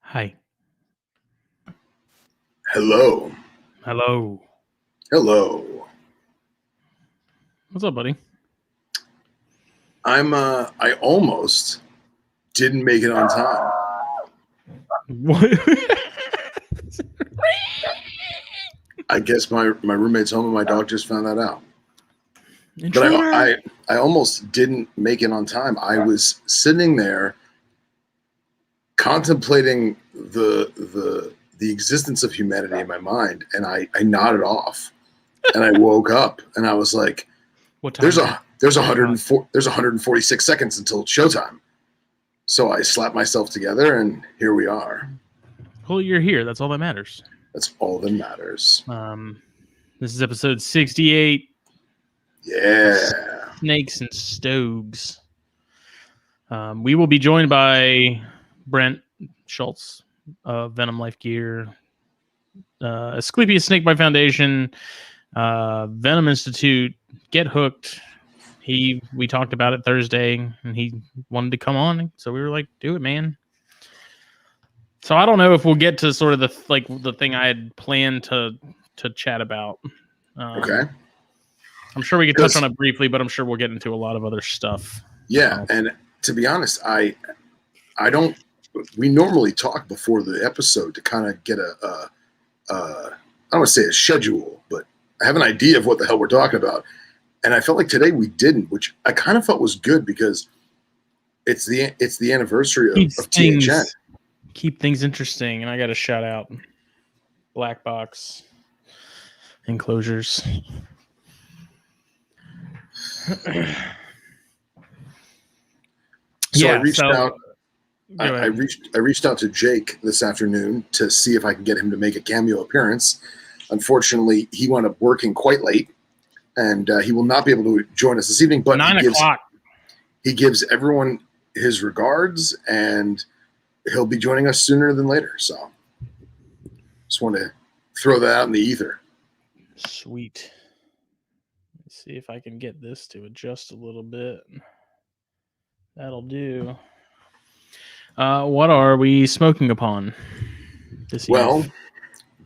Hi. Hello. Hello. Hello. What's up, buddy? I almost didn't make it on time. What? I guess my roommate's home and my dog just found that out. Intruder. But I almost didn't make it on time. I was sitting there contemplating the existence of humanity in my mind, and I nodded off. And I woke up and I was like, What time? there's 146 seconds until showtime. So I slapped myself together and here we are. Well, you're here. That's all that matters. That's all that matters. This is episode 68. Yeah. Snakes and Stogies. We will be joined by Brent Schultz of Venom Life Gear, Asclepius Snakebite Foundation, Venom Institute, Get Hooked. We talked about it Thursday, and he wanted to come on, so we were like, "Do it, man." So I don't know if we'll get to sort of the thing I had planned to chat about. Okay. I'm sure we could touch on it briefly, but I'm sure we'll get into a lot of other stuff. Yeah, and to be honest, I don't. We normally talk before the episode to kind of get I don't want to say a schedule, but I have an idea of what the hell we're talking about. And I felt like today we didn't, which I kind of felt was good because it's the anniversary of THN. Keep things interesting, and I got to shout out Black Box Enclosures. I reached out. I reached out to Jake this afternoon to see if I can get him to make a cameo appearance. Unfortunately, he wound up working quite late, and he will not be able to join us this evening. But 9 o'clock. He gives everyone his regards, and he'll be joining us sooner than later. So, just want to throw that out in the ether. Sweet. Let's see if I can get this to adjust a little bit. That'll do. What are we smoking upon this year? Well,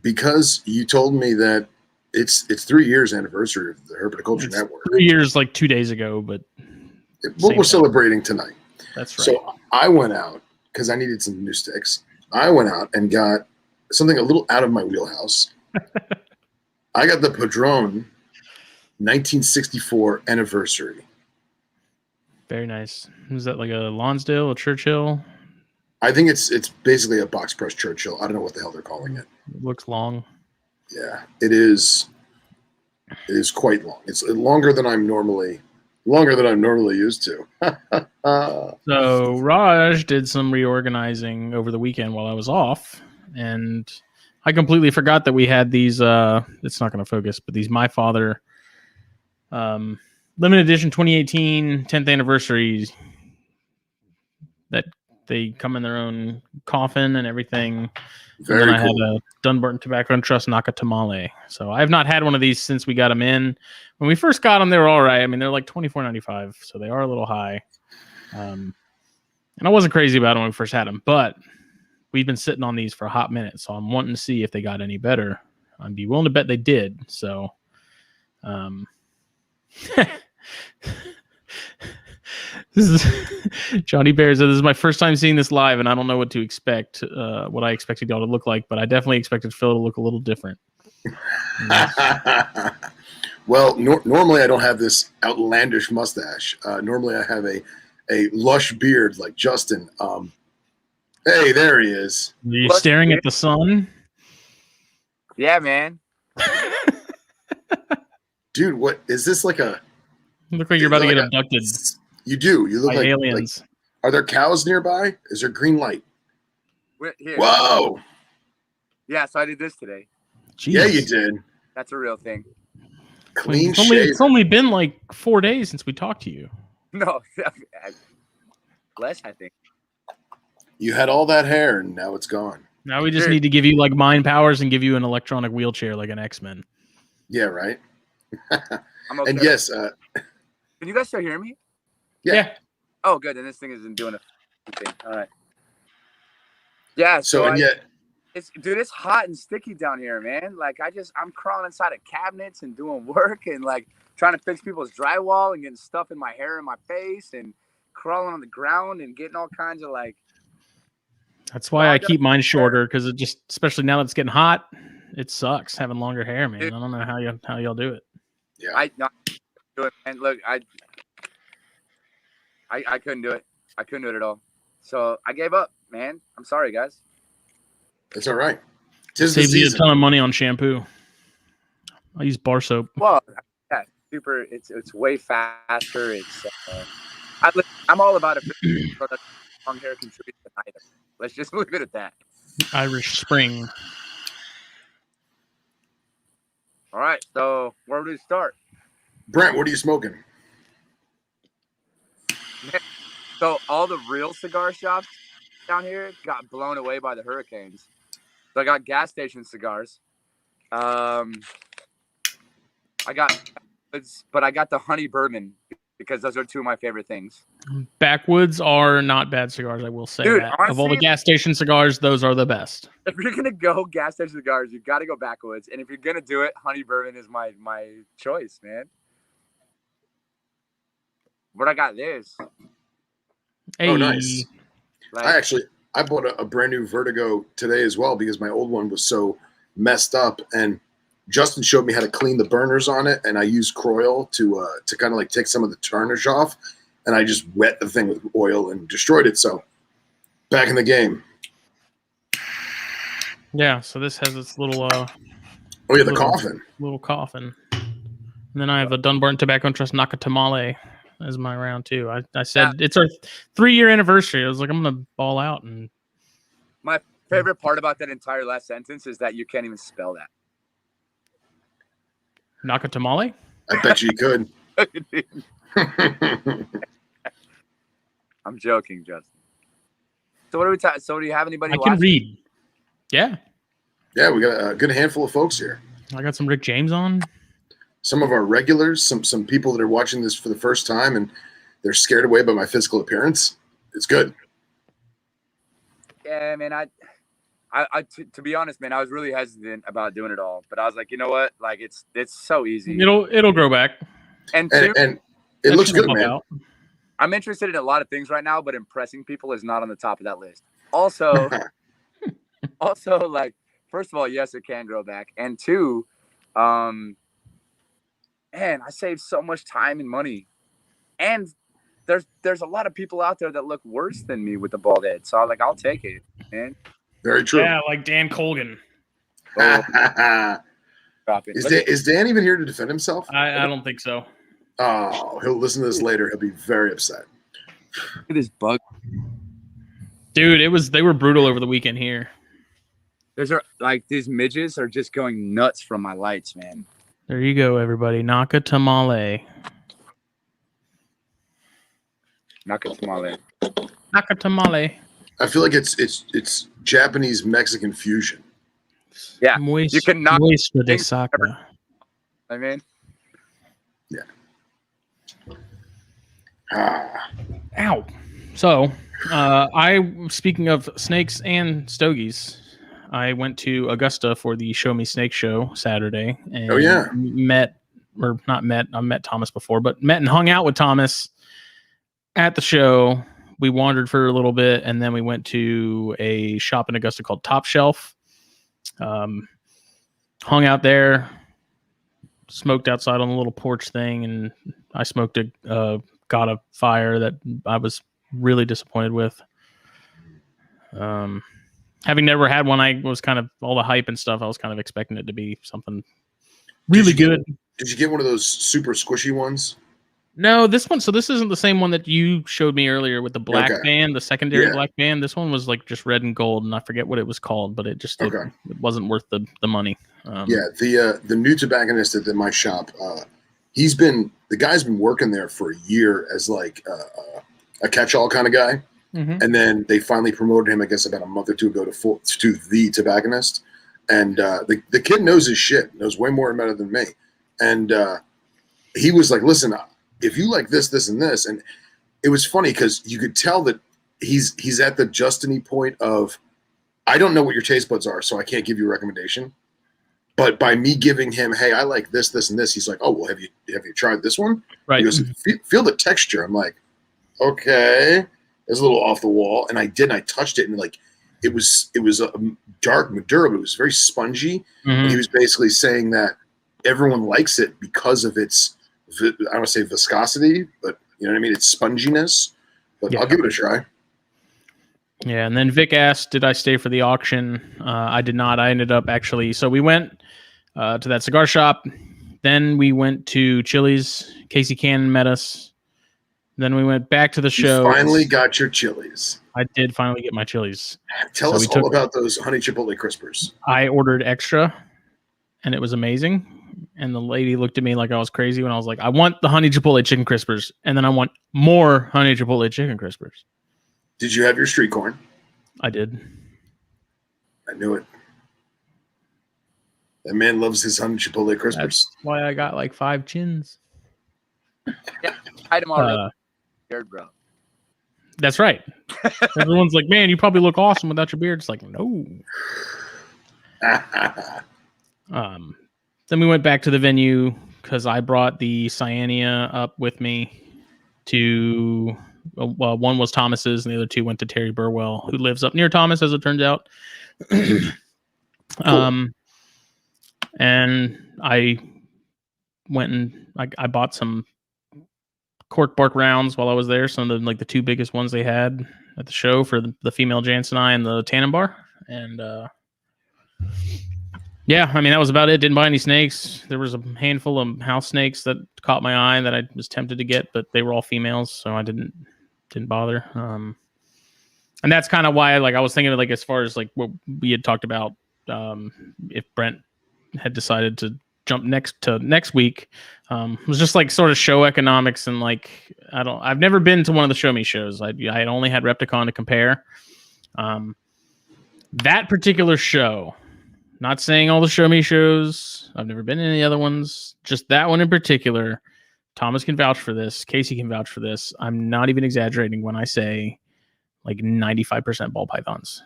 because you told me that it's 3 years anniversary of the Herpetoculture Network. 3 years, like 2 days ago, but we're celebrating tonight. That's right. So I went out because I needed some new sticks. I went out and got something a little out of my wheelhouse. I got the Padron 1964 anniversary. Very nice. Is that like a Lonsdale, a Churchill? I think it's basically a box press Churchill. I don't know what the hell they're calling it. It looks long. Yeah, it is. It is quite long. It's longer than I'm normally used to. So Raj did some reorganizing over the weekend while I was off, and I completely forgot that we had these. It's not going to focus, but these My Father limited edition 2018 10th anniversaries that they come in their own coffin and everything. Very and then cool. I had a Dunbarton Tobacco and Trust Naka Tamale. So I have not had one of these since we got them in. When we first got them, they were all right. I mean, they're like $24.95, so they are a little high. And I wasn't crazy about them when we first had them, but we've been sitting on these for a hot minute, so I'm wanting to see if they got any better. I'd be willing to bet they did. So, this is Johnny Bear said, "This is my first time seeing this live, and I don't know what to expect. What I expected y'all to look like, but I definitely expected Phil to look a little different." Well, normally I don't have this outlandish mustache. Normally I have a lush beard like Justin. Hey, there he is. Are you staring at the sun? Yeah, man. Dude, what is this like a? You look like you're about to get abducted. You do. You look by like aliens. Like, are there cows nearby? Is there green light? Here. Whoa! Yeah, so I did this today. Jeez. Yeah, you did. That's a real thing. Clean it's only been like 4 days since we talked to you. No, less, I think. You had all that hair, and now it's gone. Now we just need to give you like mind powers and give you an electronic wheelchair like an X-Men. Yeah, right. I'm okay. And yes, can you guys still hear me? Yeah. Oh, good. And this thing isn't doing a thing. All right. Yeah. So and yet, it's hot and sticky down here, man. Like I'm crawling inside of cabinets and doing work and like trying to fix people's drywall and getting stuff in my hair and my face and crawling on the ground and getting all kinds of like. That's why I keep mine shorter, because it just, especially now that it's getting hot, it sucks having longer hair, man. Dude, I don't know how y'all do it. Yeah, I do it, and look, I couldn't do it. I couldn't do it at all. So I gave up, man. I'm sorry, guys. It's all right. Saves you a ton of money on shampoo. I use bar soap. Well, yeah, super. It's way faster. It's I'm all about it. Long hair contributes to an item. Let's just leave it at that. Irish Spring. All right. So where do we start? Brent, what are you smoking? So all the real cigar shops down here got blown away by the hurricanes. So I got gas station cigars. I got the honey bourbon because those are two of my favorite things. Backwoods are not bad cigars, I will say. Dude, that. honestly, of all the gas station cigars, those are the best. If you're gonna go gas station cigars, you got to go Backwoods, and if you're gonna do it, honey bourbon is my choice, man. But I got this. Hey. Oh, nice. Like, I bought a brand new Vertigo today as well because my old one was so messed up, and Justin showed me how to clean the burners on it, and I used Croil to kind of like take some of the tarnish off, and I just wet the thing with oil and destroyed it. So back in the game. Yeah, so this has its little the coffin. Little coffin. And then I have a Dunbarton Tobacco and Trust Nakatamale as my round too. I said it's our 3-year anniversary. I was like, I'm gonna ball out. And my favorite part about that entire last sentence is that you can't even spell that. Nakatamale? I bet you could. I'm joking, Justin. So what are we talking? So do you have anybody? I can read. Yeah. Yeah, we got a good handful of folks here. I got some Rick James on. Some of our regulars, some people that are watching this for the first time and they're scared away by my physical appearance. It's good. Yeah, man. To be honest, man, I was really hesitant about doing it all, but I was like, you know what? Like, it's so easy. It'll grow back. And it looks good, man. I'm interested in a lot of things right now, but impressing people is not on the top of that list. Also, like, first of all, yes, it can grow back, and two, man, I saved so much time and money, and there's a lot of people out there that look worse than me with the bald head. So I'll take it, man. Very true. Yeah, like Dan Colgan. Is Dan even here to defend himself? I don't think so. Oh, he'll listen to this later. He'll be very upset. Look at this bug. Dude, they were brutal over the weekend here. These midges are just going nuts from my lights, man. There you go, everybody. Nakatamale. Nakatamale. I feel like it's Japanese Mexican fusion. Yeah, you can knock de saka. I mean, yeah. Ow. So, speaking of snakes and stogies, I went to Augusta for the Show Me Snake show Saturday. And I've met Thomas before, but met and hung out with Thomas at the show. We wandered for a little bit, and then we went to a shop in Augusta called Top Shelf. Hung out there, smoked outside on the little porch thing, and I smoked got a fire that I was really disappointed with. Having never had one, I was kind of all the hype and stuff. I was kind of expecting it to be something really good. Did you get one of those super squishy ones? No, this one. So this isn't the same one that you showed me earlier with the black band, the secondary black band. This one was like just red and gold, and I forget what it was called, but it wasn't worth the money. The new tobacconist at my shop, the guy's been working there for a year as like a catch-all kind of guy. Mm-hmm. And then they finally promoted him, I guess, about a month or two ago to the tobacconist. And the kid knows his shit, knows way more about it than me. And he was like, listen, if you like this, this, and this. And it was funny because you could tell that he's at the Justin-y point of I don't know what your taste buds are, so I can't give you a recommendation. But by me giving him, hey, I like this, this, and this, he's like, oh, well, have you tried this one? Right. He goes, feel the texture. I'm like, okay, it's a little off the wall, and I did. And I touched it, and like, it was a dark Maduro, but it was very spongy. Mm-hmm. And he was basically saying that everyone likes it because of its, I don't want to say viscosity, but you know what I mean? Its sponginess. But I'll give it a try. Yeah, and then Vic asked, did I stay for the auction? I did not. I ended up actually, so we went to that cigar shop. Then we went to Chili's. Casey Cannon met us. Then we went back to the show. You finally got your Chili's. I did finally get my Chili's. Tell us all about those honey chipotle crispers. I ordered extra, and it was amazing. And the lady looked at me like I was crazy when I was like, I want the honey chipotle chicken crispers, and then I want more honey chipotle chicken crispers. Did you have your street corn? I did. I knew it. That man loves his honey chipotle crispers. That's why I got like 5 chins. Yeah, item already. Beard, bro. That's right. Everyone's like, man, you probably look awesome without your beard. It's like, no. Then we went back to the venue because I brought the Cyania up with me to... Well, one was Thomas's, and the other 2 went to Terry Burwell, who lives up near Thomas, as it turns out. Cool. And I went and I bought some cork bark rounds while I was there. Some of the, like the 2 biggest ones they had at the show for the female Jansenii and the Tannenbar. And yeah, I mean, that was about it. Didn't buy any snakes. There was a handful of house snakes that caught my eye that I was tempted to get, but they were all females, so I didn't bother. And that's kind of why I was thinking of, like, as far as like what we had talked about, if Brent had decided to jump next week, it was just like sort of show economics, and like I've never been to one of the Show Me shows. I had only had Repticon to compare. That particular show, not saying all the Show Me shows, I've never been in any other ones, just that one in particular. Thomas can vouch for this. Casey can vouch for this. I'm not even exaggerating when I say like 95% ball pythons.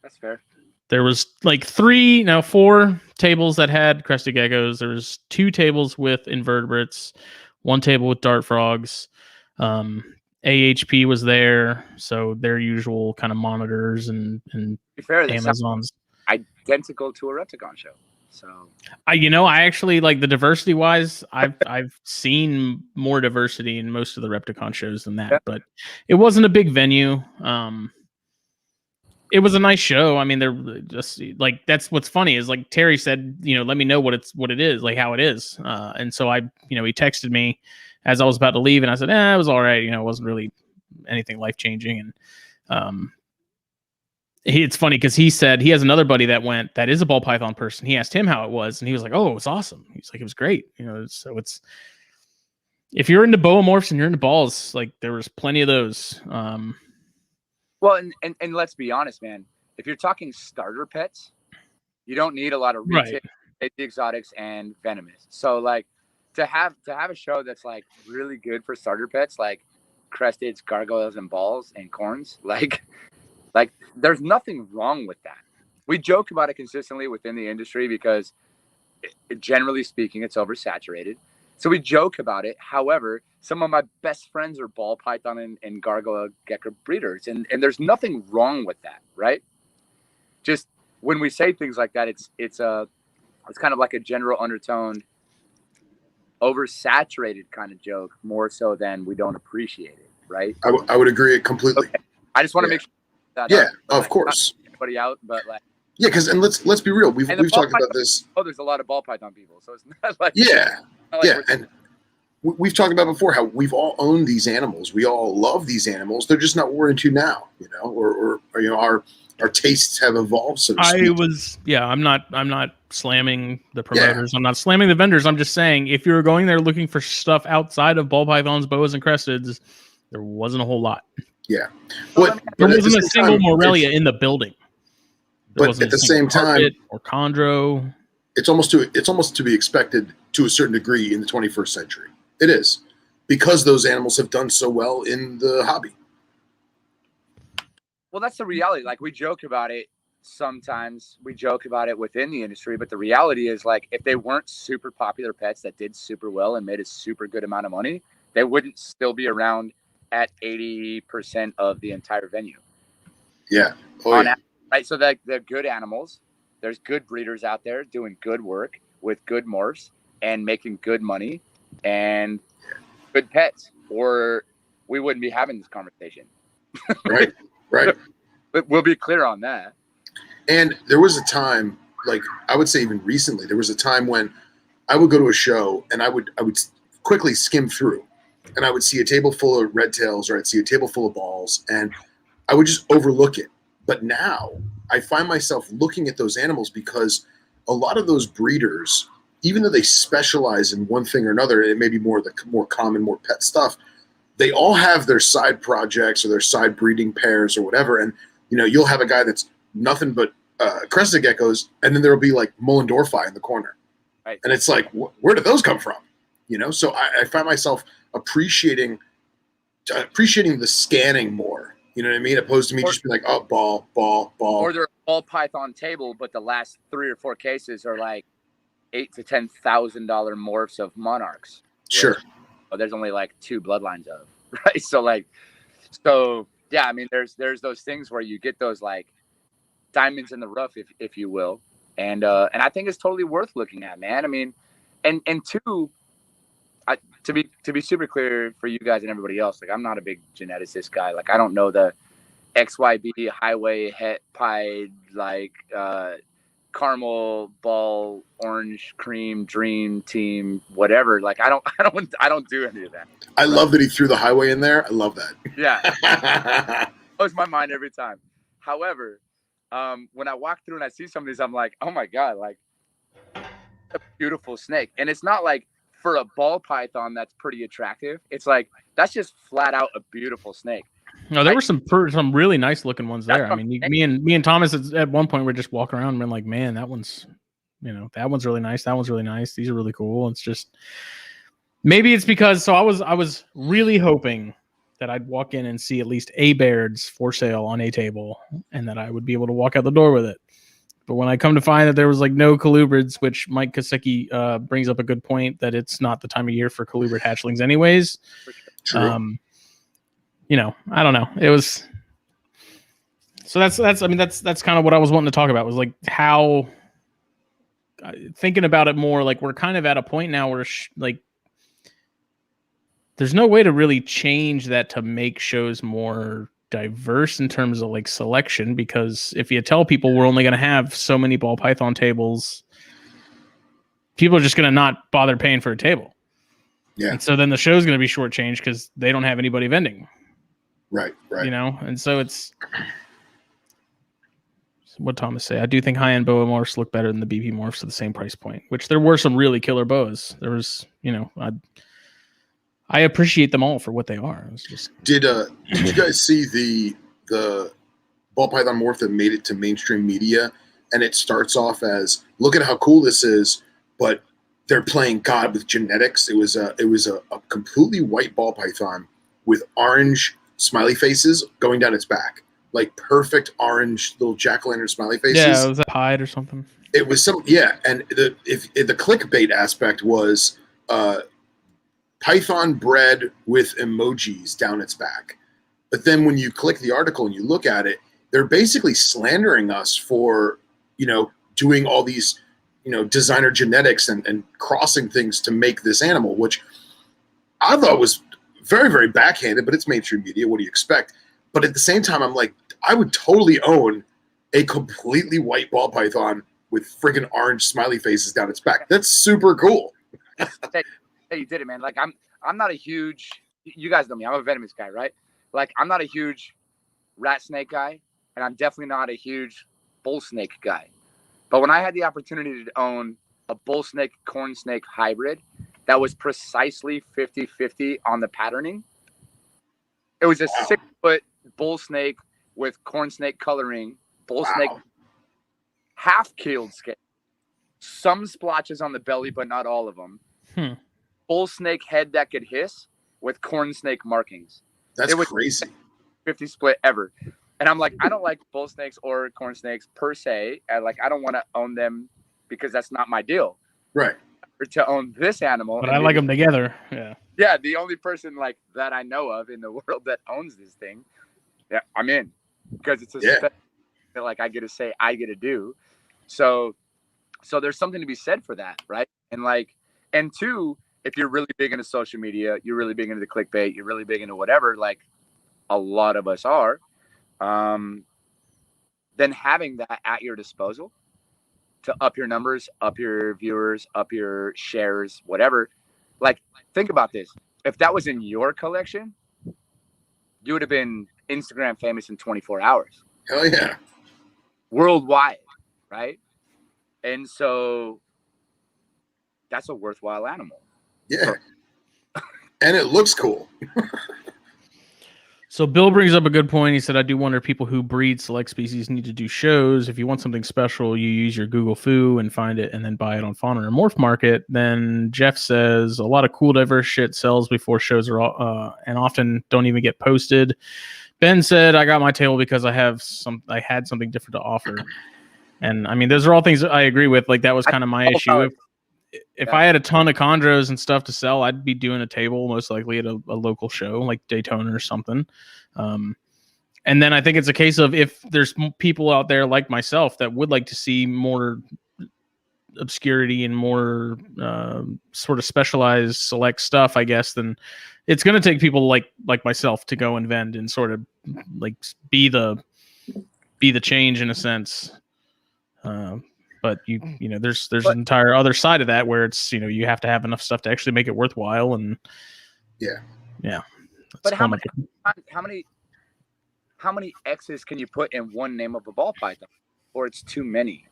That's fair. There was like 4 tables that had crested geckos. There was 2 tables with invertebrates, 1 table with dart frogs. AHP was there, so their usual kind of monitors and Amazons. Identical to a Repticon show. So I actually, like, the diversity wise, I've seen more diversity in most of the Repticon shows than that, yeah. But it wasn't a big venue. It was a nice show. I mean, they're just like, that's what's funny is, like, Terry said, let me know what it is, like how it is. And so he texted me as I was about to leave, and I said, it was all right. It wasn't really anything life changing. And it's funny because he said he has another buddy that is a ball python person. He asked him how it was, and he was like, "Oh, it was awesome." He's like, "It was great." So it's, if you're into boamorphs and you're into balls, like, there was plenty of those. Well, and let's be honest, man. If you're talking starter pets, you don't need a lot of retail, right, exotics and venomous. So, like, to have a show that's like really good for starter pets, like cresteds, gargoyles, and balls and corns, like there's nothing wrong with that. We joke about it consistently within the industry because generally speaking, it's oversaturated. So we joke about it. However, some of my best friends are ball python and gargoyle gecko breeders. And there's nothing wrong with that, right? Just when we say things like that, it's kind of like a general undertone, oversaturated kind of joke, more so than we don't appreciate it, right? I would agree completely. Okay. I just want to make sure that of course. Anybody out, but like, yeah, because let's be real. We've talked about this. Oh, there's a lot of ball python people, so it's not like and we've talked about before how we've all owned these animals. We all love these animals. They're just not what we're into now, or our tastes have evolved. So to speak. I'm not slamming the promoters. Yeah. I'm not slamming the vendors. I'm just saying, if you're going there looking for stuff outside of ball pythons, boas, and cresteds, there wasn't a whole lot. Yeah, but there wasn't a single Morelia in the building. But at the same time, or chondro, it's almost to be expected to a certain degree in the 21st century. It is, because those animals have done so well in the hobby. Well, that's the reality. Like, we joke about it sometimes. We joke about it within the industry, but the reality is, like, if they weren't super popular pets that did super well and made a super good amount of money, they wouldn't still be around at 80% of the entire venue. Yeah. Oh, On yeah. right. So they're good animals. There's good breeders out there doing good work with good morphs and making good money and good pets, or we wouldn't be having this conversation. Right. Right. But we'll be clear on that. And there was a time, like I would say even recently, there was a time when I would go to a show and I would quickly skim through and I would see a table full of red tails or I'd see a table full of balls and I would just overlook it. But now I find myself looking at those animals because a lot of those breeders, even though they specialize in one thing or another, it may be more the more common, more pet stuff, they all have their side projects or their side breeding pairs or whatever. And, you know, you'll have a guy that's nothing but crested geckos, and then there'll be like Mullendorfi in the corner. Right. And it's like, where did those come from? You know, so I find myself appreciating the scanning more. You know what I mean? Opposed to me just being like, oh, ball. Or they're all python table, but the last 3 or 4 cases are like $8,000 to $10,000 morphs of monarchs. Sure. There's only like 2 bloodlines of, right? So yeah, I mean, there's those things where you get those like diamonds in the rough, if you will, and I think it's totally worth looking at, man. I mean, and two, to be super clear for you guys and everybody else, like, I'm not a big geneticist guy. Like, I don't know the XYB highway het pied like caramel ball orange cream dream team whatever. Like, I don't do any of that. I love that he threw the highway in there. I love that. Yeah. Blows my mind every time. However, when I walk through and I see some of these, I'm like, oh my God, like, a beautiful snake. And it's not like for a ball python that's pretty attractive. It's like, that's just flat out a beautiful snake. No, there were some really nice looking ones there. I mean, me and Thomas at one point were just walking around and being like, man, that one's really nice. That one's really nice. These are really cool. It's just, maybe it's because, so I was really hoping that I'd walk in and see at least a Baird's for sale on a table and that I would be able to walk out the door with it. But when I come to find that there was like no colubrids, which Mike Kosicki brings up a good point that it's not the time of year for colubrid hatchlings anyways. True. You know, I don't know. It was, so that's kind of what I was wanting to talk about, was like how, thinking about it more, like we're kind of at a point now where like there's no way to really change that to make shows more diverse in terms of like selection, because if you tell people we're only going to have so many ball python tables, people are just going to not bother paying for a table. Yeah. And so then the show's going to be shortchanged because they don't have anybody vending. Right. You know, and so it's what Thomas say. I do think high-end boa morphs look better than the BP morphs at the same price point, which there were some really killer boas. There was, you know, I appreciate them all for what they are. It's just, did you guys see the ball python morph that made it to mainstream media? And it starts off as, look at how cool this is, but they're playing God with genetics. It was a completely white ball python with orange smiley faces going down its back, like perfect orange little jack-o'-lantern smiley faces. Yeah, it was a hide or something. It was some, yeah, and the clickbait aspect was python bred with emojis down its back. But then when you click the article and you look at it, they're basically slandering us for, you know, doing all these, you know, designer genetics and crossing things to make this animal, which I thought was very, very backhanded, but it's mainstream media. What do you expect? But at the same time, I'm like, I would totally own a completely white ball python with friggin' orange smiley faces down its back. That's super cool. Hey, you did it, man. Like, I'm not a huge, you guys know me, I'm a venomous guy, right? Like, I'm not a huge rat snake guy, and I'm definitely not a huge bull snake guy. But when I had the opportunity to own a bull snake corn snake hybrid that was precisely 50-50 on the patterning, it was a 6-foot bull snake with corn snake coloring, bull snake half-keeled scale, some splotches on the belly, but not all of them. Bull snake head that could hiss with corn snake markings. That's crazy. 50 split ever. And I'm like, I don't like bull snakes or corn snakes per se. And like, I don't want to own them because that's not my deal. Right. Or to own this animal. But I like them together. Yeah. Yeah, the only person like that I know of in the world that owns this thing, yeah, I'm in, because it's a special that like I get to say, I get to do. So there's something to be said for that, right? And like, and two, if you're really big into social media, you're really big into the clickbait, you're really big into whatever, like a lot of us are, then having that at your disposal to up your numbers, up your viewers, up your shares, whatever. Like, think about this. If that was in your collection, you would have been Instagram famous in 24 hours. Hell yeah. Worldwide, right? And so that's a worthwhile animal. Yeah. And it looks cool. So Bill brings up a good point. He said, I do wonder if people who breed select species need to do shows. If you want something special, you use your Google Foo and find it and then buy it on Fauna or Morph Market. Then Jeff says a lot of cool, diverse shit sells before shows are and often don't even get posted. Ben said, I got my table because I had something different to offer. And I mean, those are all things that I agree with. Like, that was kind of my issue. If I had a ton of chondros and stuff to sell, I'd be doing a table most likely at a local show like Daytona or something. And then I think it's a case of, if there's people out there like myself that would like to see more obscurity and more sort of specialized select stuff, I guess, then it's going to take people like myself to go and vend and sort of like be the change in a sense. But you know, there's an entire other side of that where it's, you know, you have to have enough stuff to actually make it worthwhile. And yeah. But how many X's can you put in one name of a ball python, or it's too many,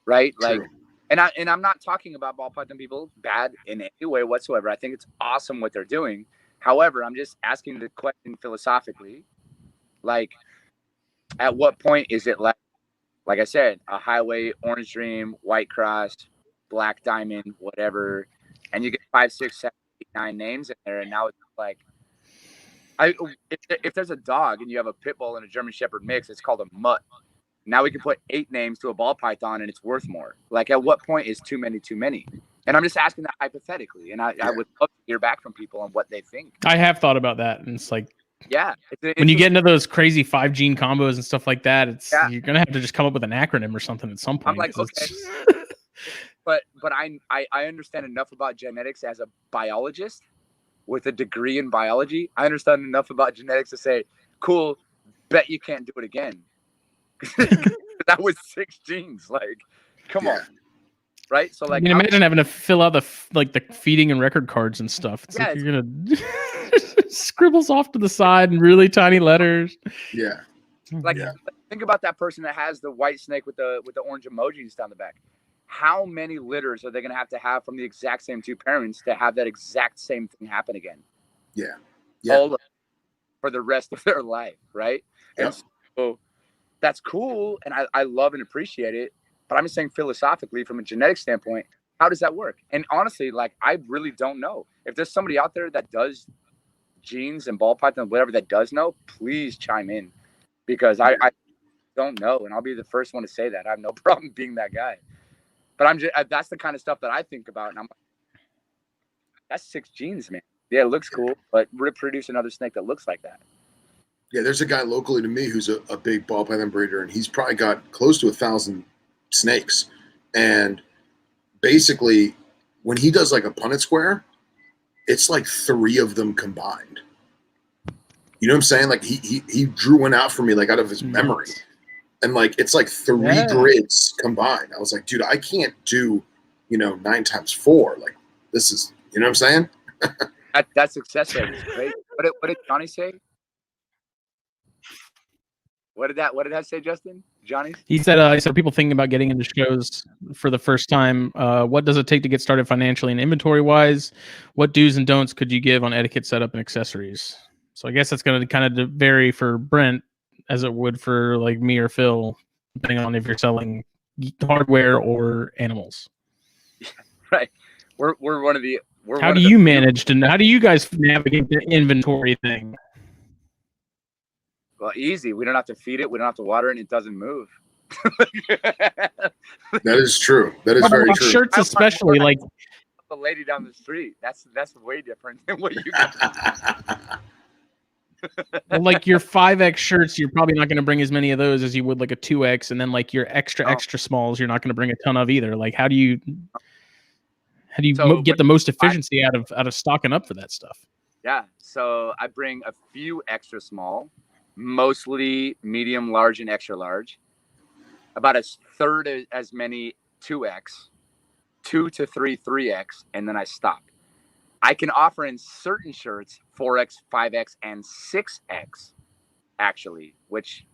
right? True. Like, and I'm not talking about ball python people bad in any way whatsoever. I think it's awesome what they're doing. However, I'm just asking the question philosophically, like, at what point is it like I said, a highway, orange dream, white cross, black diamond, whatever, and you get 5, 6, 7, 8, 9 names in there, and now it's like, if there's a dog and you have a pit bull and a German Shepherd mix, it's called a mutt. Now we can put 8 names to a ball python and it's worth more. Like, at what point is too many too many? And I'm just asking that hypothetically, and I would love to hear back from people on what they think. I have thought about that, and it's like, yeah, when you get into those crazy 5 gene combos and stuff like that, it's you're gonna have to just come up with an acronym or something at some point. I'm like, okay. but I understand enough about genetics as a biologist with a degree in biology. I understand enough about genetics to say, cool, bet you can't do it again. That was 6 genes. Like, come on. Right? So, like, imagine having to fill out the feeding and record cards and stuff. It's like you're gonna scribbles off to the side in really tiny letters. Yeah. Like, think about that person that has the white snake with the orange emojis down the back. How many litters are they going to have from the exact same 2 parents to have that exact same thing happen again? Yeah. All for the rest of their life, right? Yep. And so that's cool, and I love and appreciate it. But I'm just saying, philosophically, from a genetic standpoint, how does that work? And honestly, like, I really don't know. If there's somebody out there that does genes and ball python, whatever, that does know, please chime in, because I don't know, and I'll be the first one to say that. I have no problem being that guy. But that's the kind of stuff that I think about, and I'm like, that's 6 genes, man. Yeah, it looks cool, but reproduce another snake that looks like that. Yeah, there's a guy locally to me who's a big ball python breeder, and he's probably got close to 1,000 snakes. And basically, when he does like a Punnett square, it's like 3 of them combined. You know what I'm saying? Like, he drew one out for me, like, out of his memory. And like, it's like 3 grids combined. I was like, dude, I can't do, 9 times 4. Like, this is, you know what I'm saying? That success rate is great. What did Johnny say? What did that say, Justin? Johnny? He said people thinking about getting into shows for the first time. What does it take to get started financially and inventory wise? What do's and don'ts could you give on etiquette, setup, and accessories? So I guess that's going to kind of vary for Brent as it would for like me or Phil, depending on if you're selling hardware or animals. Right. We're one of the. How do you guys navigate the inventory thing? Well, easy. We don't have to feed it. We don't have to water it. And it doesn't move. That is true. That is Well, very like true. shirts, especially like the lady down the street. That's way different than what you get. well, like your 5X shirts, you're probably not going to bring as many of those as you would like a 2X, and then like your extra smalls, you're not going to bring a ton of either. Like, how do you So get the most efficiency out of stocking up for that stuff? Yeah, so I bring a few extra small, mostly medium, large, and extra large. About a third as many 2X, 2 to 3 3X, and then I stop. I can offer in certain shirts 4X, 5X, and 6X, actually, which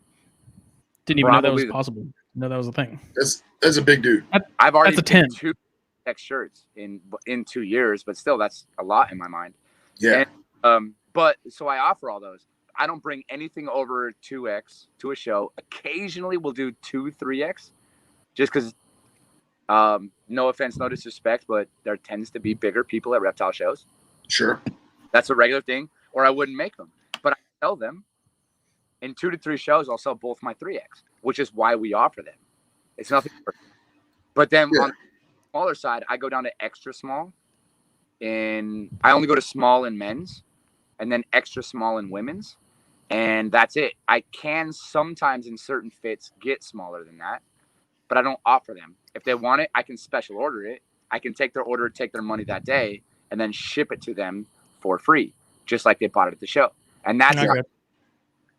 didn't even know that was possible. No, that was a thing. That's a big dude. I've already that's a 10. 2X shirts in 2 years, but still, that's a lot in my mind. Yeah. And, but so I offer all those. I don't bring anything over 2X to a show. Occasionally, we'll do 2, 3X, just because. No offense, no disrespect, but there tends to be bigger people at reptile shows. Sure. That's a regular thing, or I wouldn't make them. But I sell them. In 2 to 3 shows, I'll sell both my 3X, which is why we offer them. It's nothing. But then on the smaller side, I go down to extra small. I only go to small in men's, and then extra small in women's, and that's it. I can sometimes in certain fits get smaller than that, but I don't offer them. If they want it, I can special order it. I can take their order, take their money that day, and then ship it to them for free, just like they bought it at the show. And that's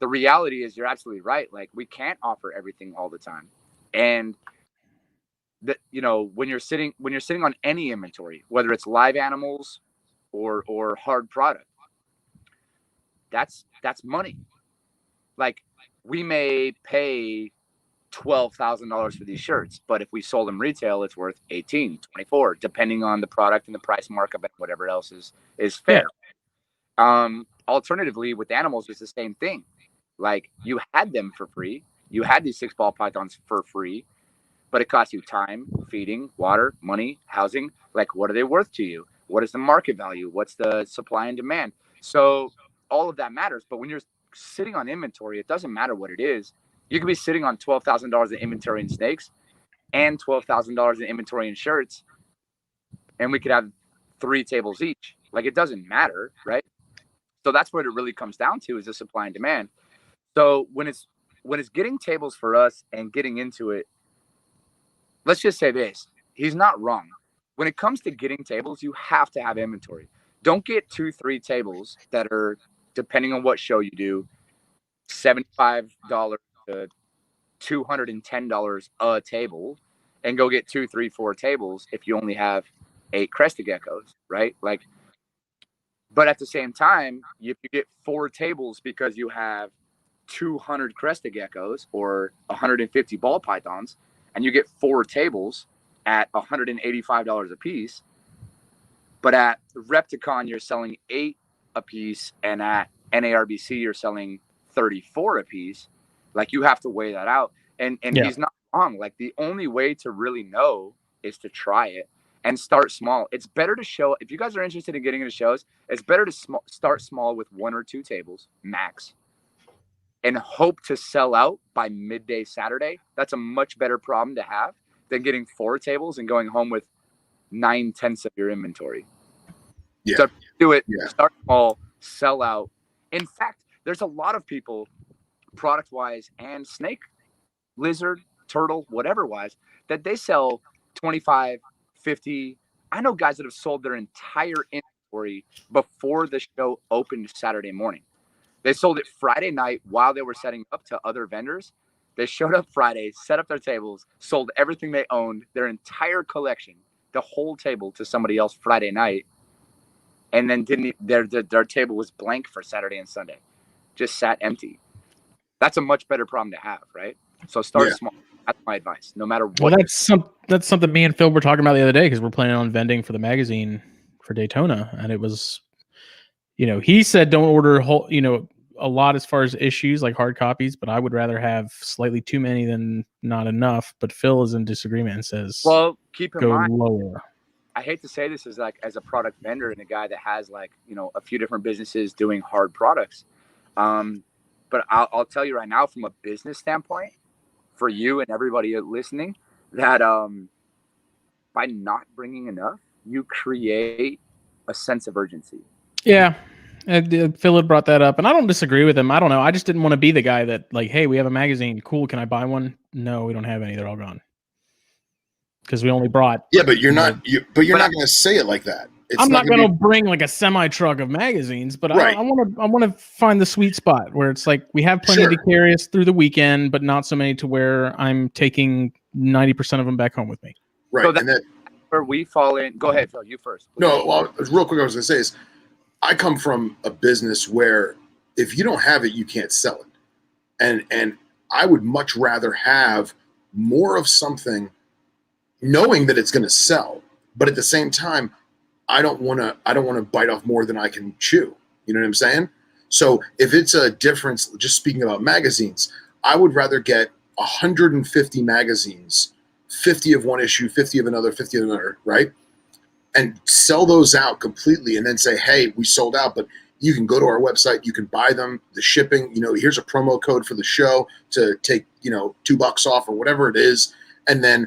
the reality is you're absolutely right. Like, we can't offer everything all the time. And that, when you're sitting on any inventory, whether it's live animals or hard product, that's money. Like, we may pay $12,000 for these shirts, but if we sold them retail, it's worth 18, 24, depending on the product and the price markup and whatever else is fair. Alternatively, with animals, it's the same thing. Like, you had them for free. You had these 6 ball pythons for free, but it costs you time, feeding, water, money, housing. Like, what are they worth to you? What is the market value? What's the supply and demand? So all of that matters. But when you're sitting on inventory, it doesn't matter what it is. You could be sitting on $12,000 in inventory in snakes and $12,000 in inventory in shirts, and we could have 3 tables each. Like, it doesn't matter, right? So that's what it really comes down to, is the supply and demand. So when it's getting tables for us and getting into it, let's just say this. He's not wrong. When it comes to getting tables, you have to have inventory. Don't get 2, 3 tables that are, depending on what show you do, $75 to $210 a table, and go get 2, 3, 4 tables if you only have 8 crested geckos, right? Like, but at the same time, if you get 4 tables because you have 200 crested geckos or 150 ball pythons, and you get 4 tables at $185 a piece, but at Repticon you're selling 8 a piece, and at NARBC you're selling 34 a piece. Like, you have to weigh that out. And he's not wrong. Like, the only way to really know is to try it and start small. It's better to show, if you guys are interested in getting into shows, it's better to start small with 1 or 2 tables max and hope to sell out by midday Saturday. That's a much better problem to have than getting 4 tables and going home with 9/10 of your inventory. Yeah. So do it. Yeah. Start small, sell out. In fact, there's a lot of people, product wise and snake, lizard, turtle, whatever wise, that they sell 25, 50. I know guys that have sold their entire inventory before the show opened Saturday morning. They sold it Friday night while they were setting up to other vendors. They showed up Friday, set up their tables, sold everything they owned, their entire collection, the whole table, to somebody else Friday night, and then their table was blank for Saturday and Sunday, just sat empty. That's a much better problem to have, right? So start small. That's my advice. No matter what. Well, that's something me and Phil were talking about the other day, because we're planning on vending for the magazine for Daytona, and it was, he said don't order a lot as far as issues like hard copies, but I would rather have slightly too many than not enough. But Phil is in disagreement and says, well, keep in mind, lower. I hate to say this as a product vendor and a guy that has a few different businesses doing hard products. But I'll tell you right now, from a business standpoint, for you and everybody listening, that by not bringing enough, you create a sense of urgency. Yeah. Phil had brought that up, and I don't disagree with him. I don't know. I just didn't want to be the guy that, like, hey, we have a magazine. Cool. Can I buy one? No, we don't have any. They're all gone. Because we only brought. Yeah, but you're not going to say it like that. I'm not going to bring like a semi truck of magazines, but right. I want to find the sweet spot where it's like we have plenty to carry us through the weekend, but not so many to where I'm taking 90% of them back home with me. Right. So that's where we fall in. Go ahead, Phil. You first. Please. No, well, real quick, I was going to say is I come from a business where if you don't have it, you can't sell it. And I would much rather have more of something knowing that it's going to sell, but at the same time, I don't want to bite off more than I can chew. You know what I'm saying? So if it's a difference, just speaking about magazines, I would rather get 150 magazines, 50 of one issue, 50 of another, 50 of another, right? And sell those out completely and then say, hey, we sold out, but you can go to our website, you can buy them, the shipping, here's a promo code for the show to take, $2 off or whatever it is. And then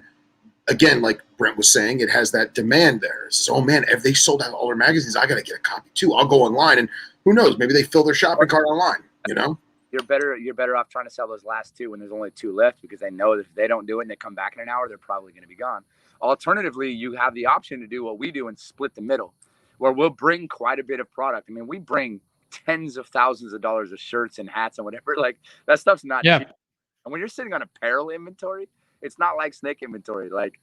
again, like Brent was saying, it has that demand there. It says, oh man, if they sold out all their magazines, I got to get a copy too. I'll go online and who knows, maybe they fill their shopping cart online, You're better off trying to sell those last two when there's only two left, because they know that if they don't do it and they come back in an hour, they're probably going to be gone. Alternatively, you have the option to do what we do and split the middle, where we'll bring quite a bit of product. I mean, we bring tens of thousands of dollars of shirts and hats and whatever. Like, that stuff's not cheap. And when you're sitting on apparel inventory, it's not like snake inventory. Like,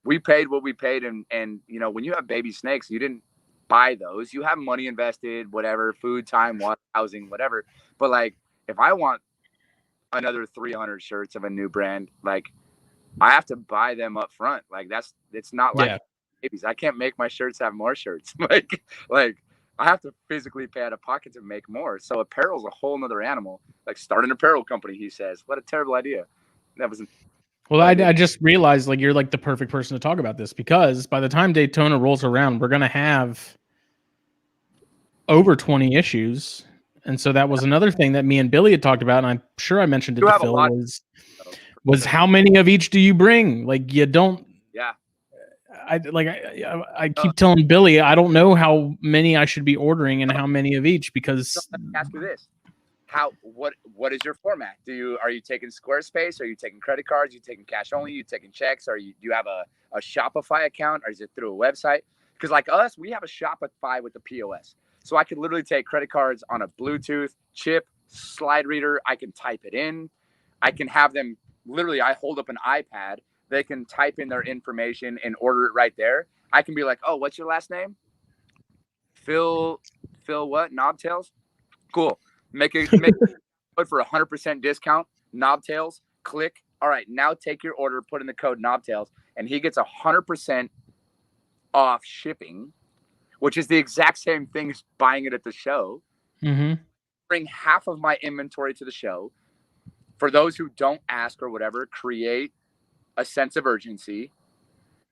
we paid what we paid. And when you have baby snakes, you didn't buy those. You have money invested, whatever, food, time, water, housing, whatever. But like, if I want another 300 shirts of a new brand, like, I have to buy them up front. Like, it's not like babies. I can't make my shirts have more shirts. like I have to physically pay out of pocket to make more. So apparel's a whole nother animal. Like, start an apparel company, he says. What a terrible idea. That wasn't. Well, I just realized, like, you're like the perfect person to talk about this, because by the time Daytona rolls around, we're going to have over 20 issues. And so that was another thing that me and Billy had talked about. And I'm sure I mentioned it to Phil was how many of each do you bring? Like, you don't. Yeah. I keep telling Billy, I don't know how many I should be ordering and how many of each, because. So let me ask you this. What is your format? Are you taking Squarespace? Are you taking credit cards? Are you taking cash only? Are you taking checks? Do you have a Shopify account, or is it through a website? Because like us, we have a Shopify with the POS. So I could literally take credit cards on a Bluetooth chip, slide reader. I can type it in. I can have them literally, I hold up an iPad. They can type in their information and order it right there. I can be like, oh, what's your last name? Phil what? Knobtails? Cool. Make it for 100% discount. Knobtails. Click. All right, now take your order, put in the code Knobtails, and he gets 100% off shipping, which is the exact same thing as buying it at the show. Mm-hmm. Bring half of my inventory to the show. For those who don't ask or whatever, create a sense of urgency.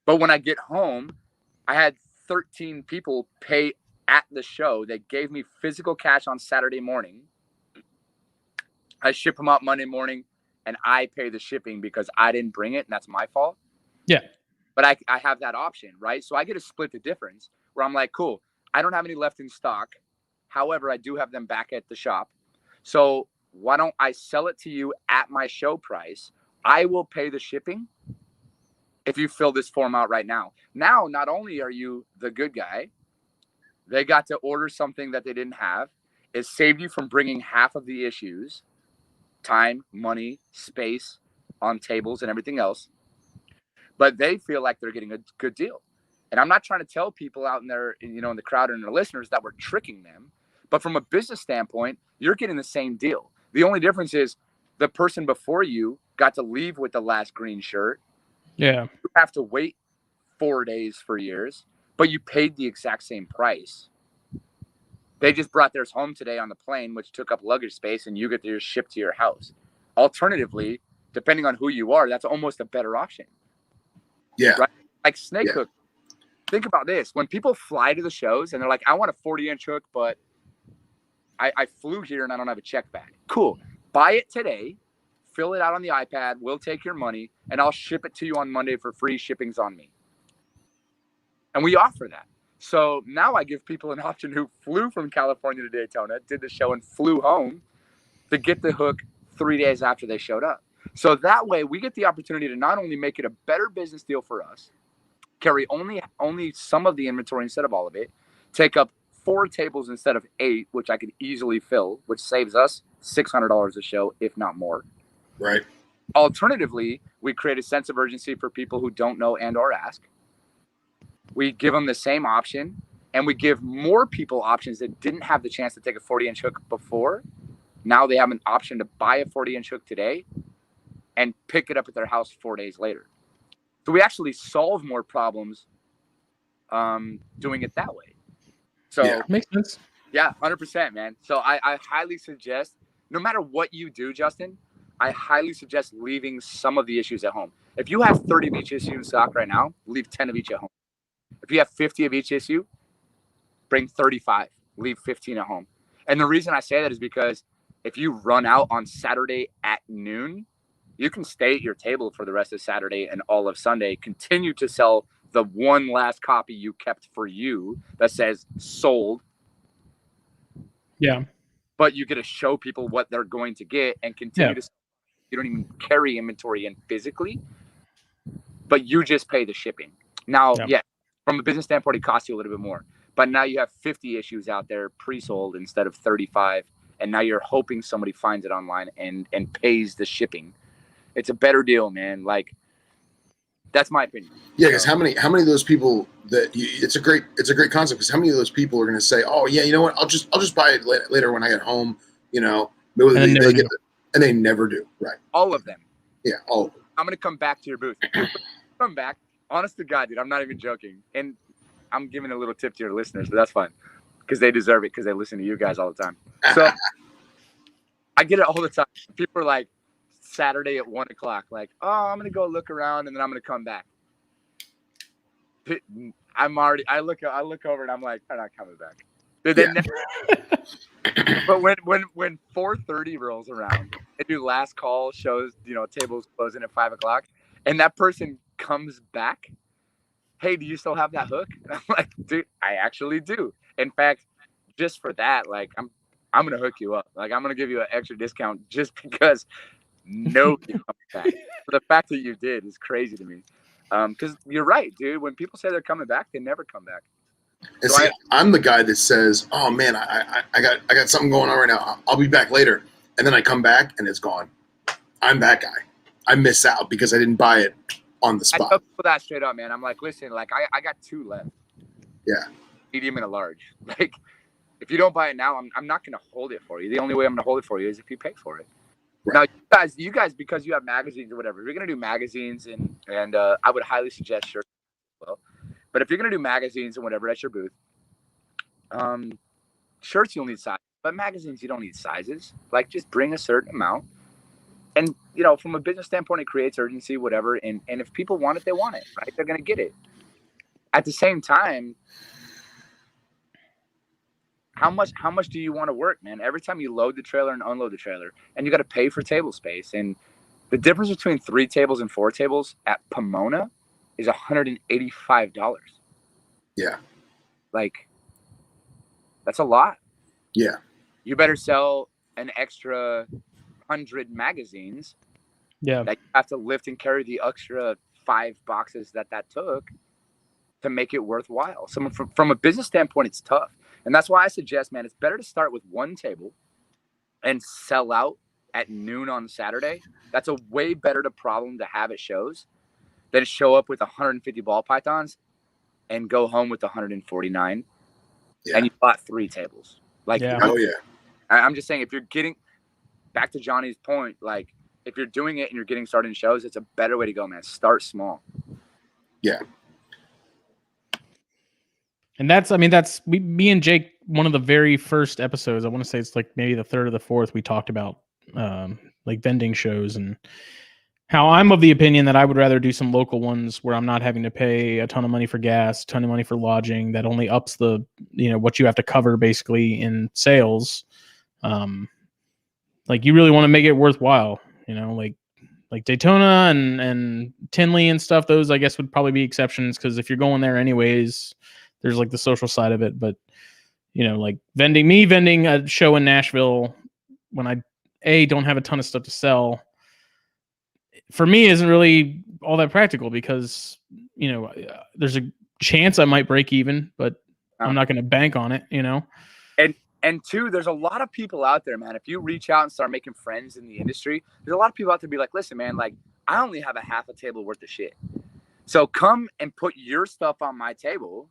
But when I get home, I had 13 people pay at the show. They gave me physical cash on Saturday morning. I ship them out Monday morning, and I pay the shipping because I didn't bring it, and that's my fault. Yeah. But I have that option, right? So I get to split the difference, where I'm like, cool, I don't have any left in stock. However, I do have them back at the shop. So why don't I sell it to you at my show price? I will pay the shipping if you fill this form out right now. Now, not only are you the good guy, they got to order something that they didn't have. It saved you from bringing half of the issues, time, money, space on tables and everything else. But they feel like they're getting a good deal. And I'm not trying to tell people out in there, in the crowd and the listeners that we're tricking them. But from a business standpoint, you're getting the same deal. The only difference is the person before you got to leave with the last green shirt. Yeah. You have to wait 4 days for yours, but you paid the exact same price. They just brought theirs home today on the plane, which took up luggage space, and you get yours shipped to your house. Alternatively, depending on who you are, that's almost a better option. Yeah. Right? Like snake hook. Think about this. When people fly to the shows and they're like, I want a 40-inch hook, but I flew here and I don't have a check bag. Cool. Buy it today, fill it out on the iPad. We'll take your money and I'll ship it to you on Monday for free. Shipping's on me. And we offer that. So now I give people an option who flew from California to Daytona, did the show and flew home to get the hook 3 days after they showed up. So that way we get the opportunity to not only make it a better business deal for us, carry only some of the inventory instead of all of it, take up 4 tables instead of 8, which I could easily fill, which saves us $600 a show, if not more. Right. Alternatively, we create a sense of urgency for people who don't know and or ask. We give them the same option, and we give more people options that didn't have the chance to take a 40-inch hook before. Now they have an option to buy a 40-inch hook today and pick it up at their house 4 days later. So we actually solve more problems doing it that way. So Yeah, Makes sense. yeah, 100%, man. So I highly suggest, no matter what you do, Justin, I highly suggest leaving some of the issues at home. If you have 30 of each issue in stock right now, leave 10 of each at home. If you have 50 of each issue, bring 35, leave 15 at home. And the reason I say that is because if you run out on Saturday at noon, you can stay at your table for the rest of Saturday and all of Sunday, continue to sell the one last copy you kept for you that says sold. Yeah. But you get to show people what they're going to get and continue to. You don't even carry inventory in physically, but you just pay the shipping. Now, yeah, from a business standpoint, it costs you a little bit more. But now you have 50 issues out there pre-sold instead of 35, and now you're hoping somebody finds it online and pays the shipping. It's a better deal, man. Like, that's my opinion. Yeah, because how many of those people it's a great concept, because how many of those people are going to say, oh yeah, you know what, I'll just buy it later when I get home, you know, and they never do. Right. All of them. Yeah, all of them. I'm going to come back to your booth. Come back. Honest to God, dude, I'm not even joking. And I'm giving a little tip to your listeners, but that's fine because they deserve it because they listen to you guys all the time. So I get it all the time. People are like, Saturday at 1 o'clock, like, oh, I'm going to go look around and then I'm going to come back. I look over and I'm like, I'm not coming back. But when 4:30 rolls around, they do last call, shows, you know, tables closing at 5 o'clock, and that person comes back. Hey, do you still have that hook? And I'm like, dude, I actually do. In fact, just for that, like, I'm gonna hook you up. Like, I'm gonna give you an extra discount just because nobody comes back. But the fact that you did is crazy to me. Because you're right, dude. When people say they're coming back, they never come back. And so I'm the guy that says, "Oh man, I got something going on right now. I'll be back later," and then I come back and it's gone. I'm that guy. I miss out because I didn't buy it on the spot. I tell people that straight up, man. I'm like, listen, like I got 2 left. Yeah. Medium and a large. Like, if you don't buy it now, I'm not gonna hold it for you. The only way I'm gonna hold it for you is if you pay for it. Right. Now, you guys, because you have magazines or whatever, if you're gonna do magazines and I would highly suggest shirts as well. But if you're going to do magazines and whatever at your booth, shirts you'll need sizes, but magazines you don't need sizes. Like, just bring a certain amount. And, you know, from a business standpoint, it creates urgency, whatever. And if people want it, they want it, right? They're going to get it. At the same time, how much do you want to work, man? Every time you load the trailer and unload the trailer, and you got to pay for table space. And the difference between 3 tables and 4 tables at Pomona is $185. Yeah. Like, that's a lot. Yeah. You better sell an extra 100 magazines. Yeah. That you have to lift and carry the extra 5 boxes that took to make it worthwhile. So from a business standpoint, it's tough. And that's why I suggest, man, it's better to start with 1 table and sell out at noon on Saturday. That's a way better problem to have at shows than show up with 150 ball pythons and go home with 149 and you bought 3 tables. Like, I'm just saying, if you're getting back to Johnny's point, like, if you're doing it and you're getting started in shows, it's a better way to go, man. Start small. Yeah. And that's me and Jake, one of the very first episodes, I want to say it's like maybe the 3rd or the 4th, we talked about like vending shows and how I'm of the opinion that I would rather do some local ones where I'm not having to pay a ton of money for gas, a ton of money for lodging, that only ups the, you know, what you have to cover basically in sales. Like you really want to make it worthwhile, you know, like Daytona and Tinley and stuff. Those I guess would probably be exceptions because if you're going there anyways, there's like the social side of it. But you know, like vending a show in Nashville when I don't have a ton of stuff to sell, for me isn't really all that practical because, you know, there's a chance I might break even, but I'm not going to bank on it, you know? And two, there's a lot of people out there, man. If you reach out and start making friends in the industry, there's a lot of people out there be like, listen, man, like I only have a half a table worth of shit. So come and put your stuff on my table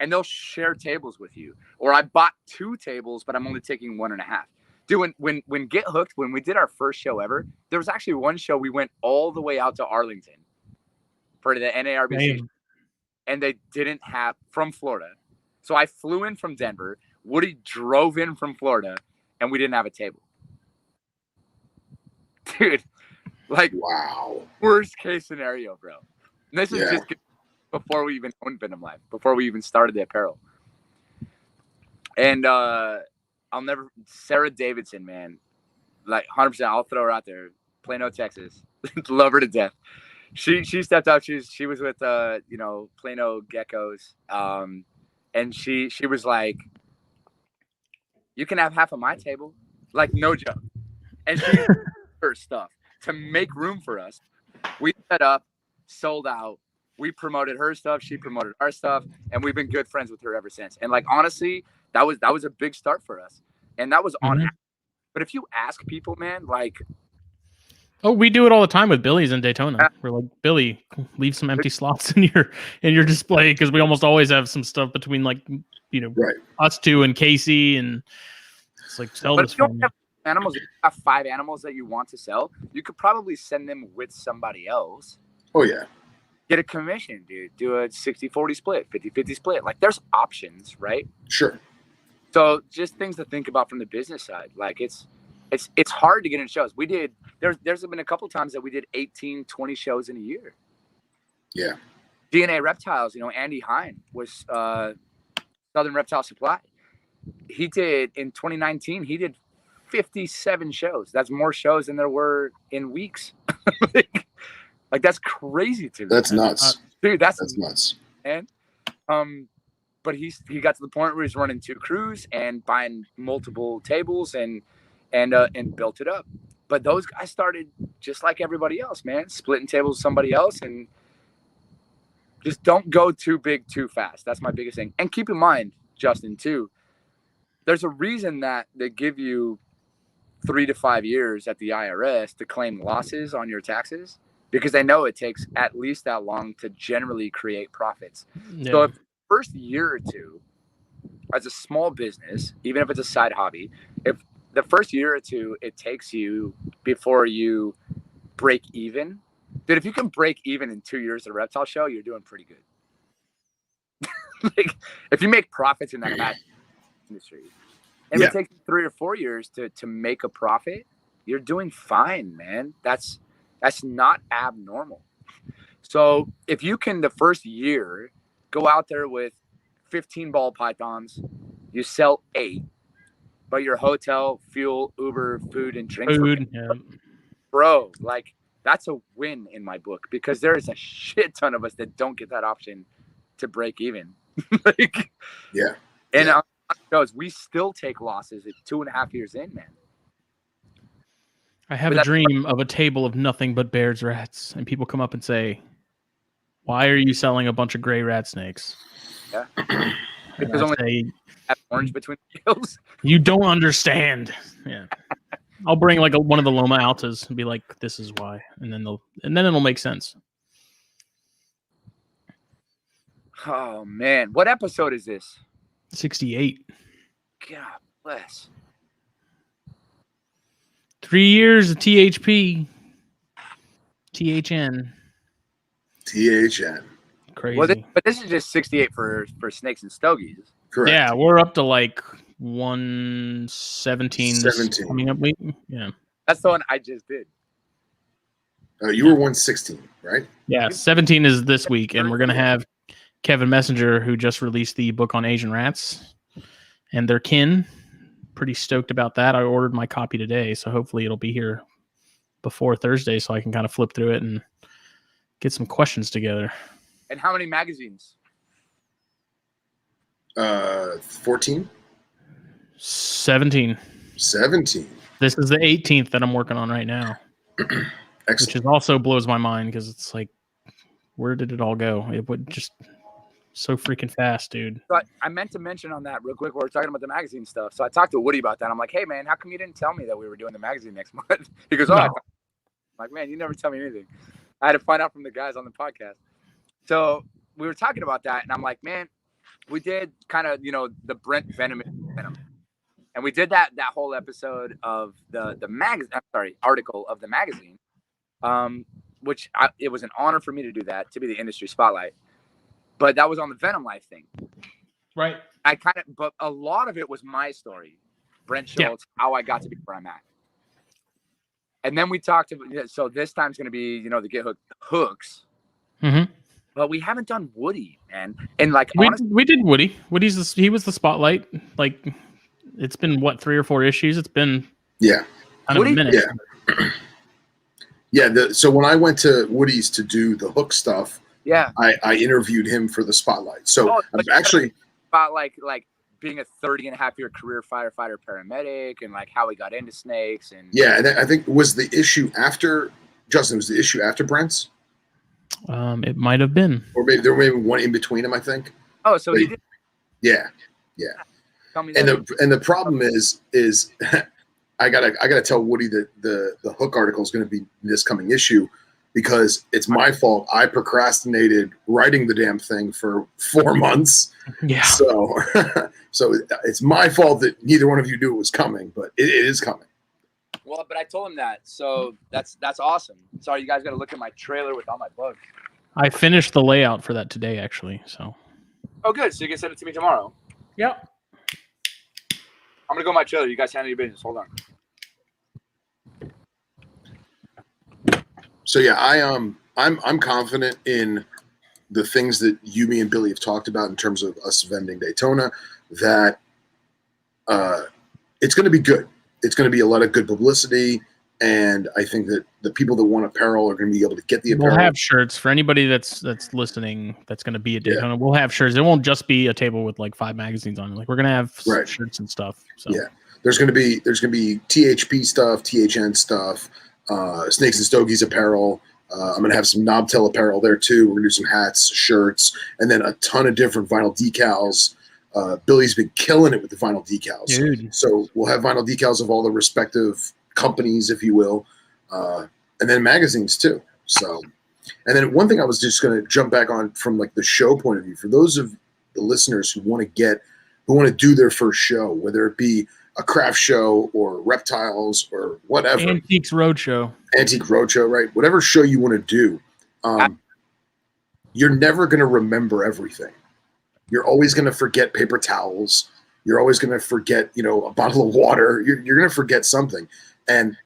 and they'll share tables with you. Or I bought 2 tables, but I'm only taking 1.5. Dude, when Get Hooked, when we did our first show ever, there was actually one show we went all the way out to Arlington for the NARBC. And they didn't have from Florida. So I flew in from Denver. Woody drove in from Florida and we didn't have a table. Dude, like, wow. Worst case scenario, bro. And this is just before we even owned Venom Life, before we even started the apparel. And I'll never, Sarah Davidson, man, like 100%, I'll throw her out there. Plano, Texas. Love her to death. She stepped up. She was with you know, Plano Geckos. And she was like, you can have half of my table. Like, no joke. And she her stuff to make room for us. We set up, sold out. We promoted her stuff. She promoted our stuff. And we've been good friends with her ever since. And like, honestly, that was a big start for us. And that was on. But if you ask people, man, like, oh, we do it all the time with Billy's in Daytona. We're like, Billy, leave some empty slots in your display because we almost always have some stuff between like, you know, us two and Casey, and it's like sell this for me. Animals, if you have 5 animals that you want to sell, you could probably send them with somebody else. Oh yeah. Get a commission, dude. Do a 60-40 split, 50-50 split. Like there's options, right? Sure. So just things to think about from the business side. Like it's hard to get in shows. We did, there's been a couple times that we did 18, 20 shows in a year. Yeah. DNA Reptiles, you know, Andy Hine was Southern Reptile Supply. He did, in 2019, he did 57 shows. That's more shows than there were in weeks. like that's crazy to me. That's nuts. Dude, that's nuts. And but he got to the point where he's running 2 crews and buying multiple tables and built it up. But those guys started just like everybody else, man, splitting tables with somebody else, and just don't go too big too fast. That's my biggest thing. And keep in mind, Justin, too, there's a reason that they give you 3 to 5 years at the IRS to claim losses on your taxes, because they know it takes at least that long to generally create profits. Yeah. So if the first year or two, as a small business, even if it's a side hobby, if the first year or two it takes you before you break even, dude, if you can break even in 2 years at a reptile show, you're doing pretty good. Like, if you make profits in that industry, and if it takes 3 or 4 years to make a profit, you're doing fine, man. That's not abnormal. So if you can, the first year, go out there with 15 ball pythons, you sell 8, but your hotel, fuel, Uber, food, and drinks, bro, like that's a win in my book, because there is a shit ton of us that don't get that option to break even. Like, and on shows, we still take losses at 2.5 years in, man. I have a dream of a table of nothing but bears, rats, and people come up and say, "Why are you selling a bunch of gray rat snakes?" Yeah, because only have orange between the gills. You don't understand. Yeah, I'll bring like one of the Loma Altas and be like, "This is why," and then it'll make sense. Oh man, what episode is this? 68. God bless. 3 years of THP. THN. Crazy. Well, but this is just 68 for snakes and stogies. Correct. Yeah, we're up to like 117 this coming up week. Yeah. That's the one I just did. You were 116, right? Yeah, 17 is this week, and we're going to have Kevin Messenger, who just released the book on Asian rats and their kin, pretty stoked about that. I ordered my copy today, so hopefully it'll be here before Thursday, so I can kind of flip through it and get some questions together. And how many magazines? 14? 17. 17. This is the 18th that I'm working on right now. Excellent. Which is also blows my mind because it's like, where did it all go? It would just so freaking fast, dude. So I meant to mention on that real quick. We were talking about the magazine stuff. So I talked to Woody about that. I'm like, hey, man, how come you didn't tell me that we were doing the magazine next month? He goes, oh, I'm like, man, you never tell me anything. I had to find out from the guys on the podcast. So we were talking about that. And I'm like, man, we did kind of, the Brent Venom. And we did that whole episode of the magazine. I'm sorry, article of the magazine. Which it was an honor for me to do that, to be the industry spotlight. But that was on the Venom Life thing. Right. But a lot of it was my story. Brent Schultz, how I got to be where I'm at. And then we talked about, so this time's going to be, the Get Hooked hooks. Mm-hmm. But we haven't done Woody, man. And we did Woody. He was the spotlight. Like, it's been what, 3 or 4 issues? It's been kind of a minute. Yeah. Yeah, so when I went to Woody's to do the hook stuff, I interviewed him for the spotlight. So I'm actually about like being a 30-and-a-half-year career firefighter paramedic and like how he got into snakes and and I think was the issue after Justin was the issue after Brent's. It might have been, or maybe there may be one in between him. I think. Oh, so he did. Yeah. Tell me and the problem is I gotta tell Woody that the hook article is going to be this coming issue because it's my fault. I procrastinated writing the damn thing for 4 months. Yeah. So it's my fault that neither one of you knew it was coming, but it is coming. Well, but I told him that, so that's awesome. Sorry, you guys got to look at my trailer with all my bugs. I finished the layout for that today, actually. So. Oh, good. So you can send it to me tomorrow. Yep. I'm gonna go my trailer. You guys handle your business. Hold on. So yeah, I'm confident in the things that you, me, and Billy have talked about in terms of us vending Daytona. That it's going to be good. It's going to be a lot of good publicity, and I think that the people that want apparel are going to be able to get the apparel. We'll have shirts for anybody that's listening. That's going to be at Daytona. Yeah. We'll have shirts. It won't just be a table with like 5 magazines on it. Like we're going to have shirts and stuff. So. Yeah, there's going to be THP stuff, THN stuff, Snakes and Stogies apparel. I'm going to have some Knobtail apparel there too. We're going to do some hats, shirts, and then a ton of different vinyl decals. Billy's been killing it with the vinyl decals. Dude. So we'll have vinyl decals of all the respective companies, if you will, and then magazines too. So, and then one thing I was just going to jump back on from like the show point of view, for those of the listeners who want to do their first show, whether it be a craft show or reptiles or whatever. Antiques Roadshow, right? Whatever show you want to do, you're never going to remember everything. You're always going to forget paper towels. You're always going to forget, a bottle of water. You're going to forget something. And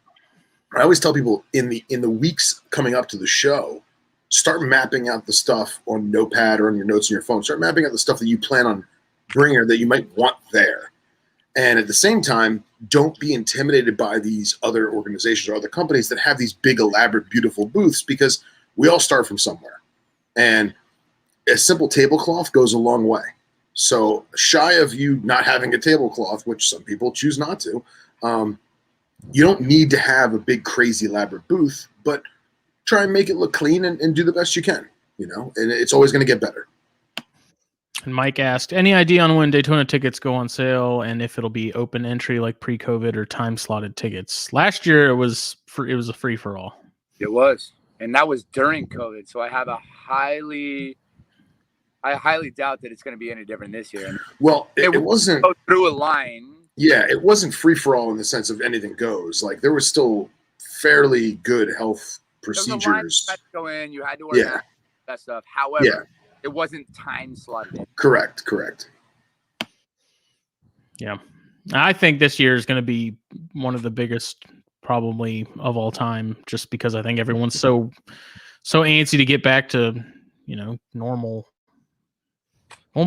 I always tell people in the weeks coming up to the show, start mapping out the stuff on Notepad or on your notes on your phone. Start mapping out the stuff that you plan on bringing or that you might want there. And at the same time, don't be intimidated by these other organizations or other companies that have these big, elaborate, beautiful booths, because we all start from somewhere. And a simple tablecloth goes a long way. So shy of you not having a tablecloth, which some people choose not to, you don't need to have a big, crazy, elaborate booth, but try and make it look clean and do the best you can, and it's always going to get better. And Mike asked, any idea on when Daytona tickets go on sale and if it'll be open entry like pre-COVID or time-slotted tickets? Last year it was a free-for-all. It was, and that was during COVID. So I highly doubt that it's going to be any different this year. Well, it wasn't go through a line. Yeah, it wasn't free-for-all in the sense of anything goes. Like there was still fairly good health procedures. You had to go in, you had to wear masks, that stuff. However, it wasn't time slotted. Correct. Yeah. I think this year is going to be one of the biggest probably of all time, just because I think everyone's so antsy to get back to, normal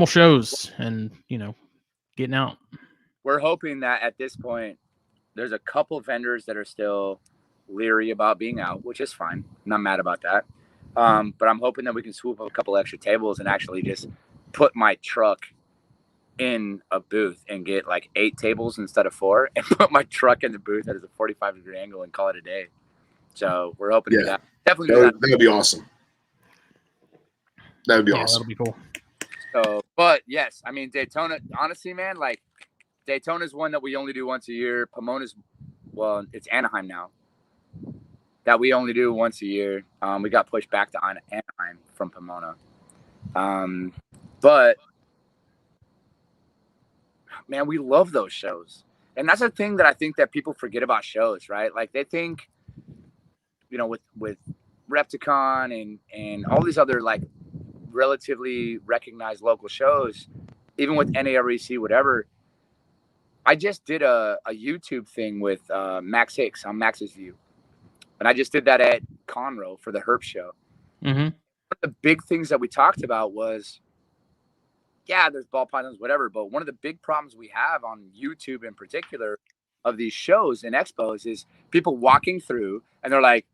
shows and, getting out. we're hoping that at this point, there's a couple vendors that are still leery about being out, which is fine. I'm not mad about that. But I'm hoping that we can swoop up a couple extra tables and actually just put my truck in a booth and get like 8 tables instead of 4 and put my truck in the booth at a 45-degree angle and call it a day. So we're hoping to do that. Definitely that would be awesome. That would be awesome. That'll be cool. So, but yes, I mean, Daytona, honestly, man, like Daytona's one that we only do once a year. Pomona's, well, it's Anaheim now, that we only do once a year. We got pushed back to Anaheim from Pomona. But man, we love those shows. And that's the thing that I think that people forget about shows, right? Like they think, you know, with Repticon and all these other like relatively recognized local shows, even with NAREC, whatever. I just did a YouTube thing with Max Hicks on Max's View. And I just did that at Conroe for the Herp show. Mm-hmm. One of the big things that we talked about was, yeah, there's ball pythons, whatever. But one of the big problems we have on YouTube in particular of these shows and expos is people walking through and they're like,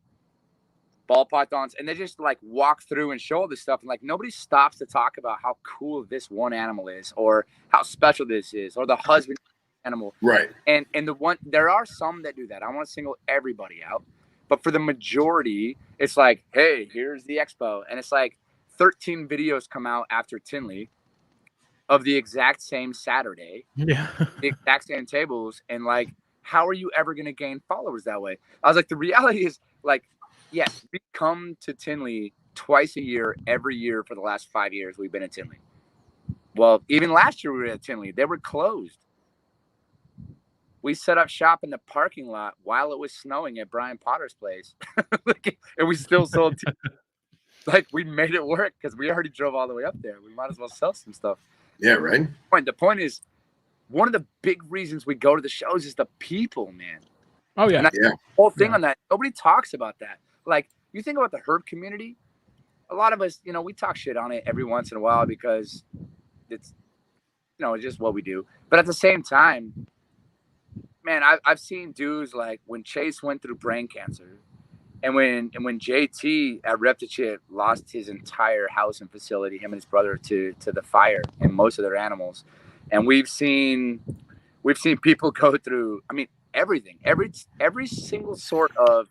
ball pythons, and they just like walk through and show all this stuff. And like nobody stops to talk about how cool this one animal is or how special this is or the husband animal. Right. And there are some that do that. I want to single everybody out. But for the majority, it's like, hey, here's the expo. And it's like 13 videos come out after Tinley of the exact same Saturday. Yeah. The exact same tables. And like, how are you ever going to gain followers that way? I was like, the reality is like, yes, we come to Tinley twice a year, every year for the last 5 years we've been at Tinley. Well, even last year we were at Tinley. They were closed. We set up shop in the parking lot while it was snowing at Brian Potter's place. And we still sold like we made it work because we already drove all the way up there. We might as well sell some stuff. Yeah, right. The point is, one of the big reasons we go to the shows is the people, man. Oh, yeah. And the whole thing on that, nobody talks about that. Like, you think about the herb community, a lot of us, you know, we talk shit on it every once in a while because it's, you know, it's just what we do. But at the same time, man, I've seen dudes like when Chase went through brain cancer and when JT at Reptichip lost his entire house and facility, him and his brother to the fire and most of their animals. And we've seen people go through, I mean, everything, every single sort of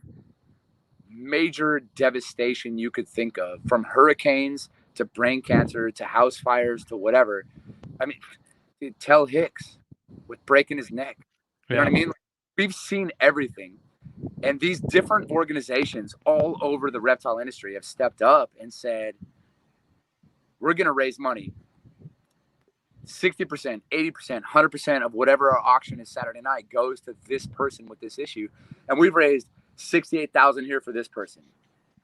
major devastation you could think of, from hurricanes to brain cancer to house fires to whatever. I mean, dude, tell Hicks with breaking his neck. You know what I mean? Like, we've seen everything. And these different organizations all over the reptile industry have stepped up and said, we're going to raise money. 60%, 80%, 100% of whatever our auction is Saturday night goes to this person with this issue. And we've raised $68,000 here for this person,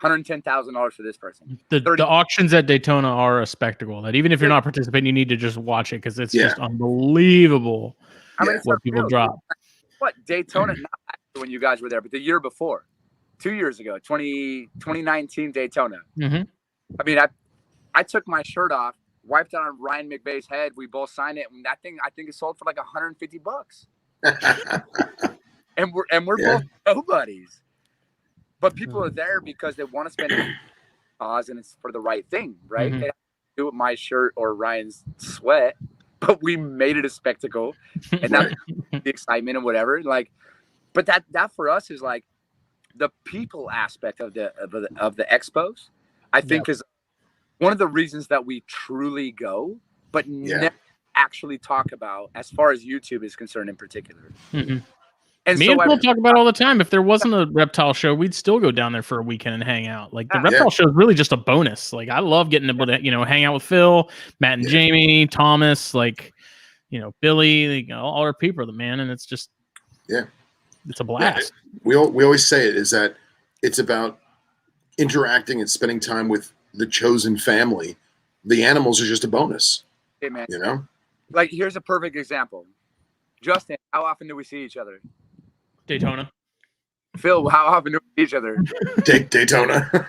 $110,000 for this person. The auctions at Daytona are a spectacle that even if you're not participating, you need to just watch it because it's just unbelievable. I mean, it's what people drop. What Daytona, not when you guys were there, but the year before, 2 years ago, 2019 Daytona. Mm-hmm. I mean, I took my shirt off, wiped it on Ryan McVeigh's head. We both signed it, and that thing I think it sold for like $150. and we're both nobodies, but people are there because they want to spend cause and it's for the right thing, right? Mm-hmm. They don't do it with my shirt or Ryan's sweat, but we made it a spectacle, and that's the excitement and whatever. Like, but that for us is like the people aspect of the expos. I think is one of the reasons that we truly go, but never actually talk about as far as YouTube is concerned in particular. Mm-hmm. And Me so and Phil talk about it all the time. If there wasn't a reptile show, we'd still go down there for a weekend and hang out. Like the reptile show is really just a bonus. Like I love getting able to, hang out with Phil, Matt and Jamie, Thomas, like, Billy, all our people, man. And it's just, it's a blast. We always say it is that it's about interacting and spending time with the chosen family. The animals are just a bonus. Hey, man. Like here's a perfect example. Justin, how often do we see each other? Daytona. Phil, how often do we see each other? Daytona.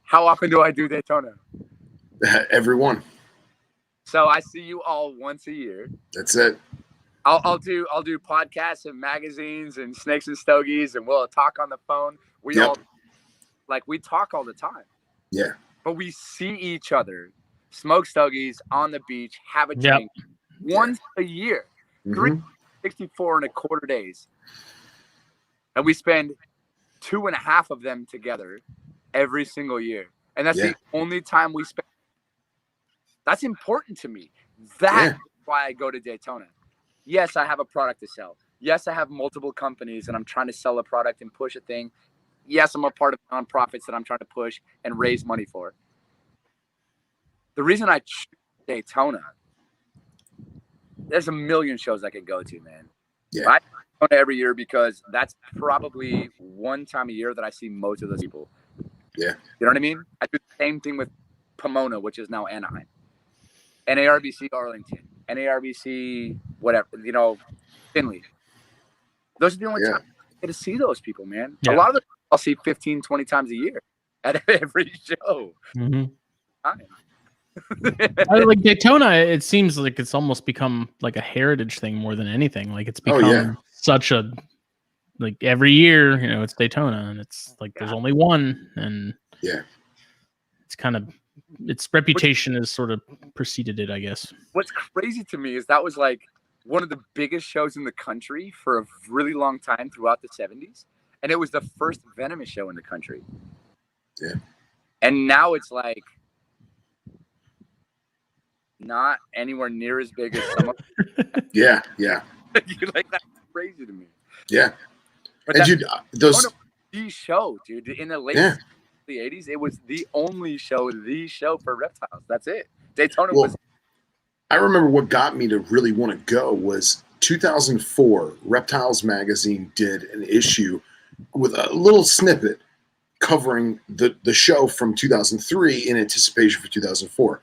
How often do I do Daytona? Everyone. So I see you all once a year. That's it. I'll do podcasts and magazines and Snakes and Stogies, and we'll talk on the phone. We all we talk all the time. Yeah. But we see each other, smoke stogies on the beach, have a drink once a year, 364 and a quarter days. And we spend 2.5 of them together every single year. And that's the only time we spend. That's important to me. That's why I go to Daytona. Yes, I have a product to sell. Yes, I have multiple companies and I'm trying to sell a product and push a thing. Yes, I'm a part of nonprofits that I'm trying to push and raise money for. The reason I choose Daytona, there's a million shows I could go to, man. Yeah. I go to every year because that's probably one time a year that I see most of those people. Yeah. You know what I mean? I do the same thing with Pomona, which is now Anaheim. NARBC Arlington. NARBC whatever, Finley. Those are the only times I get to see those people, man. Yeah. A lot of them I'll see 15, 20 times a year at every show. Like Daytona, it seems like it's almost become like a heritage thing more than anything. Like it's become such a, like every year, it's Daytona and it's like there's only one, and it's kind of, its reputation has sort of preceded it, I guess. What's crazy to me is that was like one of the biggest shows in the country for a really long time throughout the 70s. And it was the first venomous show in the country. Yeah. And now it's like not anywhere near as big as some of Yeah. Like, that's crazy to me. Yeah. But and those the show, dude, in the late the 80s, it was the only show, for reptiles. That's it. Daytona was. I remember what got me to really want to go was 2004. Reptiles magazine did an issue with a little snippet covering the show from 2003 in anticipation for 2004.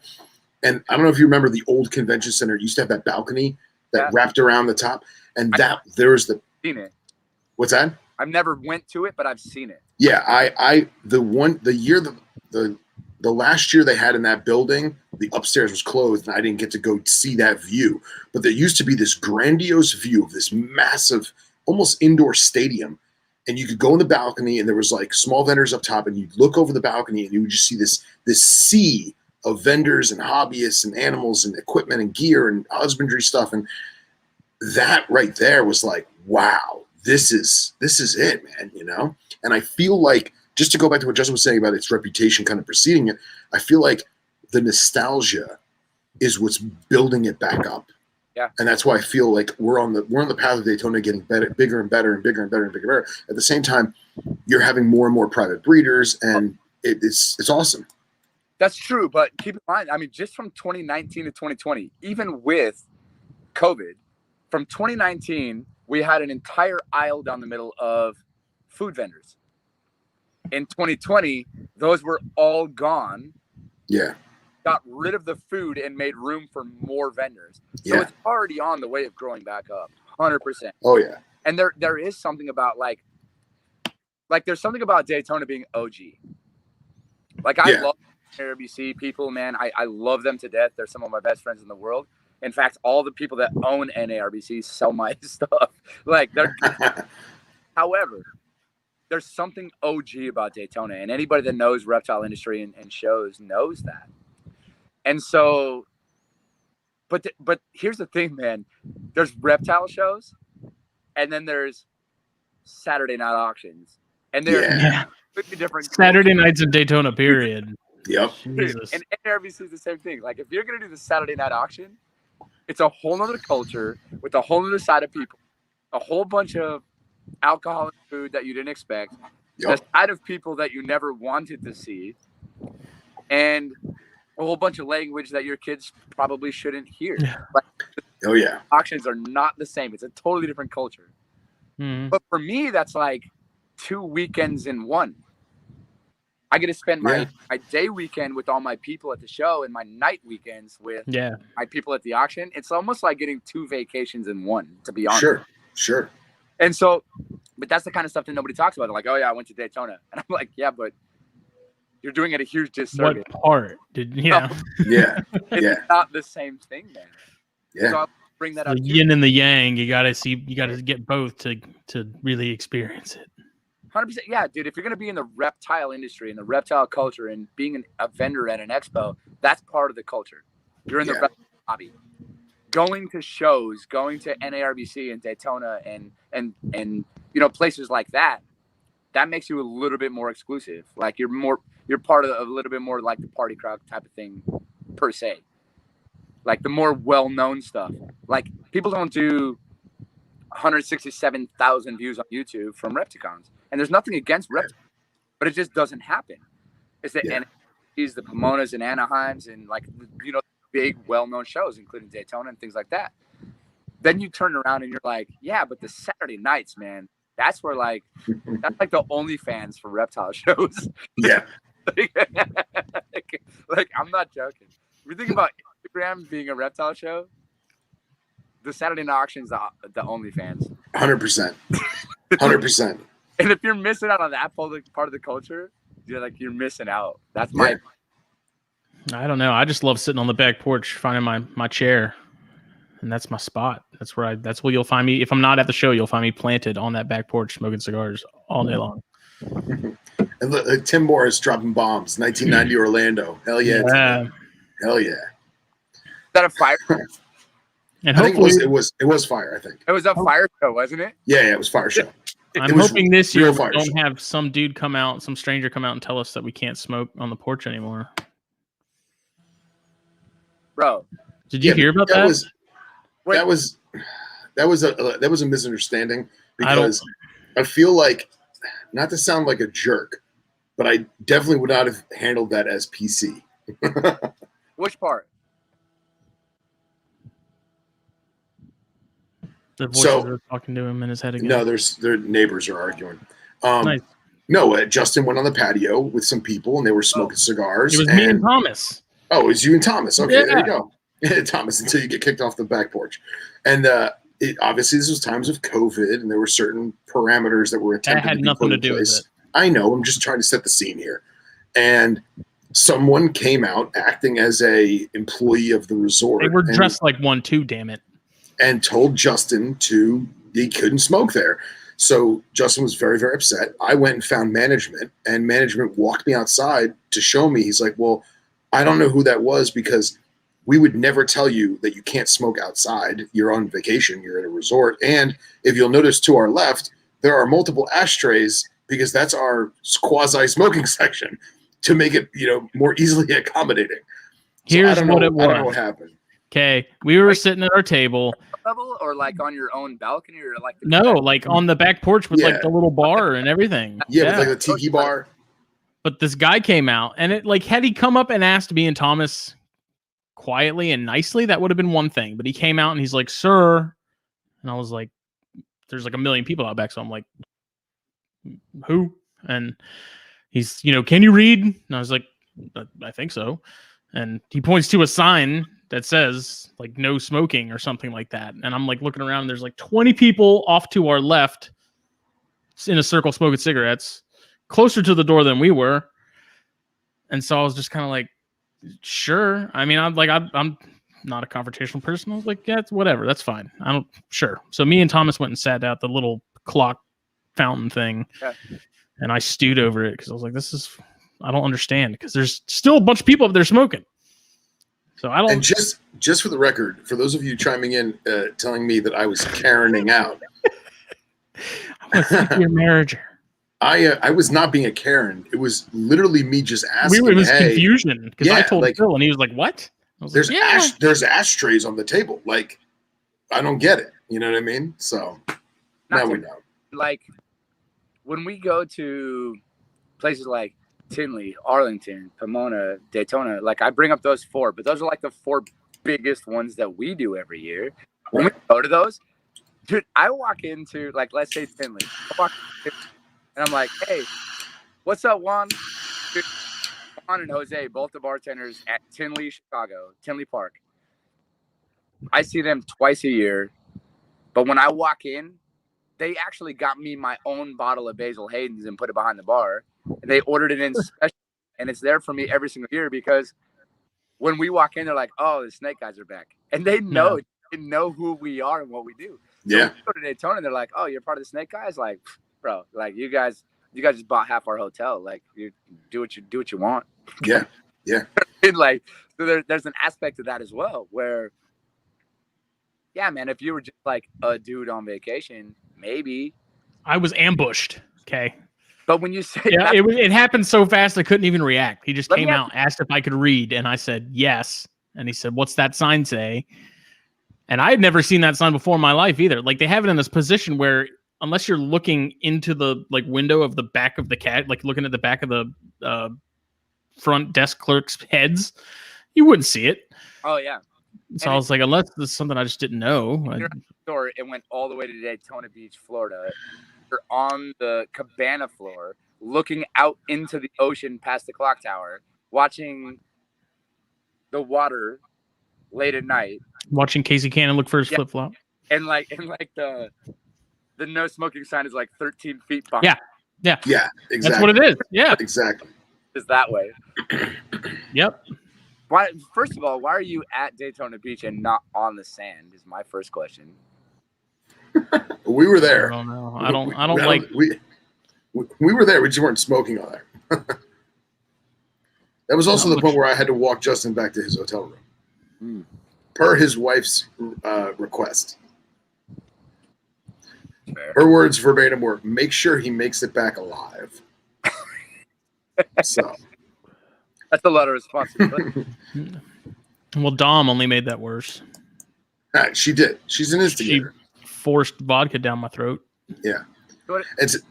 And I don't know if you remember the old convention center. It used to have that balcony that wrapped around the top, and there's the. Seen it. What's that? I've never went to it, but I've seen it. Yeah, the last year they had in that building, the upstairs was closed, and I didn't get to go see that view. But there used to be this grandiose view of this massive, almost indoor stadium, and you could go in the balcony, and there was like small vendors up top, and you'd look over the balcony, and you would just see this sea of vendors and hobbyists and animals and equipment and gear and husbandry stuff, and that right there was like, wow. This is it, man, And I feel like, just to go back to what Justin was saying about its reputation kind of preceding it, I feel like the nostalgia is what's building it back up. Yeah. And that's why I feel like we're on the path of Daytona getting bigger and better and bigger and better and bigger and better. At the same time, you're having more and more private breeders, and it's awesome. That's true, but keep in mind, I mean, just from 2019 to 2020, even with COVID, from 2019, we had an entire aisle down the middle of food vendors. In 2020, those were all gone. Yeah. Got rid of the food and made room for more vendors. So it's already on the way of growing back up, 100%. Oh, yeah. And there is something about like there's something about Daytona being OG. Like I love RBC people, man. I love them to death. They're some of my best friends in the world. In fact, all the people that own NARBC sell my stuff. Like they're however, there's something OG about Daytona, and anybody that knows reptile industry and shows knows that. And so, but here's the thing, man. There's reptile shows, and then there's Saturday night auctions, and they're completely different. Saturday nights in Daytona, period. Yep. Jesus. And NARBC is the same thing. Like if you're gonna do the Saturday night auction, it's a whole nother culture with a whole nother side of people, a whole bunch of alcohol and food that you didn't expect, the side of people that you never wanted to see, and a whole bunch of language that your kids probably shouldn't hear. Like, auctions are not the same. It's a totally different culture. Mm-hmm. But for me, that's like 2 weekends in one. I get to spend my day weekend with all my people at the show and my night weekends with my people at the auction. It's almost like getting 2 vacations in one, to be honest. Sure. And so, but that's the kind of stuff that nobody talks about. They're like, oh yeah, I went to Daytona. And I'm like, yeah, but you're doing it a huge disservice. What part did, It's not the same thing, man. Yeah. So bring that The up too. yin and the yang. You gotta get both to really experience it. 100%. Yeah, dude. If you're gonna be in the reptile industry and the reptile culture and being a vendor at an expo, that's part of the culture. You're in the reptile hobby. Going to shows, going to NARBC and Daytona and places like that, that makes you a little bit more exclusive. Like you're part of a little bit more like the party crowd type of thing, per se. Like the more well-known stuff. Like people don't do 167,000 views on YouTube from Repticons, and there's nothing against Repticons, but it just doesn't happen. It's the NFTs, the Pomonas and Anaheims, and like big well-known shows, including Daytona and things like that. Then you turn around and you're like, yeah, but the Saturday nights, man, that's where that's like the OnlyFans for reptile shows. Yeah. like I'm not joking. If you think about Instagram being a reptile show, the Saturday night auction's the OnlyFans. 100%. 100%. And if you're missing out on that part of the culture, you're missing out. That's my. I don't know. I just love sitting on the back porch, finding my chair, and that's my spot. That's where you'll find me. If I'm not at the show, you'll find me planted on that back porch, smoking cigars all day long. And look, Tim Morris dropping bombs. 1990 Orlando. Hell yeah. Hell yeah. Is that a fire? And I think it was fire. I think it was a fire show, wasn't it? Yeah, it was fire show. I'm hoping this year we don't have some stranger come out and tell us that we can't smoke on the porch anymore. Bro, did you hear about that? That was a misunderstanding, because I feel like, not to sound like a jerk, but I definitely would not have handled that as PC. Which part? The voices are talking to him in his head again. No, their neighbors are arguing. Nice. No, Justin went on the patio with some people, and they were smoking cigars. It was me and Thomas. Oh, it was you and Thomas. Okay, There you go. Thomas, until you get kicked off the back porch. And obviously, this was times of COVID, and there were certain parameters that were attempted to be nothing to do with it. I know. I'm just trying to set the scene here. And someone came out acting as a employee of the resort. They were dressed like one too, damn it. And told Justin he couldn't smoke there. So Justin was very, very upset. I went and found management, and management walked me outside to show me. He's like, well, I don't know who that was, because we would never tell you that you can't smoke outside. You're on vacation. You're at a resort. And if you'll notice to our left, there are multiple ashtrays, because that's our quasi-smoking section, to make it, more easily accommodating. Here's what it was. I don't know what happened. Okay, we were sitting at our table. Level, or like on your own balcony, or like like on the back porch with like the little bar and everything. Yeah, with like the tiki bar. But this guy came out, and had he come up and asked me and Thomas quietly and nicely, that would have been one thing. But he came out and he's like, "Sir," and I was like, "There's like a million people out back," so I'm like, "Who?" And he's, "Can you read?" And I was like, "I think so." And he points to a sign that says like no smoking or something like that. And I'm like looking around, and there's like 20 people off to our left in a circle smoking cigarettes, closer to the door than we were. And so I was just kind of like, sure. I mean, I'm not a confrontational person. I was like, yeah, it's whatever. That's fine. Sure. So me and Thomas went and sat at the little clock fountain thing. Yeah. And I stewed over it, because I was like, I don't understand, because there's still a bunch of people up there smoking. So I don't. And just for the record, for those of you chiming in, telling me that I was Karening out, I want to thank your manager. I was not being a Karen. It was literally me just asking. It was confusion, because I told Phil, and he was like, "What?" I was there's ashtrays on the table. Like, I don't get it. You know what I mean? So now we know. Like, when we go to places like Tinley, Arlington, Pomona, Daytona, like I bring up those four, but those are like the four biggest ones that we do every year. When we go to those, dude, I walk into, like, let's say Tinley, and I'm like, "Hey, what's up, Juan?" Dude, Juan and Jose, both the bartenders at Tinley, Chicago, Tinley Park. I see them twice a year, but when I walk in, they actually got me my own bottle of Basil Hayden's and put it behind the bar. And they ordered it in special, and it's there for me every single year, because when we walk in, they're like, "Oh, the snake guys are back," and they know know who we are and what we do. Yeah. So when we go to Daytona, they're like, "Oh, you're part of the Snake Guys?" Like, bro, like you guys just bought half our hotel. Like, you do what you want. Yeah. Yeah. And like, so there's an aspect of that as well, where, yeah, man, if you were just like a dude on vacation, maybe. I was ambushed. Okay. But when you say, Yeah, it happened so fast I couldn't even react. He just Let me came ask- out, asked if I could read, and I said yes. And he said, "What's that sign say?" And I had never seen that sign before in my life either. Like, they have it in this position where, unless you're looking into the like window of the back of the cat, like looking at the back of the front desk clerks' heads, you wouldn't see it. oh yeah, So And I was like, unless this is something I just didn't know. You're store, it went all the way to Daytona Beach, Florida. You're on the cabana floor, looking out into the ocean past the clock tower, watching the water late at night, Watching Casey Cannon look for his flip flop. and the no smoking sign is like 13 feet behind. Yeah. Yeah. Exactly. That's what it is. Yeah. Exactly. Is that way? Yep. Why? First of all, why are you at Daytona Beach and not on the sand? Is my first question. We were I there. don't know. I don't like. We were there. We just weren't smoking on there. That was also the point where I had to walk Justin back to his hotel room, per his wife's request. Fair. Her words verbatim were, "Make sure he makes it back alive." So That's a lot of responsibility. Well, Dom only made that worse. she did. She's an instigator. She forced vodka down my throat. Yeah.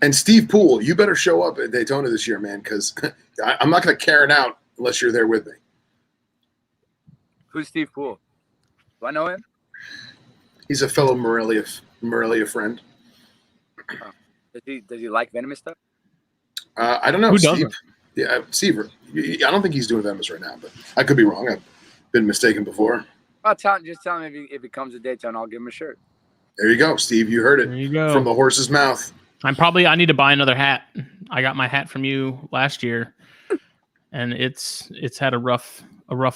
And Steve Poole, you better show up at Daytona this year, man, because I'm not going to Karen out unless you're there with me. Who's Steve Poole? Do I know him? He's a fellow Morelia friend. Does he like venomous stuff? I don't know. Who Steve. doesn't? Yeah, Steve. I don't think he's doing venomous right now, but I could be wrong. I've been mistaken before. I'll tell him if he comes to Daytona, I'll give him a shirt. There you go, Steve. You heard it There you go. from the horse's mouth. I need to buy another hat. I got my hat from you last year, and it's had a rough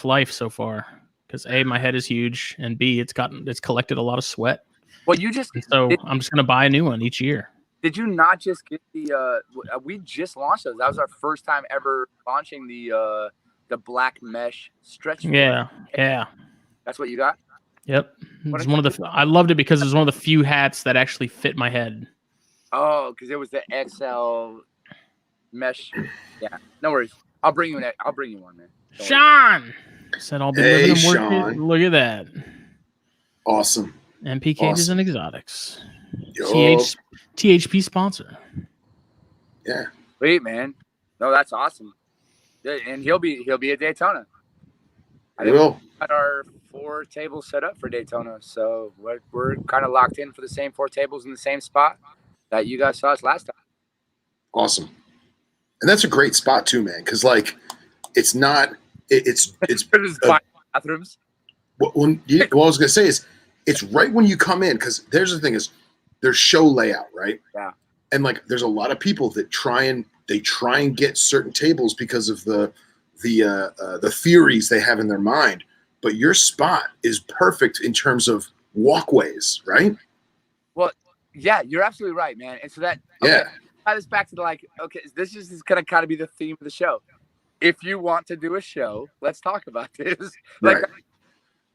life so far. Because A, my head is huge, and B, it's collected a lot of sweat. Well, you just I'm just gonna buy a new one each year. Did you not just get the? We just launched those. That was our first time ever launching the black mesh stretch. Yeah. That's what you got. Yep. It's one of the. I loved it because it was one of the few hats that actually fit my head. Oh, because it was the XL mesh. Yeah, no worries. I'll bring you one, man. Sean said I'll be living and working. Sean. Look at that. Awesome. MP Cages and Exotics. Yo. THP sponsor. Yeah. Sweet, man. No, that's awesome. Yeah, and he'll be at Daytona. I will. Got our 4 tables set up for Daytona, so we're kind of locked in for the same 4 tables in the same spot that you guys saw us last time. Awesome. And that's a great spot too, man, because like it's not it's bathrooms. what I was gonna say is it's right when you come in, because there's the thing is there's show layout, right? Yeah. And like there's a lot of people that try and get certain tables because of the theories they have in their mind. But your spot is perfect in terms of walkways, right? Well, yeah, you're absolutely right, man. And so that tie this back to this is gonna kind of be the theme of the show. If you want to do a show, let's talk about this. Right.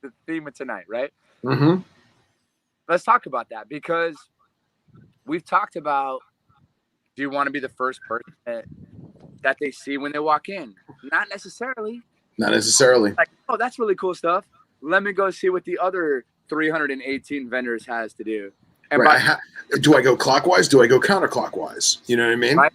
The theme of tonight, right? Mm-hmm. Let's talk about that, because we've talked about, do you want to be the first person that they see when they walk in? Not necessarily. Not necessarily. Like, oh, that's really cool stuff. Let me go see what the other 318 vendors has to do. And right. Do I go clockwise? Do I go counterclockwise? You know what I mean? Right?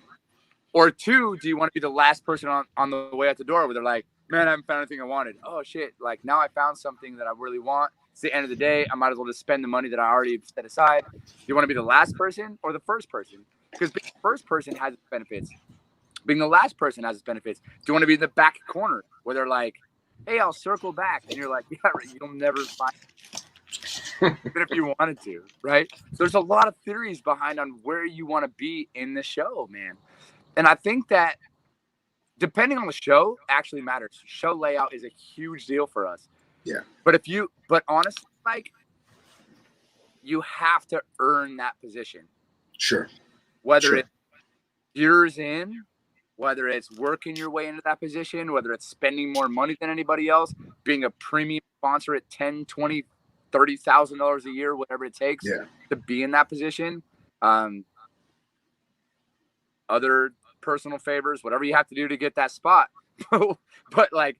Or 2, do you want to be the last person on the way out the door where they're like, man, I haven't found anything I wanted. Oh, shit. Like, now I found something that I really want. It's the end of the day. I might as well just spend the money that I already set aside. Do you want to be the last person or the first person? Because being the first person has its benefits. Being the last person has its benefits. Do you want to be in the back corner where they're like, hey, I'll circle back. And you're like, yeah, right, you'll never find it. Even if you wanted to, right? So there's a lot of theories behind on where you want to be in the show, man. And I think that depending on the show actually matters. Show layout is a huge deal for us. Yeah. But honestly, like, you have to earn that position. Sure. Whether Sure. it's years in, whether it's working your way into that position, whether it's spending more money than anybody else, being a premium sponsor at $10,000, $20,000, $30,000 a year, whatever it takes to be in that position. Other personal favors, whatever you have to do to get that spot. But like,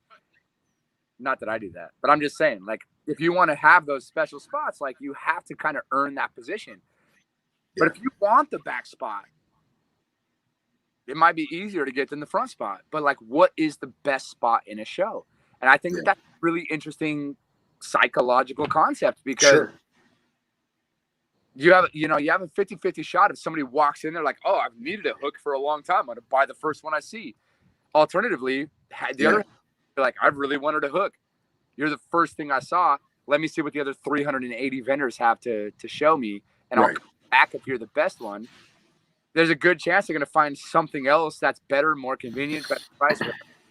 not that I do that, but I'm just saying, like, if you want to have those special spots, like, you have to kind of earn that position. But if you want the back spot, it might be easier to get than the front spot. But like, what is the best spot in a show? And I think that's a really interesting psychological concept, because you have a 50-50 shot if somebody walks in there like, oh, I've needed a hook for a long time, I'm going to buy the first one I see. Alternatively, the other, like, I've really wanted a hook. You're the first thing I saw. Let me see what the other 380 vendors have to show me, and I'll come back if you're the best one. There's a good chance they're going to find something else that's better, more convenient, better price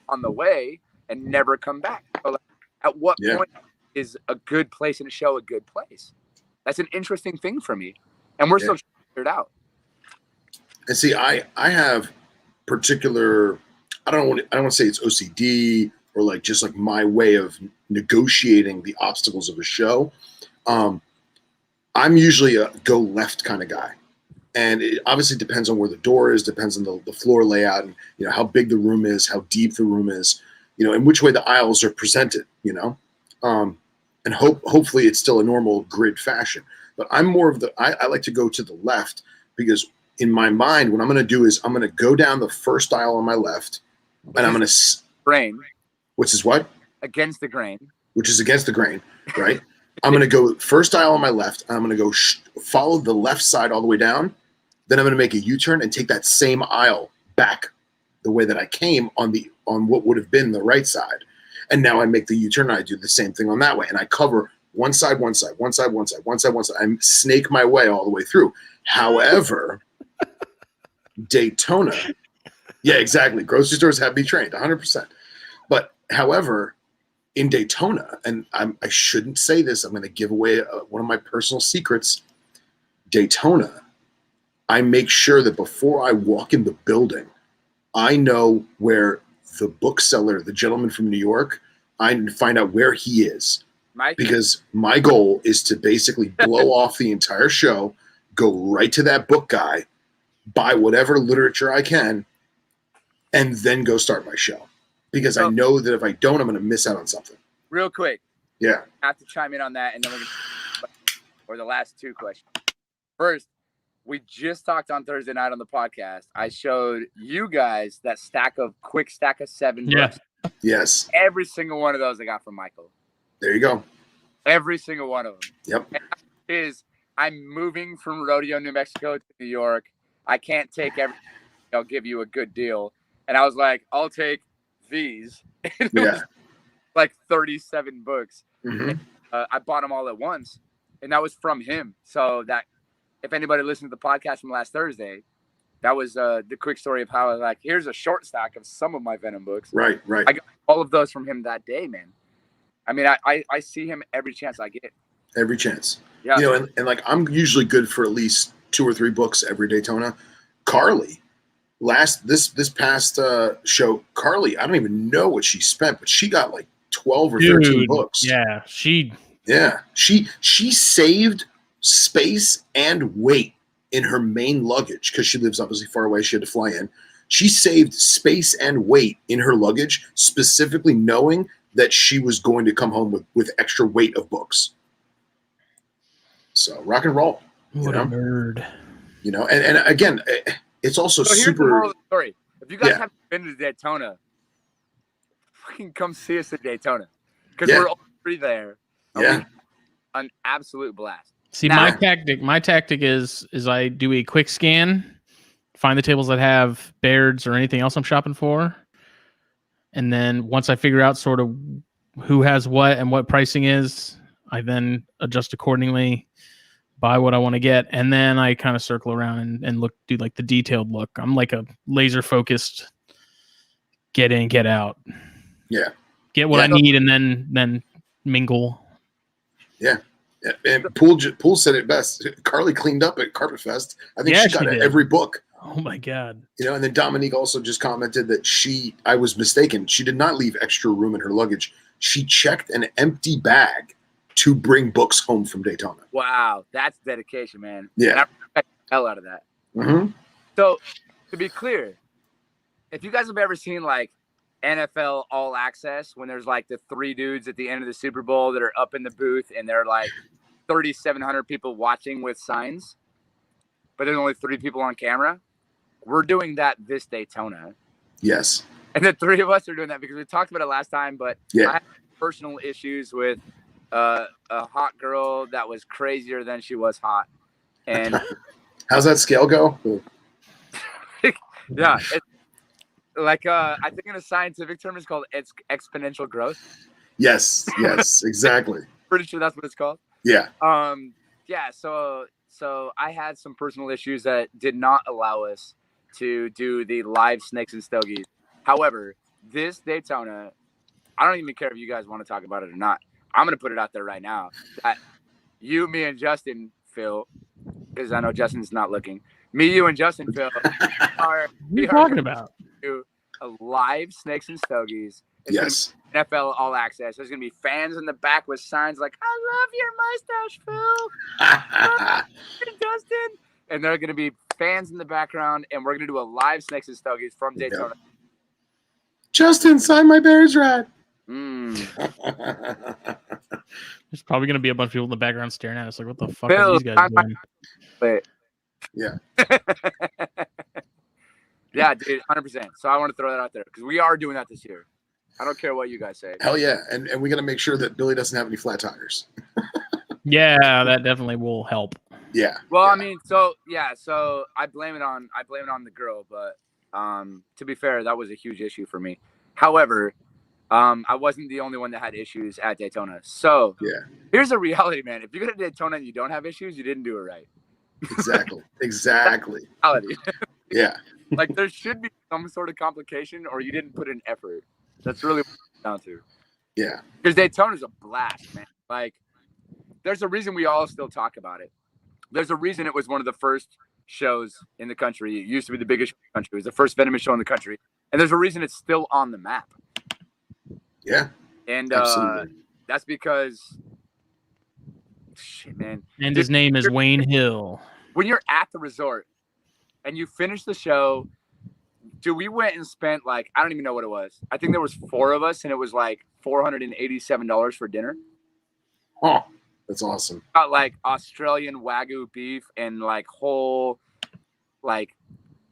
on the way, and never come back. So, like, at what point is a good place in a show a good place? That's an interesting thing for me, and we're still trying to figure it out. And see, I have particular, I don't want to say it's OCD or like just like my way of negotiating the obstacles of a show. I'm usually a go left kind of guy. And it obviously depends on where the door is, depends on the floor layout, and how big the room is, how deep the room is, and which way the aisles are presented, and hopefully it's still a normal grid fashion. But I'm more of I like to go to the left, because in my mind, what I'm going to do is I'm going to go down the first aisle on my left, and I'm going to grain. Which is what? Against the grain. Which is against the grain, right? I'm going to go first aisle on my left, and I'm going to go follow the left side all the way down. Then I'm going to make a U-turn and take that same aisle back the way that I came on what would have been the right side. And now I make the U-turn and I do the same thing on that way. And I cover one side, one side, one side, one side, one side, one side. I snake my way all the way through. However, Daytona, exactly. Grocery stores have me trained 100%. But however, in Daytona, and I shouldn't say this, I'm going to give away one of my personal secrets. Daytona, I make sure that before I walk in the building, I know where the bookseller, the gentleman from New York, I find out where he is. Because my goal is to basically blow off the entire show, go right to that book guy, buy whatever literature I can, and then go start my show. Because I know that if I don't, I'm going to miss out on something. Real quick. Yeah. I have to chime in on that, and then we're going to or the last two questions. First, we just talked on Thursday night on the podcast. I showed you guys that quick stack of 7 books. Yes. Every single one of those I got from Michael. There you go. Every single one of them. Yep. And I'm moving from Rodeo, New Mexico to New York. I can't take everything. I'll give you a good deal. And I was like, I'll take these. And it was like 37 books. Mm-hmm. And, I bought them all at once. And that was from him. So that if anybody listened to the podcast from last Thursday, that was the quick story of how, like, here's a short stack of some of my Venom books. Right. I got all of those from him that day, man. I mean, I see him every chance I get. Every chance. Yeah. And like, I'm usually good for at least 2 or 3 books every Daytona. Carly, this past show, Carly, I don't even know what she spent, but she got like 12 or 13 books. Yeah. She saved space and weight in her main luggage because she lives obviously far away. She had to fly in. She saved space and weight in her luggage, specifically knowing that she was going to come home with extra weight of books. So rock and roll. What a nerd. And again, it's also so here's super. The moral of the story. If you guys haven't been to Daytona, fucking come see us at Daytona, because we're all 3 there. An absolute blast. See, my tactic is I do a quick scan, find the tables that have Baird's or anything else I'm shopping for, and then once I figure out sort of who has what and what pricing is, I then adjust accordingly, buy what I want to get, and then I kind of circle around and do like the detailed look. I'm like a laser focused get in, get out. Yeah. Get what I need and then mingle. Yeah. And Pool said it best. Carly cleaned up at Carpet Fest. I think she got did. every book. Oh my God. And then Dominique also just commented that I was mistaken. She did not leave extra room in her luggage. She checked an empty bag to bring books home from Daytona. Wow, that's dedication, man. Yeah. And I respect the hell out of that. Mm-hmm. So, to be clear, if you guys have ever seen like NFL All Access, when there's like the 3 dudes at the end of the Super Bowl that are up in the booth and they're like 3,700 people watching with signs, but there's only 3 people on camera, we're doing that this Daytona. Yes. And the 3 of us are doing that because we talked about it last time, but yeah. I had personal issues with a hot girl that was crazier than she was hot. And how's that scale go? yeah, it's like I think in a scientific term it's called exponential growth. Yes, exactly. Pretty sure that's what it's called. Yeah. Yeah, so I had some personal issues that did not allow us to do the live Snakes and Stogies. However, this Daytona, I don't even care if you guys want to talk about it or not. I'm going to put it out there right now that you, me, and Justin, Phil, because I know Justin's not looking. Me, you, and Justin, Phil, what are you talking about? Do a live Snakes and Stogies. It's yes. NFL All Access. There's going to be fans in the back with signs like, I love your mustache, Phil. Justin. And there are going to be fans in the background, and we're going to do a live Snakes and Stogies from Daytona. Yep. Justin, sign my Bears rat. There's probably going to be a bunch of people in the background staring at us like, what the fuck are these guys doing? Wait. Yeah. Yeah, dude, 100%. So I want to throw that out there because we are doing that this year. I don't care what you guys say. Hell yeah. And we got to make sure that Billy doesn't have any flat tires. Yeah, that definitely will help. Yeah. Well, yeah. I mean, so I blame it on the girl, but to be fair, that was a huge issue for me. However, I wasn't the only one that had issues at Daytona. So here's a reality, man. If you go to Daytona and you don't have issues, you didn't do it right. Exactly. Reality. Yeah. Like there should be some sort of complication, or you didn't put in effort. That's really what it's down to. Yeah. Because Daytona's a blast, man. Like, there's a reason we all still talk about it. There's a reason it was one of the first shows in the country. It used to be the biggest show in the country. It was the first venomous show in the country. And there's a reason it's still on the map. Yeah. And that's because, shit, man. And his name is Wayne Hill. When you're at the resort and you finish the show, dude, we went and spent like, I don't even know what it was. I think there was 4 of us and it was like $487 for dinner. Oh, that's awesome. Got like Australian Wagyu beef and like whole like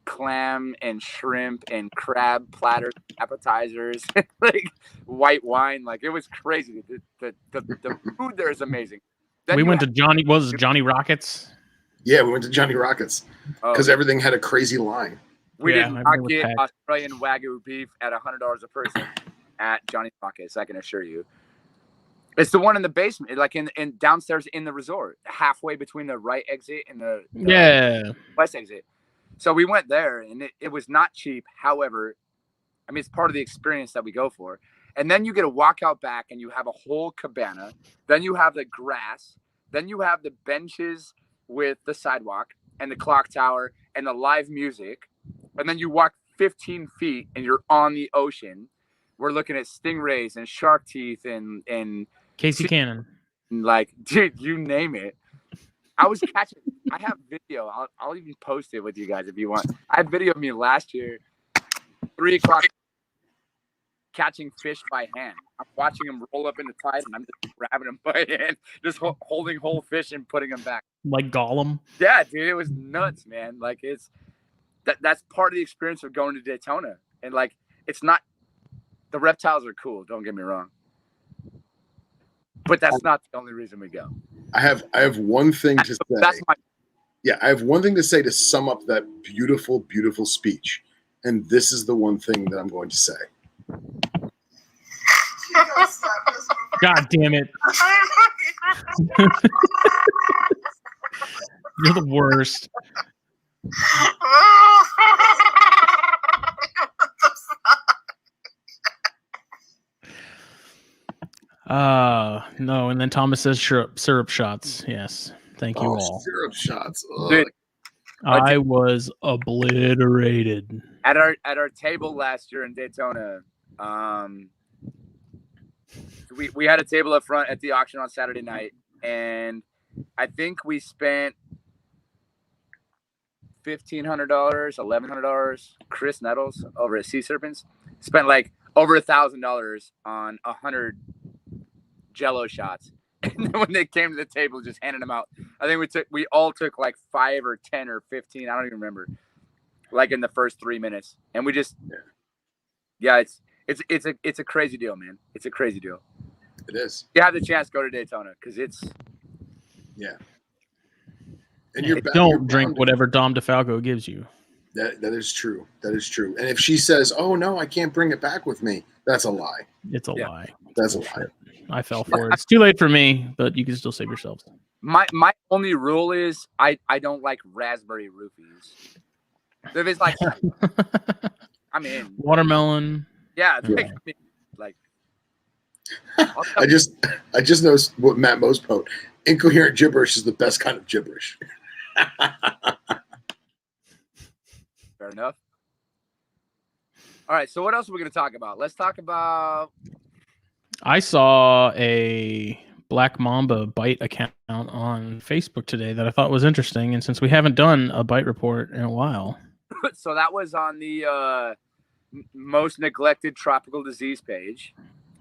clam and shrimp and crab platter appetizers, like white wine. Like it was crazy. The food there is amazing. Then we went to Johnny Rockets? Yeah, we went to Johnny Rockets because everything had a crazy line. We did not get Australian Wagyu beef at $100 a person at Johnny Rockets, I can assure you. It's the one in the basement, like in downstairs in the resort, halfway between the right exit and the west exit. So we went there, and it was not cheap. However, I mean, it's part of the experience that we go for. And then you get to walk out back, and you have a whole cabana. Then you have the grass. Then you have the benches with the sidewalk and the clock tower and the live music. And then you walk 15 feet, and you're on the ocean. We're looking at stingrays and shark teeth and Casey Cannon. Like, dude, you name it. I was catching. I have video. I'll even post it with you guys if you want. I had video of me last year, 3 o'clock, catching fish by hand. I'm watching them roll up in the tide, and I'm just grabbing them by hand, just holding whole fish and putting them back. Like Gollum. Yeah, dude, it was nuts, man. Like that's part of the experience of going to Daytona, and like it's not. The reptiles are cool. Don't get me wrong. But that's not the only reason we go. I have one thing to say. I have one thing to say to sum up that beautiful, beautiful speech. And this is the one thing that I'm going to say. God damn it. You're the worst. No, and then Thomas says syrup shots. Yes. Thank you all. Syrup shots. Ugh. Dude, I was obliterated. at our table last year in Daytona, we had a table up front at the auction on Saturday night, and I think we spent $1,500, $1,100. Chris Nettles over at Sea Serpents spent like over $1,000 on 100 Jello shots, and then when they came to the table, just handing them out. I think we all took like 5 or 10 or 15. I don't even remember. Like in the first 3 minutes, and we just, it's a crazy deal, man. It's a crazy deal. It is. You have the chance, go to Daytona because it's. Yeah. And you're don't drink whatever Dom DeFalco gives you. That is true. That is true. And if she says, "Oh no, I can't bring it back with me," that's a lie. It's a lie. That's a lie. I fell for it. It's too late for me, but you can still save yourselves. My only rule is I don't like raspberry roofies. If it's like, I'm in. Watermelon. Yeah. Like I just noticed what Matt Mose wrote. Incoherent gibberish is the best kind of gibberish. Fair enough. All right. So what else are we going to talk about? Let's talk about. I saw a Black Mamba bite account on Facebook today that I thought was interesting. And since we haven't done a bite report in a while. So that was on the most neglected tropical disease page.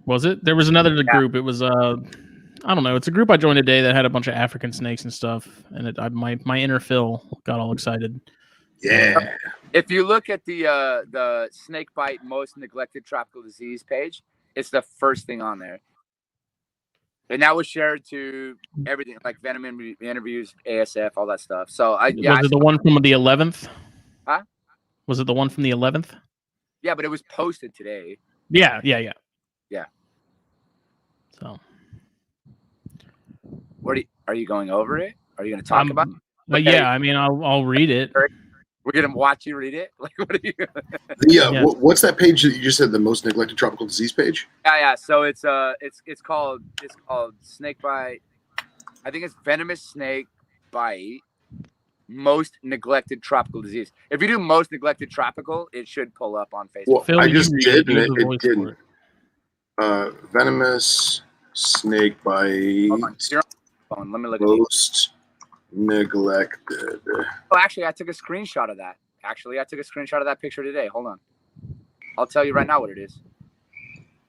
Was it? There was another group. It was I don't know. It's a group I joined today that had a bunch of African snakes and stuff, and my inner Phil got all excited. Yeah. If you look at the snake bite most neglected tropical disease page, it's the first thing on there, and that was shared to everything like Venom interviews, ASF, all that stuff. So was it the one from the 11th? Huh? Was it the one from the 11th? Yeah, but it was posted today. Yeah. So, are you going over it? Are you going to talk about it? But yeah, I mean, I'll read it. We're going to watch you read it? Like, what are you? What's that page that you just said, the most neglected tropical disease page? Yeah. So it's called snake bite. I think it's venomous snake bite most neglected tropical disease. If you do most neglected tropical, it should pull up on Facebook. Well, Phil, I just did, and it didn't. Venomous snake bite. Hold on. You're on the phone. Let me look at most neglected. Oh, actually, I took a screenshot of that. Actually, I took a screenshot of that picture today. Hold on. I'll tell you right now what it is.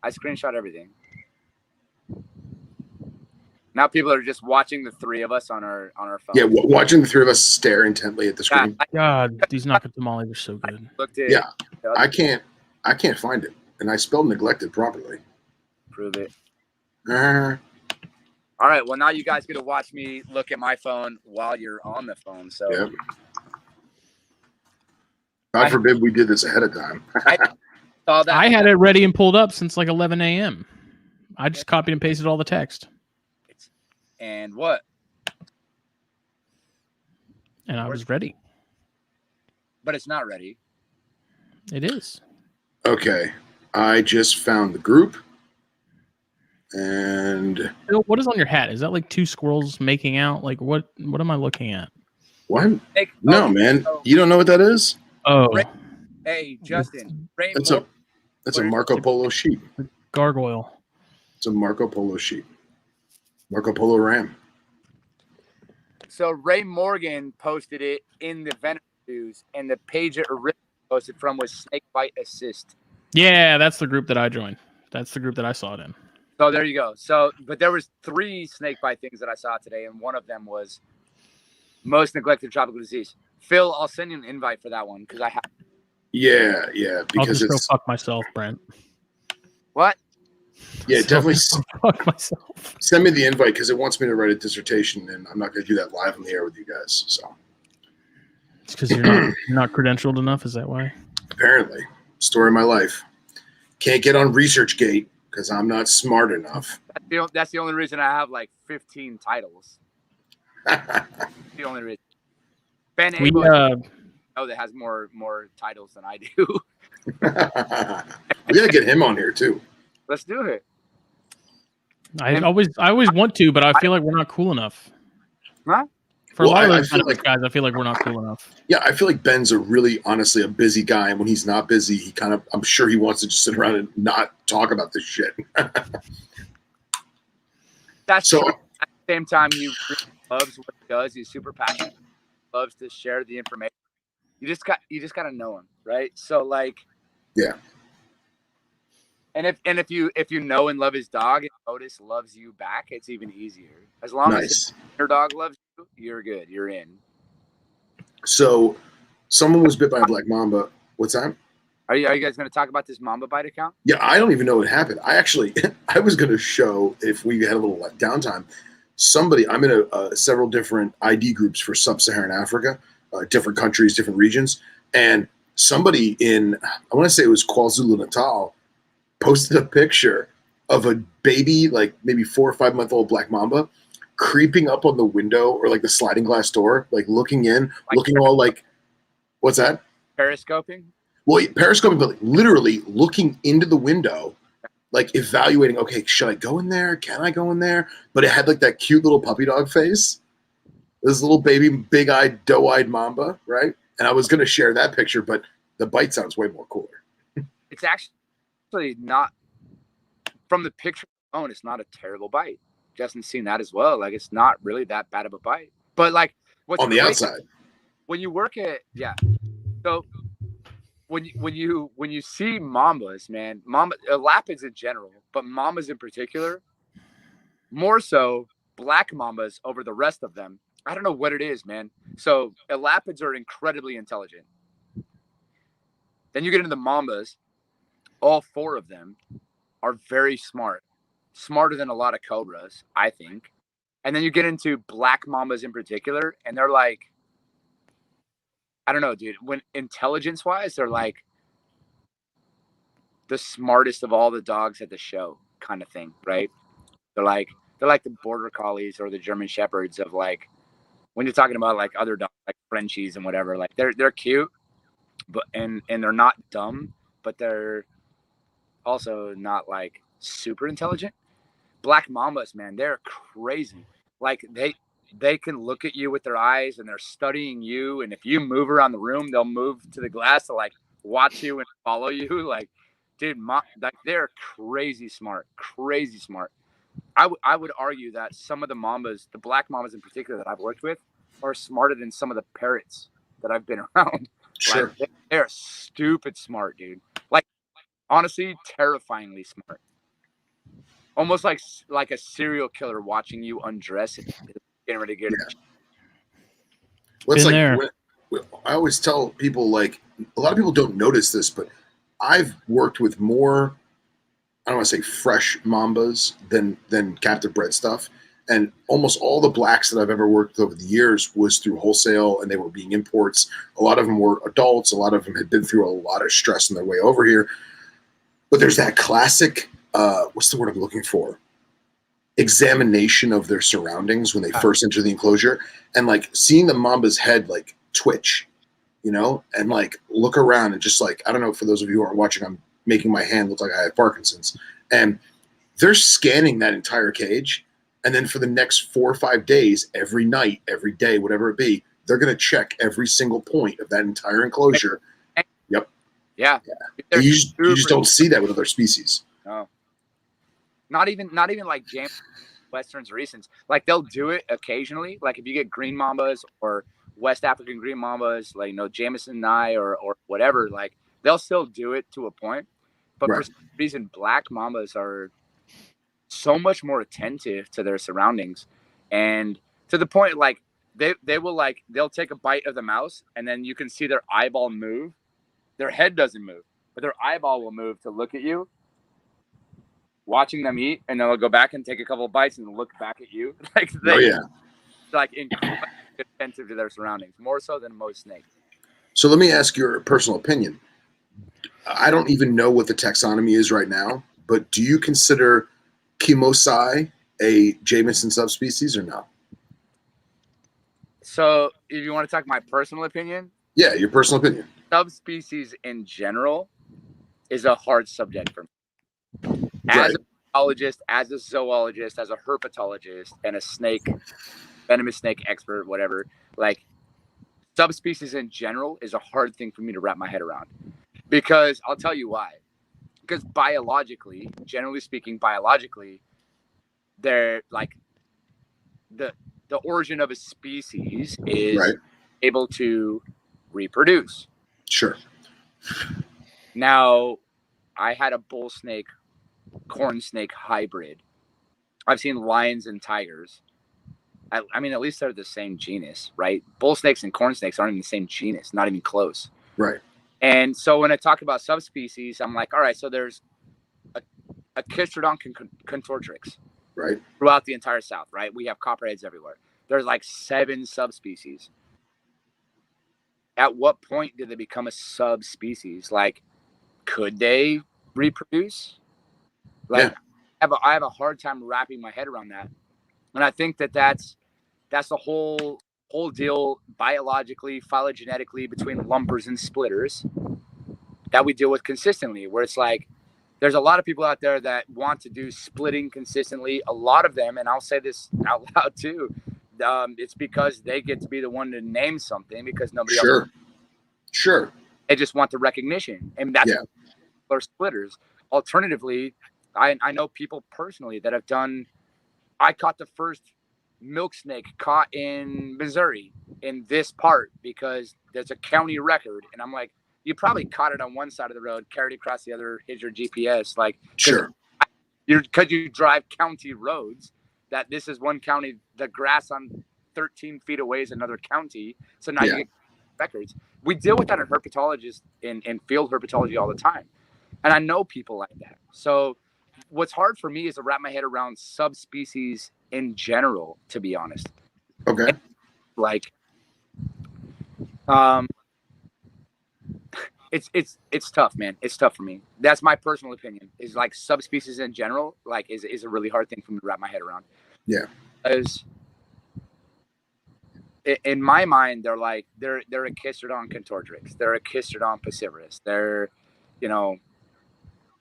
I screenshot everything. Now people are just watching the three of us on our phone. Yeah, watching the three of us stare intently at the screen. God, these Naka tamales are so good. Yeah, I can't find it, and I spelled neglected properly. Prove it. All right. Well, now you guys get to watch me look at my phone while you're on the phone. So, yeah. God forbid we did this ahead of time. I had it ready and pulled up since like 11 a.m. I just copied and pasted all the text. And what? And I was ready. But it's not ready. It is. Okay. I just found the group. And Phil, what is on your hat? Is that like two squirrels making out? Like what am I looking at? What? No, man. You don't know what that is? Oh. Hey, Justin. That's a Marco Polo sheep. Gargoyle. It's a Marco Polo sheep. Marco Polo ram. So Ray Morgan posted it in the Venom News, and the page it originally posted from was Snake Bite Assist. Yeah, that's the group that I joined. That's the group that I saw it in. So there you go. So, but there was 3 snake bite things that I saw today, and one of them was most neglected tropical disease. Phil, I'll send you an invite for that one because I have. Yeah, because I'll just go fuck myself, Brent. What? Yeah, definitely. Fuck myself. Send me the invite because it wants me to write a dissertation, and I'm not going to do that live on the air with you guys. So it's because you're not credentialed enough. Is that why? Apparently, story of my life. Can't get on ResearchGate because I'm not smart enough. That's the only reason I have like 15 titles. The only reason. Ben Abel, that has more titles than I do. We gotta get him on here too. Let's do it. I always want to, but I feel like we're not cool enough. Huh? For a Well, lot of I those feel venomous guys, I feel like we're not cool enough. Yeah, I feel like Ben's honestly a busy guy, and when he's not busy, I'm sure he wants to just sit around and not talk about this shit. That's So true. At the same time, he really loves what he does. He's super passionate. Loves to share the information. You just got to know him, right? So like, yeah, and if you know and love his dog, and Otis loves you back, it's even easier. As long as nice. your dog loves you, you're good. You're in. So someone was bit by a black mamba. What's that? Are you guys going to talk about this Mamba Bite account? Yeah, I don't even know what happened. I was going to show, if we had a little downtime, I'm in several different ID groups for sub-Saharan Africa, different countries, different regions. And somebody I want to say it was KwaZulu-Natal, posted a picture of a baby, like maybe 4 or 5 month old black mamba creeping up on the window or like the sliding glass door, like looking in, looking all like, what's that? Periscoping? Well, periscoping, but like literally looking into the window, like evaluating, okay, should I go in there? Can I go in there? But it had like that cute little puppy dog face. This little baby, big-eyed, doe-eyed mamba, right? And I was going to share that picture, but the bite sounds way more cooler. It's actually not, from the picture alone, it's not a terrible bite. Justin's seen that as well. Like, it's not really that bad of a bite. But like, what's on the crazy, outside, when you work at, yeah. So when you see mambas, man, lapids in general, but mambas in particular, more so black mambas over the rest of them. I don't know what it is, man. So lapids are incredibly intelligent. Then you get into the mambas, all 4 of them are very smart, smarter than a lot of cobras, I think. And then you get into black mambas in particular, and they're like, I don't know, dude. When intelligence wise, they're like the smartest of all the dogs at the show, kind of thing, right? They're like the border collies or the German shepherds of like, when you're talking about like other dogs like Frenchies and whatever, like they're cute, but and they're not dumb, but they're also not like super intelligent. Black mambas, man, they're crazy. Like they can look at you with their eyes and they're studying you, and if you move around the room, they'll move to the glass to like watch you and follow you. Like, dude, like they're crazy smart. I would argue that some of the mambas, the black mambas in particular that I've worked with, are smarter than some of the parrots that I've been around. sure. Like, they're stupid smart, dude. Like, honestly, terrifyingly smart. Almost like a serial killer watching you undress and getting ready to get Yeah. Well, it's Been like there. I always tell people, like, a lot of people don't notice this, but I've worked with more, I don't want to say fresh mambas than captive bred stuff. And almost all the blacks that I've ever worked with over the years was through wholesale, and they were being imports. A lot of them were adults. A lot of them had been through a lot of stress on their way over here. But there's that classic, what's the word I'm looking for? Examination of their surroundings when they first enter the enclosure, and like seeing the mamba's head like twitch, and like look around and just like, I don't know, for those of you who aren't watching, I'm making my hand look like I have Parkinson's, and they're scanning that entire cage. And then for the next 4 or 5 days, every night, every day, whatever it be, they're going to check every single point of that entire enclosure. Yep. Yeah. You just don't see that with other species. No. Not even like James Westerns or Eastons. Like, they'll do it occasionally. Like, if you get green mambas or West African green mambas, like, Jameson Nye or whatever, like, they'll still do it to a point. But Right. for some reason, black mambas are so much more attentive to their surroundings, and to the point, like, they will, like, they'll take a bite of the mouse, and then you can see their eyeball move. Their head doesn't move, but their eyeball will move to look at you, watching them eat, and then they'll go back and take a couple of bites and look back at you. Like, like incredibly attentive to their surroundings, more so than most snakes. So let me ask your personal opinion. I don't even know what the taxonomy is right now, but do you consider Kimosai a Jameson subspecies or no? So if you want to talk my personal opinion, Yeah, your personal opinion. Subspecies in general is a hard subject for me. Right. biologist, as a zoologist, as a herpetologist, and a venomous snake expert, whatever, like subspecies in general is a hard thing for me to wrap my head around, because I'll tell you why. Because biologically, generally speaking, they're like the origin of a species is Right. able to reproduce. Sure. Now, I had a bull snake, corn snake hybrid. I've seen lions and tigers. I mean, at least they're the same genus, right? Bull snakes and corn snakes aren't even the same genus, not even close. Right. And so when I talk about subspecies, I'm like, all right, so there's a Chistrodon contortrix, Right. throughout the entire South, right? We have copperheads everywhere. There's like 7 subspecies. At what point did they become a subspecies? Like, could they reproduce? Like, Yeah. I have a hard time wrapping my head around that. And I think that's the whole deal biologically, phylogenetically, between lumpers and splitters that we deal with consistently, where it's like there's a lot of people out there that want to do splitting consistently. A lot of them, and I'll say this out loud too, it's because they get to be the one to name something because nobody else. Sure. They just want the recognition, and that's for splitters. Alternatively, I know people personally that have done. I caught the first milk snake caught in Missouri in this part because there's a county record, and I'm like, you probably caught it on one side of the road, carried it across the other, hit your GPS, like Sure. Because you drive county roads. That this is one county, the grass on 13 feet away is another county. So now you get records. We deal with that in herpetologists in field herpetology all the time, and I know people like that. So what's hard for me is to wrap my head around subspecies in general, to be honest. Okay. And, like, it's tough, man. It's tough for me. That's my personal opinion. Is like subspecies in general, like is a really hard thing for me to wrap my head around. Yeah. Because in my mind, they're a Chistrodon contortrix. They're a Chistrodon pacivorus. They're,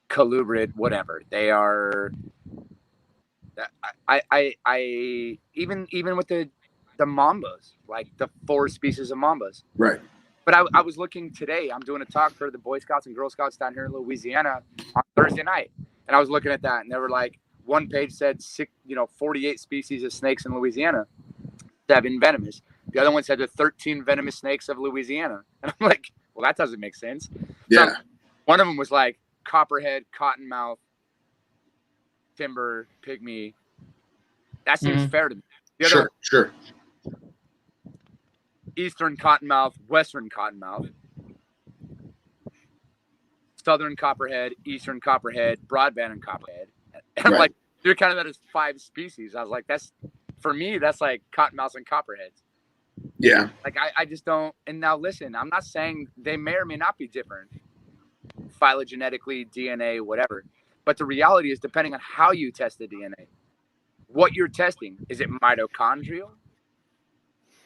colubrid, whatever. They are. I even with the mambas, like the 4 species of mambas. Right. But I was looking today. I'm doing a talk for the Boy Scouts and Girl Scouts down here in Louisiana on Thursday night, and I was looking at that, and they were like, one page said 48 species of snakes in Louisiana, 7 venomous. The other one said the 13 venomous snakes of Louisiana, and I'm like, well, that doesn't make sense. Yeah. So one of them was like copperhead, cottonmouth, timber, pygmy. That seems fair to me. The other Sure. Eastern cottonmouth, Western cottonmouth, Southern copperhead, Eastern copperhead, broadband and copperhead. And I'm like, you're kind of that as 5 species. I was like, that's for me, that's like cottonmouths and copperheads. Yeah. Like I just don't. And now listen, I'm not saying they may or may not be different phylogenetically, DNA, whatever. But the reality is, depending on how you test the DNA, what you're testing, is it mitochondrial?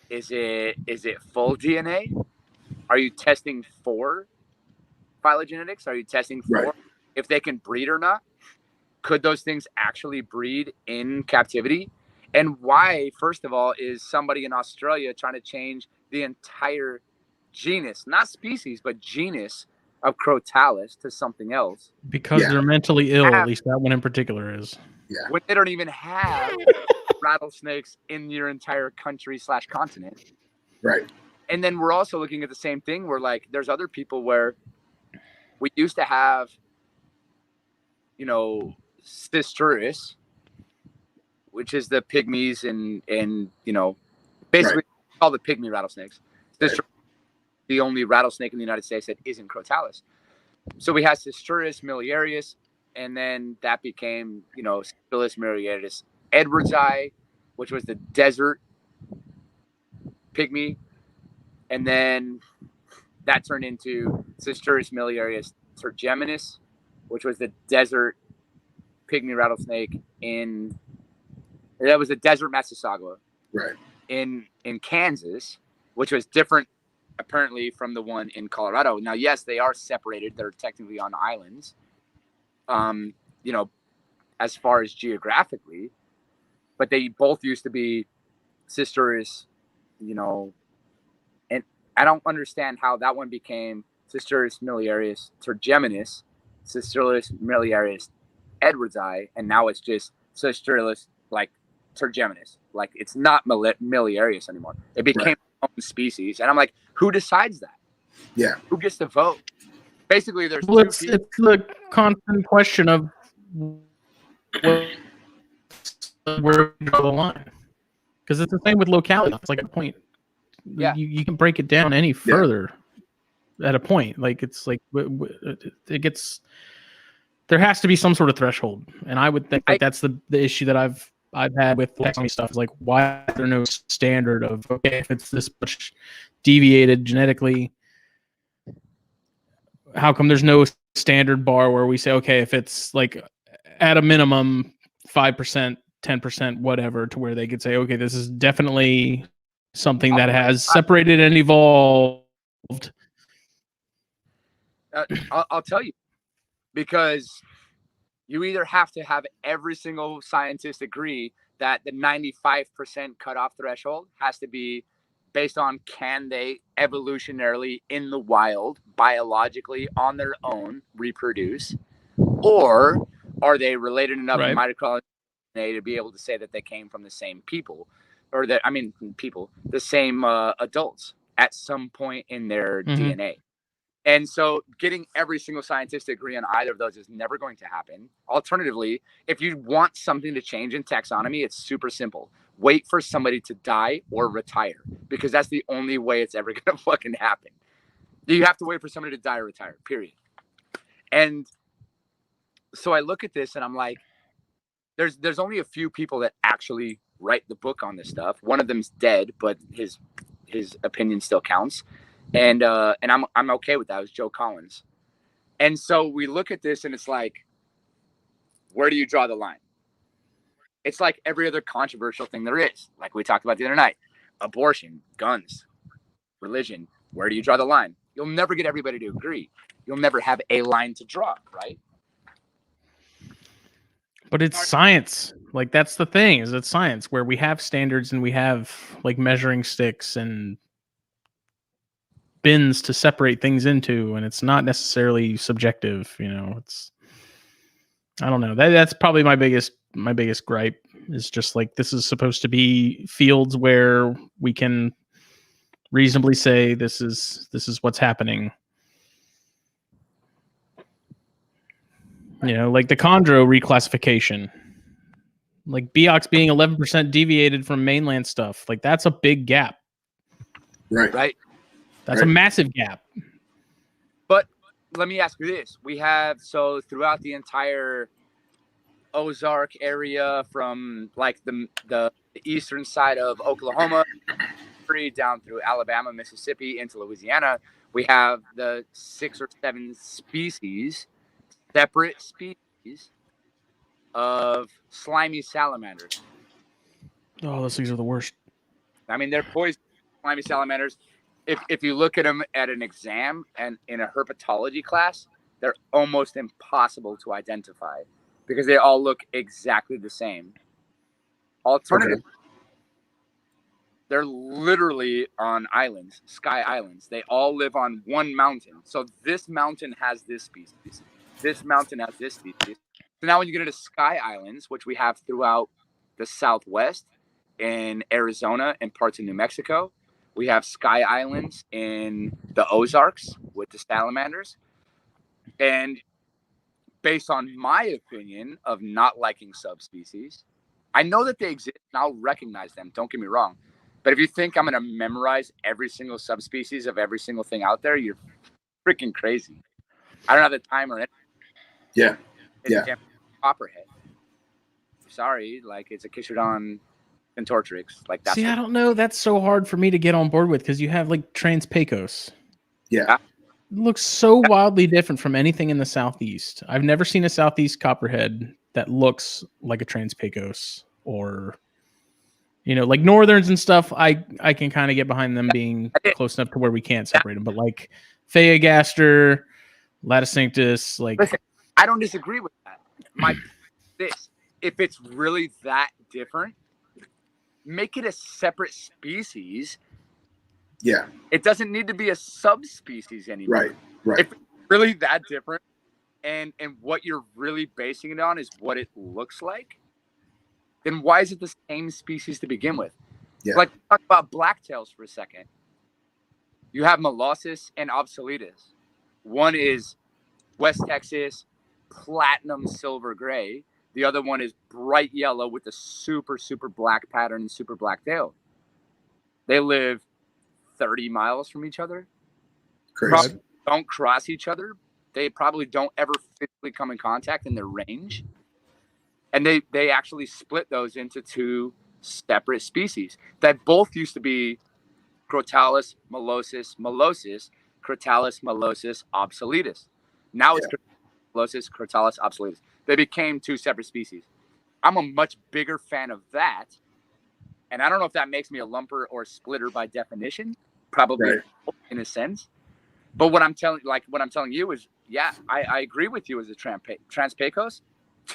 Is it full DNA? Are you testing for phylogenetics? Are you testing for if they can breed or not? Could those things actually breed in captivity? And why, first of all, is somebody in Australia trying to change the entire genus, not species, but genus of Crotalus to something else? Because they're mentally ill, at least that one in particular is. Yeah. When they don't even have rattlesnakes in your entire country / continent. Right. And then we're also looking at the same thing where, like, there's other people where we used to have, Cistrus, which is the pygmies and basically all the pygmy rattlesnakes. Cistrus, the only rattlesnake in the United States that isn't Crotalus. So we had Cistrus miliarius, and then that became, Cistrus miliarius edwardsi, which was the desert pygmy. And then that turned into Cistrus miliarius tergeminus, which was the desert pygmy rattlesnake that was the desert Massasauga in Kansas, which was different apparently from the one in Colorado. Now, yes, they are separated. They're technically on islands. as far as geographically, but they both used to be Cistrus, you know, and I don't understand how that one became Cistrus miliaris tergeminus, Cistrus miliaris edwardsi, and now it's just Cistrus like tergeminus. Like it's not miliaris anymore. It became its own species, and I'm like, who decides that? Yeah. Who gets to vote? Basically, there's Well, two it's people. the constant question of where we draw the line, because it's the same with locality. It's like a point. Yeah. You can break it down any further at a point. Like it's like it gets. There has to be some sort of threshold, and I would think like that's the issue that I've had with taxonomy stuff. Is like, why is there no standard of, okay, if it's this much deviated genetically, how come there's no standard bar where we say, okay, if it's like at a minimum 5%, 10%, whatever, to where they could say, okay, this is definitely something that has separated and evolved. I'll tell you, because you either have to have every single scientist agree that the 95% cutoff threshold has to be based on, can they evolutionarily in the wild, biologically on their own the or are they related enough in mitochondrial DNA to be able to say that they came from the same people, or that, I mean, people, the same adults at some point in their DNA. And so getting every single scientist to agree on either of those is never going to happen. Alternatively, if you want something to change in taxonomy, it's super simple. Wait for somebody to die or retire, because that's the only way it's ever going to fucking happen. You have to wait for somebody to die or retire, period. And so I look at this and I'm like, there's only a few people that actually write the book on this stuff. One of them's dead, but his opinion still counts. And I'm okay with that. It was Joe Collins. And so we look at this and it's like, where do you draw the line? It's like every other controversial thing there is. Like we talked about the other night, abortion, guns, religion. Where do you draw the line? You'll never get everybody to agree. You'll never have a line to draw, right? But it's science. Like that's the thing, is it's science where we have standards and we have like measuring sticks and bins to separate things into, and it's not necessarily subjective. You know, it's, I don't know. That's probably my biggest gripe, is just like, this is supposed to be fields where we can reasonably say this is what's happening. You know, like the chondro reclassification, like Beox being 11% deviated from mainland stuff. Like that's a big gap. Right. That's a massive gap. But let me ask you this. We have, so throughout the entire Ozark area, from like the eastern side of Oklahoma down through Alabama, Mississippi, into Louisiana, we have the 6 or 7 separate species of slimy salamanders. Oh, those things are the worst. I mean, they're poison, slimy salamanders. If you look at them at an exam and in a herpetology class, they're almost impossible to identify because they all look exactly the same. Alternatively, they're literally on islands, sky islands. They all live on one mountain. So this mountain has this species. This mountain has this species. So now when you get into sky islands, which we have throughout the Southwest, in Arizona and parts of New Mexico, we have sky islands in the Ozarks with the salamanders. And based on my opinion of not liking subspecies, I know that they exist and I'll recognize them. Don't get me wrong. But if you think I'm going to memorize every single subspecies of every single thing out there, you're freaking crazy. I don't have the time or anything. Yeah. Copperhead. Sorry, like it's a Kishidon Contortrix. Like that's. See, I don't know. That's so hard for me to get on board with, because you have like Transpecos. Yeah. It looks so wildly different from anything in the Southeast. I've never seen a Southeast copperhead that looks like a Transpecos, or, you know, like Northerns and stuff. I can kind of get behind them being close enough to where we can't separate them. But like Phaeogaster, Laticinctus, like. Listen, I don't disagree with that. My this if it's really that different, make it a separate species. Yeah. It doesn't need to be a subspecies anymore. Right. If it's really that different, and what you're really basing it on is what it looks like, then why is it the same species to begin with? Yeah. Like, talk about blacktails for a second. You have Molossus and Obsoletus. One is West Texas, platinum silver gray. The other one is bright yellow with a super, super black pattern and super black tail. They live 30 miles from each other. Crazy. Probably don't cross each other. They probably don't ever physically come in contact in their range. And they actually split those into two separate species that both used to be Crotalus molossus, Crotalus molossus obsoletus. Now it's Molossus, Crotalus obsoletus. They became two separate species. I'm a much bigger fan of that. And I don't know if that makes me a lumper or a splitter by definition. Probably in a sense. But what I'm telling you is, yeah, I agree with you as a Transpecos.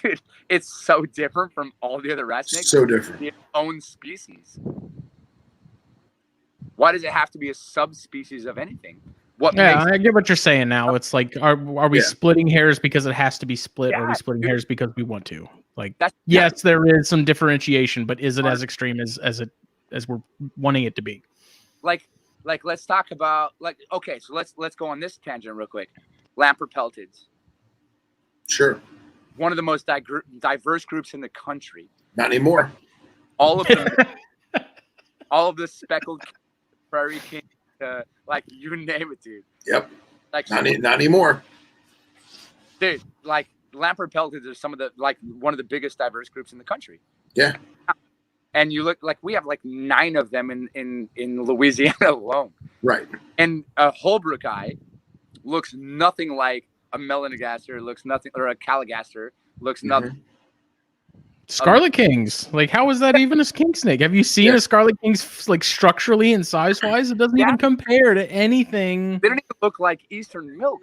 Dude, it's so different from all the other rat snakes. So different. Its own species. Why does it have to be a subspecies of anything? I get what you're saying now. It's like, are we splitting hairs because it has to be split, or are we splitting hairs because we want to? Like, yes, there is some differentiation, but is it as extreme as we're wanting it to be? Like let's talk about okay, so let's go on this tangent real quick. Lamprey peltids. Sure. One of the most diverse groups in the country. Not anymore. All of them, all of the speckled prairie king, like you name it, dude. Yep. Like not anymore. Dude, like lamprey peltids are some of the one of the biggest diverse groups in the country. Yeah. And you look like we have like 9 of them in Louisiana alone. Right. And a Holbrookii looks nothing like a melanogaster, looks nothing, or a caligaster looks nothing. Scarlet Kings. Like, how is that even a king snake? Have you seen a Scarlet King's like structurally and size wise? It doesn't even compare to anything. They don't even look like Eastern milk.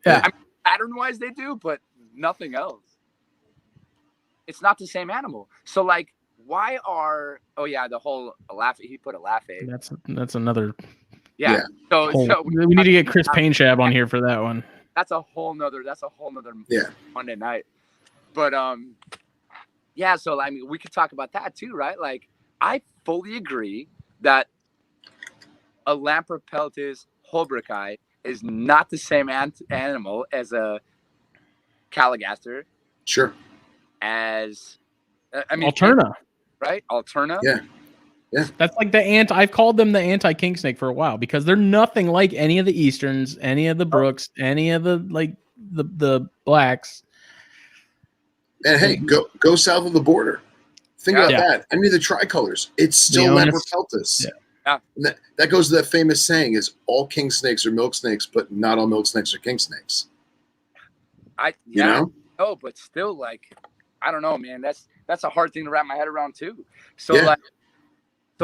Yeah. I mean, pattern wise they do, but nothing else. It's not the same animal. So like, why are the whole he put a laugh-a. That's another. Yeah. So we need to get Chris Painshab on here for that one. That's a whole nother Monday night. But so I mean we could talk about that too, right? Like I fully agree that a Lamprey peltis Holbrookii is not the same animal as a caligaster. Sure. As I mean Alterna. Right? Alterna. Yeah. Yeah. That's like I've called them the anti-king snake for a while because they're nothing like any of the Easterns, any of the Brooks, any of the the blacks. And hey, go south of the border. Think about that. I mean the tricolors. It's still Lamprey peltis. Yeah. And that goes to that famous saying is all king snakes are milk snakes, but not all milk snakes are king snakes. You know? Oh, but still like I don't know, man. That's a hard thing to wrap my head around too. So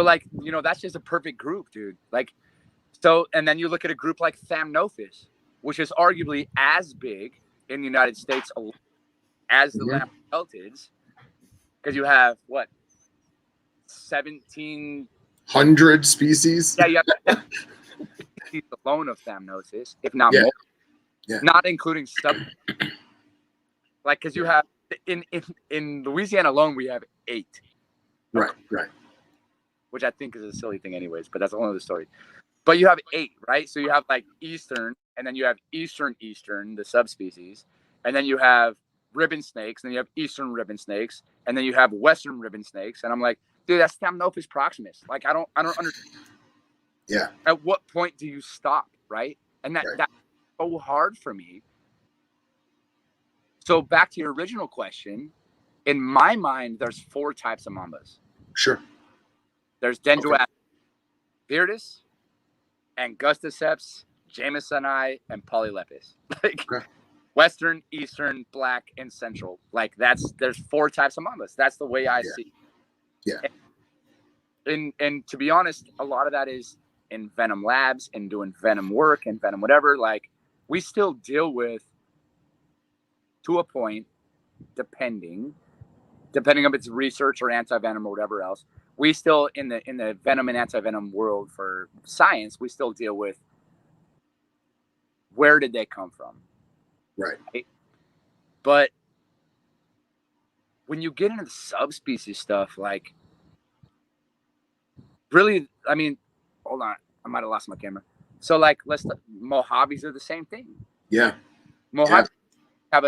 like, you know, that's just a perfect group, dude. Like, so, and then you look at a group like Thamnophis, which is arguably as big in the United States as the Lamprey peltids, because you have what 1,700 species. Yeah, you have species alone of Thamnophis, if not more. Yeah. Not including sub. Like, because you have in Louisiana alone, we have 8. Right. Which I think is a silly thing anyways, but that's a whole other story. But you have 8, right? So you have like Eastern, and then you have Eastern, the subspecies, and then you have ribbon snakes, and then you have Eastern ribbon snakes, and then you have Western ribbon snakes. And I'm like, dude, that's Thamnophis proximus. Like, I don't understand. Yeah. At what point do you stop, right? And that's so hard for me. So back to your original question, in my mind, there's 4 types of mambas. Sure. There's Dendroaspis viridis, Angusticeps, Jamesoni, and Polylepis. Like Western, Eastern, Black, and Central. Like there's 4 types of mambas. That's the way I see. Yeah. And to be honest, a lot of that is in venom labs and doing venom work and venom whatever. Like we still deal with, to a point, depending, depending on if it's research or anti-venom or whatever else, we still in the venom and anti-venom world for science, we still deal with where did they come from, Right. But when you get into the subspecies stuff, like really, I mean, hold on, I might have lost my camera. So like, Mojaves are the same thing. Yeah. Mojaves have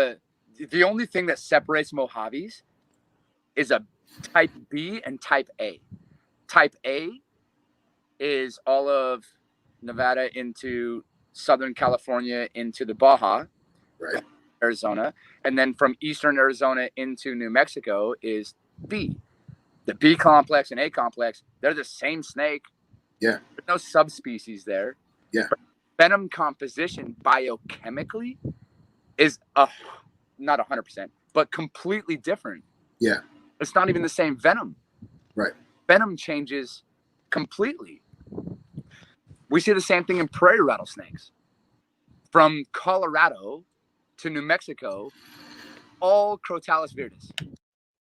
the only thing that separates Mojaves is a type B and type A. Type A is all of Nevada into Southern California into the Baja, right, Arizona, and then from Eastern Arizona into New Mexico is B. The B complex and A complex, they're the same snake. Yeah. There's no subspecies there. Yeah. But venom composition biochemically is not 100%, but completely different. Yeah. It's not even the same venom. Right. Venom changes completely. We see the same thing in prairie rattlesnakes. From Colorado to New Mexico, all Crotalus viridis.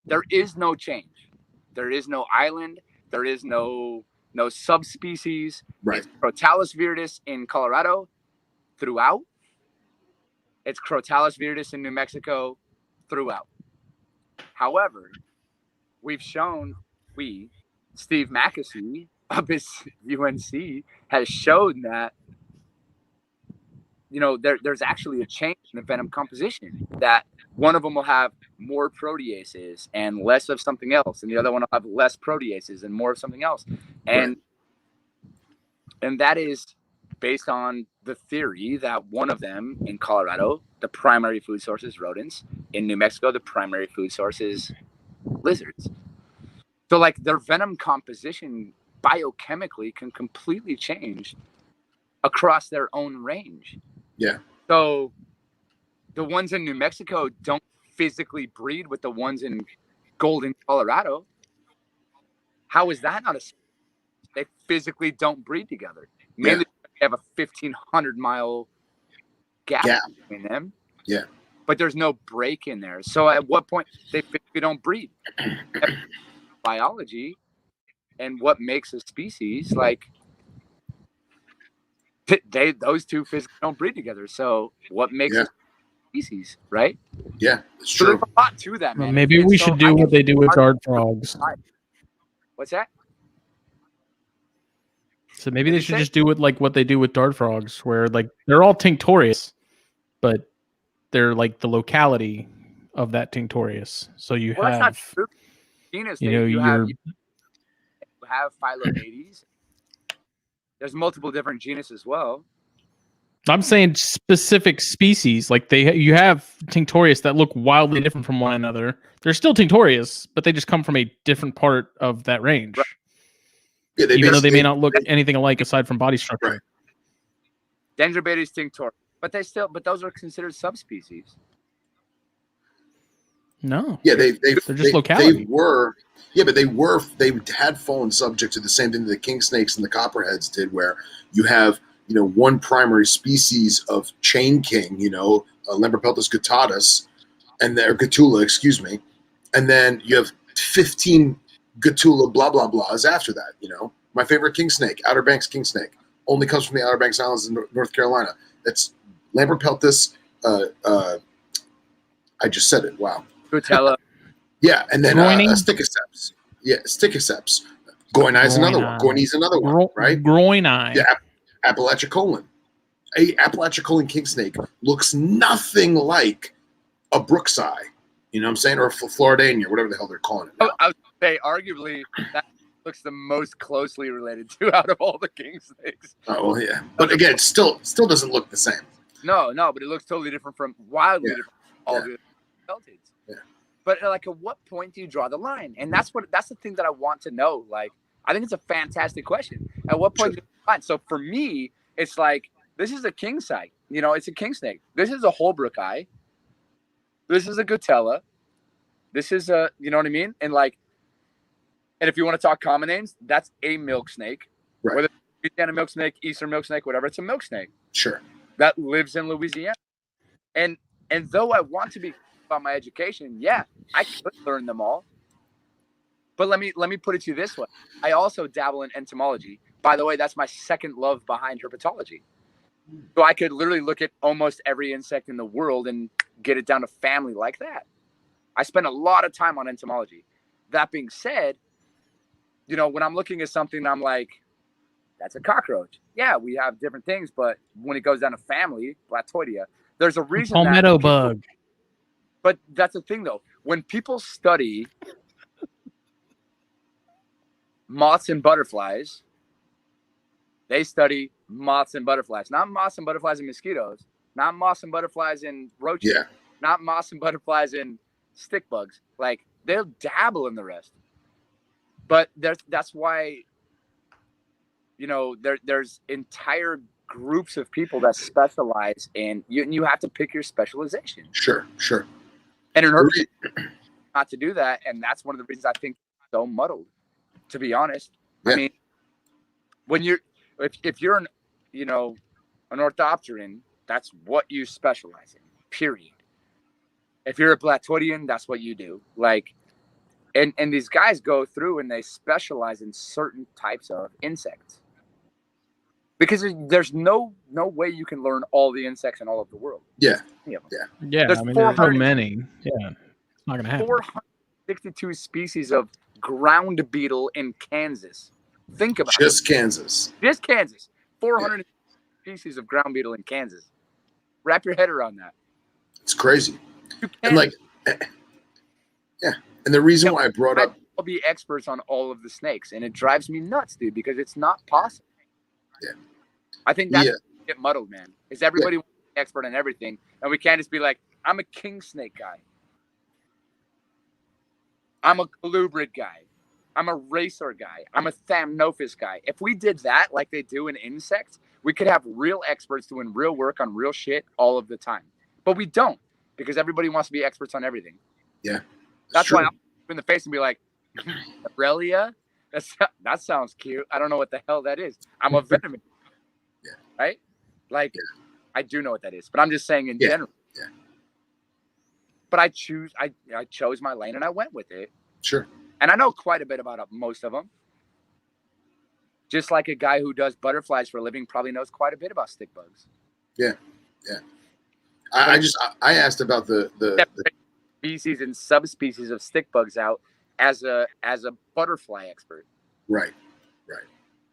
There is no change. There is no island. There is no subspecies. Right. It's Crotalus viridis in Colorado throughout. It's Crotalus viridis in New Mexico throughout. However, we've shown, Steve Mackesy of his UNC has shown that, there's actually a change in the venom composition, that one of them will have more proteases and less of something else, and the other one will have less proteases and more of something else. And that is based on the theory that one of them in Colorado, the primary food source is rodents. In New Mexico, the primary food source is lizards. So like their venom composition biochemically can completely change across their own range. Yeah. So the ones in New Mexico don't physically breed with the ones in Golden, Colorado. How is that not a? They physically don't breed together. Mainly they have a 1,500-mile gap between them. Yeah. But there's no break in there. So at what point they physically don't breed? Biology and what makes a species, like those two physically don't breed together. So what makes a species, right? Yeah, it's so true. there's a lot to that, man. Well, maybe we should do what they do with dart frogs. What's that? So maybe they should just do what they do with dart frogs, where like they're all tinctorious, but they're like the locality of that tinctorious. So you have, that's not true. Genus, you have Phyllobates. There's multiple different genus as well. I'm saying specific species, like you have tinctorious that look wildly different from one another. They're still tinctorious, but they just come from a different part of that range. Right. Yeah, even though they may not look anything alike aside from body structure. Right. Dendrobates tinctorius, but those are considered subspecies. No. Yeah, they're just locality. They had fallen subject to the same thing that the king snakes and the copperheads did, where you have one primary species of chain king, Lamberpeltis guttatus, or Gatula, excuse me, and then you have 15 Gatula blah blah blahs after that. My favorite king snake, Outer Banks king snake, only comes from the Outer Banks Islands in North Carolina. That's Lamberpeltis. I just said it. Wow. Gutella. Yeah, and then Stichiceps. Yeah, Stichiceps. Goini is another one. Goini is another one, right? Groini. Yeah, Appalachicolan. A Appalachicolan king snake looks nothing like a Brooks eye. You know what I'm saying? Or a Floridania, whatever the hell they're calling it now. I would say arguably that looks the most closely related to out of all the king snakes. Oh, well, yeah. But again, it still doesn't look the same. No, but it looks totally different from wildly different from all the peltids. Yeah. But like, at what point do you draw the line? And that's the thing that I want to know. Like, I think it's a fantastic question. At what point do you draw the line? So for me, it's like, this is a king snake. It's a king snake. This is a Holbrook eye. This is a Gutella. This is a, you know what I mean? And if you want to talk common names, that's a milk snake. Right. Whether it's Louisiana milk snake, Eastern milk snake, whatever, it's a milk snake. Sure. That lives in Louisiana. And though I want to be about my education, I could learn them all. But let me put it to you this way. I also dabble in entomology. By the way, that's my second love behind herpetology. So I could literally look at almost every insect in the world and get it down to family like that. I spend a lot of time on entomology. That being said, you know, when I'm looking at something, I'm like, that's a cockroach. Yeah, we have different things, but when it goes down to family, Blattioidea, there's a reason Palmetto that people, bug. but that's the thing though. When people study moths and butterflies, they study moths and butterflies, not moths and butterflies and mosquitoes, not moths and butterflies and roaches, Yeah. not moths and butterflies and stick bugs. Like they'll dabble in the rest. But that's why, you know, there's entire groups of people that specialize in you, and you have to pick your specialization. Sure. And in herpes, not to do that, and that's one of the reasons I think it's so muddled. To be honest, Yeah. I mean, when you're if you're an orthopteran, that's what you specialize in. Period. If you're a Blattioidean, that's what you do. Like, and these guys go through and they specialize in certain types of insects. Because there's no way you can learn all the insects in all of the world. Yeah. Yeah, There's I mean, there's so 400 many. Yeah, it's not gonna happen. 462 species of ground beetle in Kansas. Think about Just Kansas. Just Kansas. 400 species of ground beetle in Kansas. Wrap your head around that. It's crazy. And like, yeah. And the reason why I brought up, I'll be experts on all of the snakes, and it drives me nuts, dude, because it's not possible. Yeah. I think that's get muddled, man. Is everybody wants to be expert on everything, and we can't just be like, I'm a king snake guy. I'm a colubrid guy. I'm a racer guy. I'm a thamnophis guy. If we did that like they do in insects, we could have real experts doing real work on real shit all of the time. But we don't, because everybody wants to be experts on everything. Yeah. That's why I'll in the face and be like, Aurelia? That sounds cute. I don't know what the hell that is. I'm a venom. Yeah. Right? Like, I do know what that is, but I'm just saying in general. Yeah. But I chose my lane and I went with it. Sure. And I know quite a bit about most of them. Just like a guy who does butterflies for a living probably knows quite a bit about stick bugs. Yeah. I asked about the species and subspecies of stick bugs out as a butterfly expert. Right.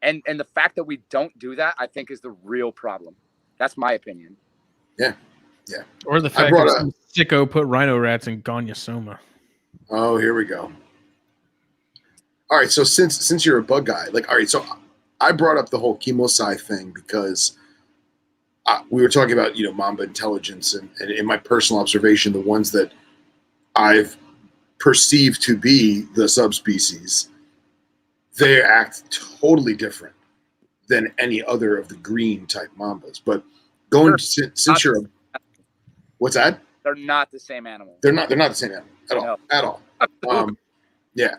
And the fact that we don't do that, I think, is the real problem. That's my opinion. Yeah. Or the fact that some sicko put rhino rats in Gonyosoma. Oh, here we go. All right, so since you're a bug guy, like, all right, so I brought up the whole chemosci thing because we were talking about, you know, mamba intelligence, and in my personal observation, the ones that I've perceived to be the subspecies, they act totally different than any other of the green type mambas. But since you're what's that? They're not the same animal. They're not the same animal at all. Yeah.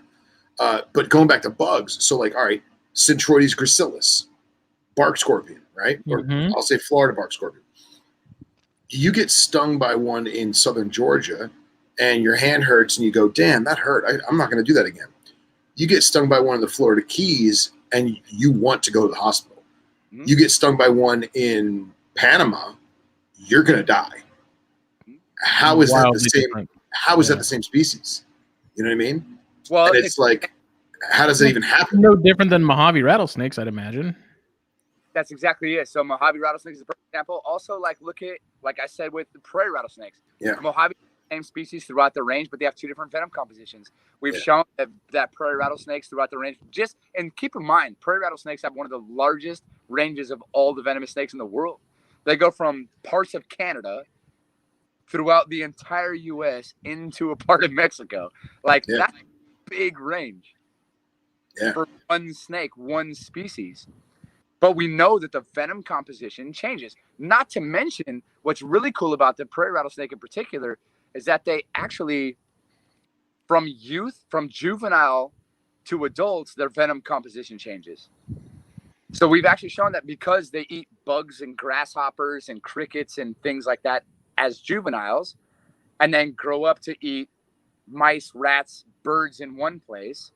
But going back to bugs, so like, all right, Centroides gracilis, bark scorpion, right? Or I'll say Florida bark scorpion. You get stung by one in southern Georgia and your hand hurts and you go, damn, that hurt. I'm not going to do that again. You get stung by one in the Florida Keys and you want to go to the hospital. Mm-hmm. You get stung by one in Panama, you're going to die. How is that the same? Different. How is that the same species? You know what I mean? Well, and it's like, how does it even happen? No different than Mojave rattlesnakes, I'd imagine. That's exactly it. So Mojave rattlesnakes is a perfect example. Also, look at, like I said, with the prairie rattlesnakes. Yeah. Mojave, same species throughout the range, but they have two different venom compositions. We've shown that prairie rattlesnakes throughout the range. And keep in mind, prairie rattlesnakes have one of the largest ranges of all the venomous snakes in the world. They go from parts of Canada throughout the entire U.S. into a part of Mexico. That's a big range for one snake, one species. But we know that the venom composition changes. Not to mention, what's really cool about the prairie rattlesnake in particular is that they actually, from juvenile to adults, their venom composition changes. So we've actually shown that because they eat bugs and grasshoppers and crickets and things like that as juveniles, and then grow up to eat mice, rats, birds in one place,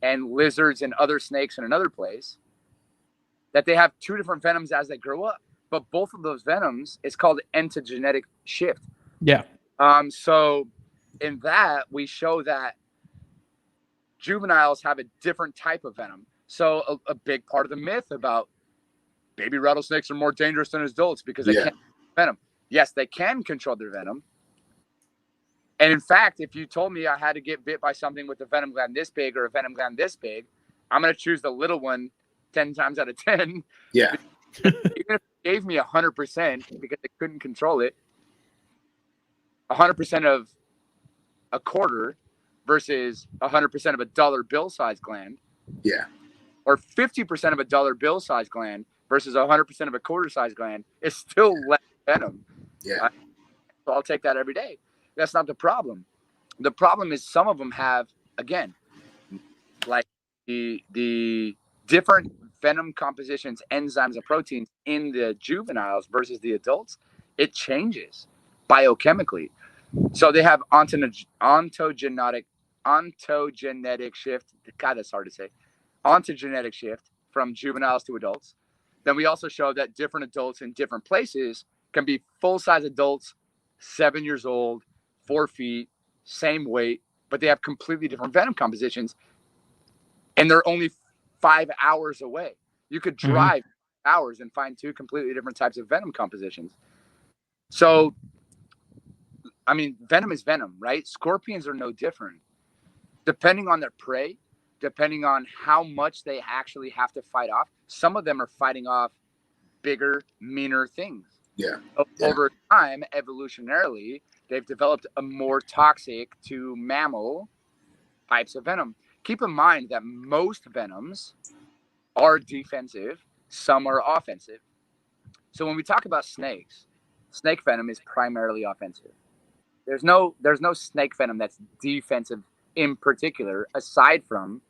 and lizards and other snakes in another place, that they have two different venoms as they grow up. But both of those venoms is called entogenetic shift. Yeah. So in that, we show that juveniles have a different type of venom. So a big part of the myth about baby rattlesnakes are more dangerous than adults because they can't venom. Yes, they can control their venom. And in fact, if you told me I had to get bit by something with a venom gland this big or a venom gland this big, I'm going to choose the little one 10 times out of 10. Yeah. Even if it gave me 100% because they couldn't control it, 100% of a quarter versus 100% of a dollar bill size gland. Yeah. Or 50% of a dollar bill size gland versus 100% of a quarter size gland is still less venom. Yeah. So I'll take that every day. That's not the problem. The problem is some of them have, again, like the different venom compositions, enzymes, and proteins in the juveniles versus the adults. It changes biochemically. So they have ontogenetic shift. God, that's hard to say. Ontogenetic shift from juveniles to adults. Then we also show that different adults in different places can be full-size adults, 7 years old, 4 feet, same weight, but they have completely different venom compositions, and they're only 5 hours away. You could drive hours and find two completely different types of venom compositions. So, I mean, venom is venom, right? Scorpions are no different. Depending on their prey, depending on how much they actually have to fight off, some of them are fighting off bigger, meaner things. Yeah. Over time, evolutionarily, they've developed a more toxic to mammal types of venom. Keep in mind that most venoms are defensive, some are offensive. So when we talk about snakes, snake venom is primarily offensive. There's no snake venom that's defensive in particular, aside from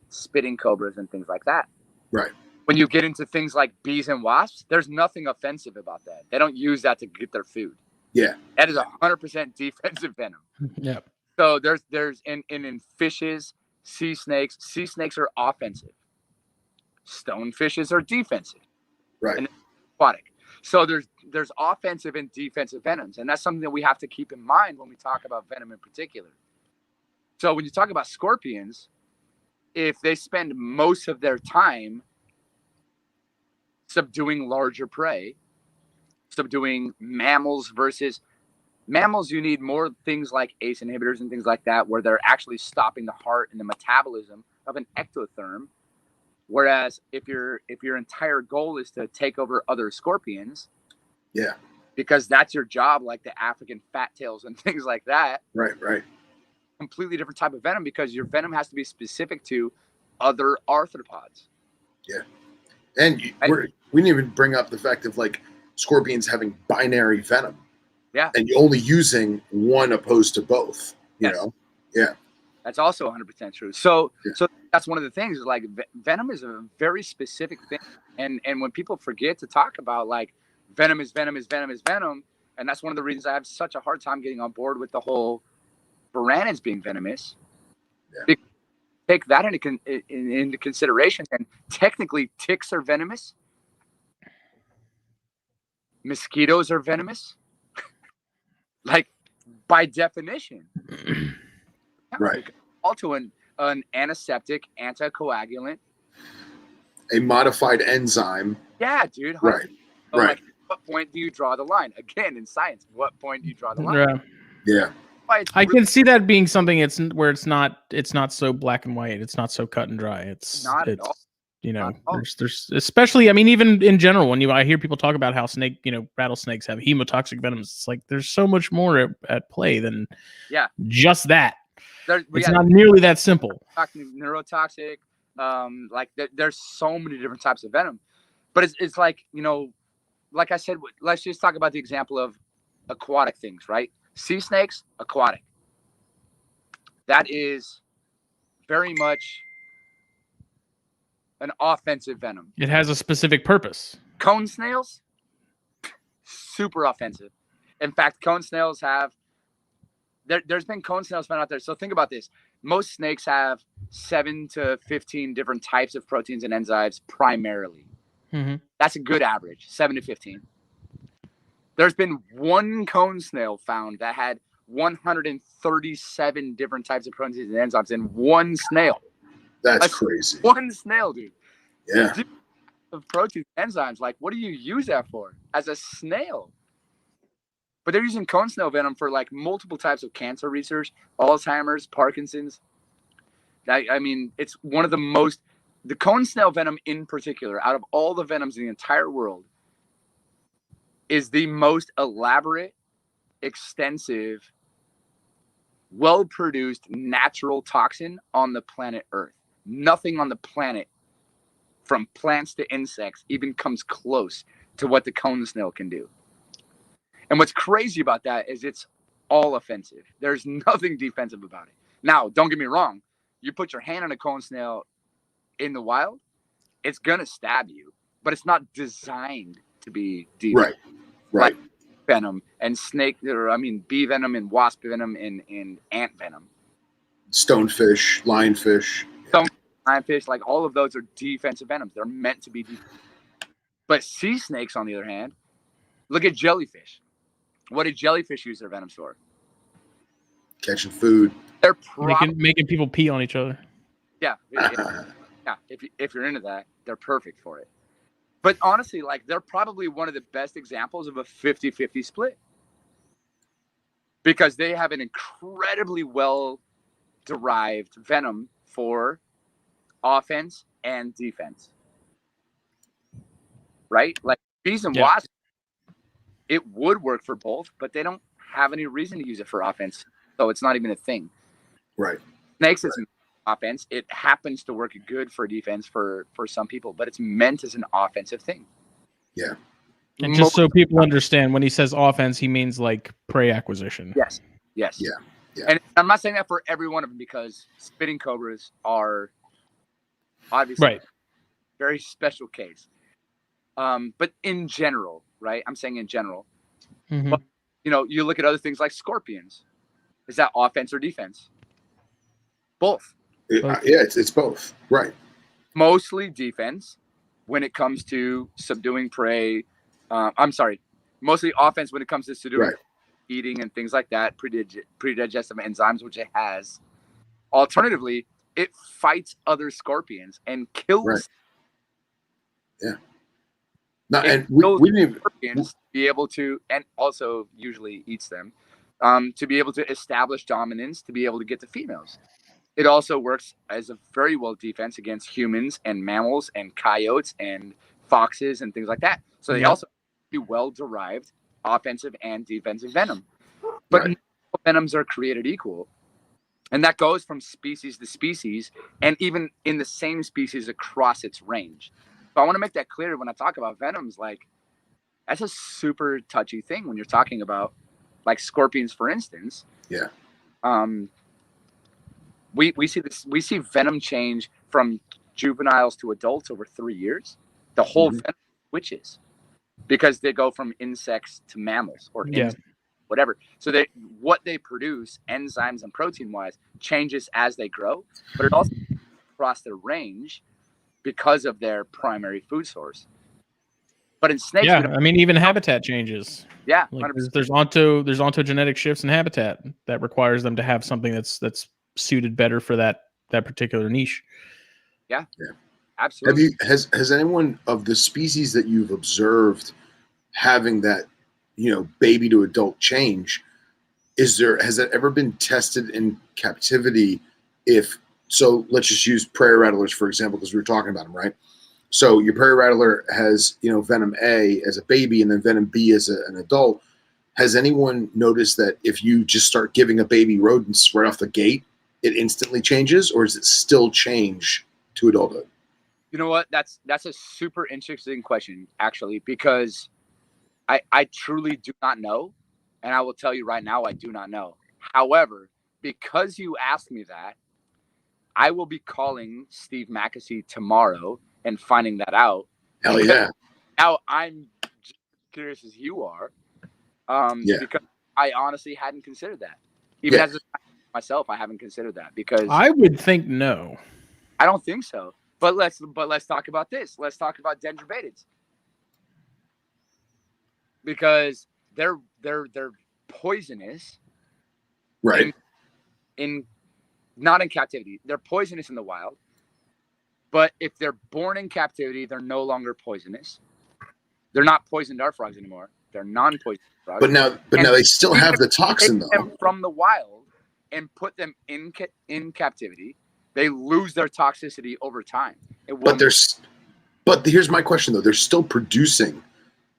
spitting cobras and things like that. Right. When you get into things like bees and wasps, there's nothing offensive about that. They don't use that to get their food. Yeah. That is 100% defensive venom. Yeah. So there's in fishes, sea snakes are offensive. Stonefishes are defensive. Right. And aquatic. So there's offensive and defensive venoms, and that's something that we have to keep in mind when we talk about venom in particular. So when you talk about scorpions, if they spend most of their time subduing larger prey, subduing mammals versus mammals, you need more things like ACE inhibitors and things like that, where they're actually stopping the heart and the metabolism of an ectotherm. Whereas if your entire goal is to take over other scorpions, because that's your job, like the African fat tails and things like that. Right. Completely different type of venom, because your venom has to be specific to other arthropods. Yeah. And we didn't even bring up the fact of like scorpions having binary venom. Yeah. And you're only using one opposed to both, you know? Yeah. That's also 100% true. So that's one of the things, is like venom is a very specific thing. And when people forget to talk about like venom is venom is venom is venom, and that's one of the reasons I have such a hard time getting on board with the whole piranhas being venomous. Yeah. Take that into consideration, and technically ticks are venomous. Mosquitoes are venomous. Like by definition. Right. Also an antiseptic, anticoagulant. A modified enzyme. Yeah, dude. Right. So like, what point do you draw the line? Again, in science, what point do you draw the line? Yeah. I can see that being something it's not so black and white. It's not so cut and dry. It's not at all. You know, there's especially, I mean, even in general, when I hear people talk about how rattlesnakes have hemotoxic venoms, it's like there's so much more at play than just that. It's not nearly that simple. Neurotoxic, like there's so many different types of venom, but it's like, like I said, let's just talk about the example of aquatic things, right? Sea snakes, aquatic. That is very much an offensive venom. It has a specific purpose. Cone snails, super offensive. In fact, cone snails have there's been cone snails found out there. So think about this. Most snakes have 7 to 15 different types of proteins and enzymes primarily. Mm-hmm. That's a good average, 7 to 15. There's been one cone snail found that had 137 different types of proteins and enzymes in one snail. That's crazy. One snail, dude. Yeah. Of proteins and enzymes, like, what do you use that for as a snail? But they're using cone snail venom for like multiple types of cancer research, Alzheimer's, Parkinson's. I mean, it's one of the cone snail venom in particular, out of all the venoms in the entire world, is the most elaborate, extensive, well-produced natural toxin on the planet Earth. Nothing on the planet, from plants to insects, even comes close to what the cone snail can do. And what's crazy about that is it's all offensive. There's nothing defensive about it. Now, don't get me wrong. You put your hand on a cone snail in the wild, it's going to stab you, but it's not designed to be defensive. Right. Like venom and bee venom and wasp venom and ant venom. Stonefish, lionfish. Lionfish, like all of those are defensive venoms. They're meant to be defensive. But sea snakes, on the other hand, look at jellyfish. What do jellyfish use their venoms for? Catching food. They're making people pee on each other. Yeah. If you're into that, they're perfect for it. But honestly, like, they're probably one of the best examples of a 50-50 split. Because they have an incredibly well-derived venom for offense and defense. Right? Like bees and wasps, it would work for both, but they don't have any reason to use it for offense. So it's not even a thing. Right. Snakes is offense. It happens to work good for defense for some people, but it's meant as an offensive thing. Yeah. And just so people understand, when he says offense, he means like prey acquisition. Yes. Yeah. And I'm not saying that for every one of them, because spitting cobras are obviously a very special case. But in general, right? I'm saying in general. Mm-hmm. But, you look at other things like scorpions. Is that offense or defense? Both. It's both. Right. Mostly defense when it comes to subduing prey. Mostly offense when it comes to subduing eating and things like that, predigestive enzymes, which it has. Alternatively, it fights other scorpions and kills. Right. Yeah. No, and we didn't scorpions to be able to, and also usually eats them, to be able to establish dominance, to be able to get the females. It also works as a very well defense against humans and mammals and coyotes and foxes and things like that. So they also be well-derived offensive and defensive venom. But no venoms are created equal. And that goes from species to species, and even in the same species across its range. So I want to make that clear when I talk about venoms. Like, that's a super touchy thing when you're talking about, like, scorpions, for instance. Yeah. We see venom change from juveniles to adults over 3 years. The whole venom switches because they go from insects to mammals or whatever. So what they produce, enzymes and protein wise, changes as they grow, but it also across their range because of their primary food source. But in snakes, even habitat changes. Yeah, like there's ontogenetic shifts in habitat that requires them to have something that's suited better for that particular niche. Yeah, absolutely. Has anyone of the species that you've observed having that, baby to adult change, has that ever been tested in captivity? So let's just use prairie rattlers, for example, because we were talking about them, right? So your prairie rattler has, venom A as a baby and then venom B as an adult. Has anyone noticed that if you just start giving a baby rodents right off the gate, it instantly changes, or does it still change to adulthood? You know what? That's a super interesting question, actually, because I truly do not know. And I will tell you right now, I do not know. However, because you asked me that, I will be calling Steve Mackesy tomorrow and finding that out. Hell yeah. Now I'm just curious as you are. Because I honestly hadn't considered that. Even as a myself, I haven't considered that because I would think no. I don't think so. But let's talk about this. Let's talk about dendrobatids because they're poisonous, Right. In not in captivity. They're poisonous in the wild. But if they're born in captivity, they're no longer poisonous. They're not poisoned dart frogs anymore. They're non-poisonous frogs. But now they still have the toxin take though. them from the wild and put them in captivity. They lose their toxicity over time. But here's my question though: they're still producing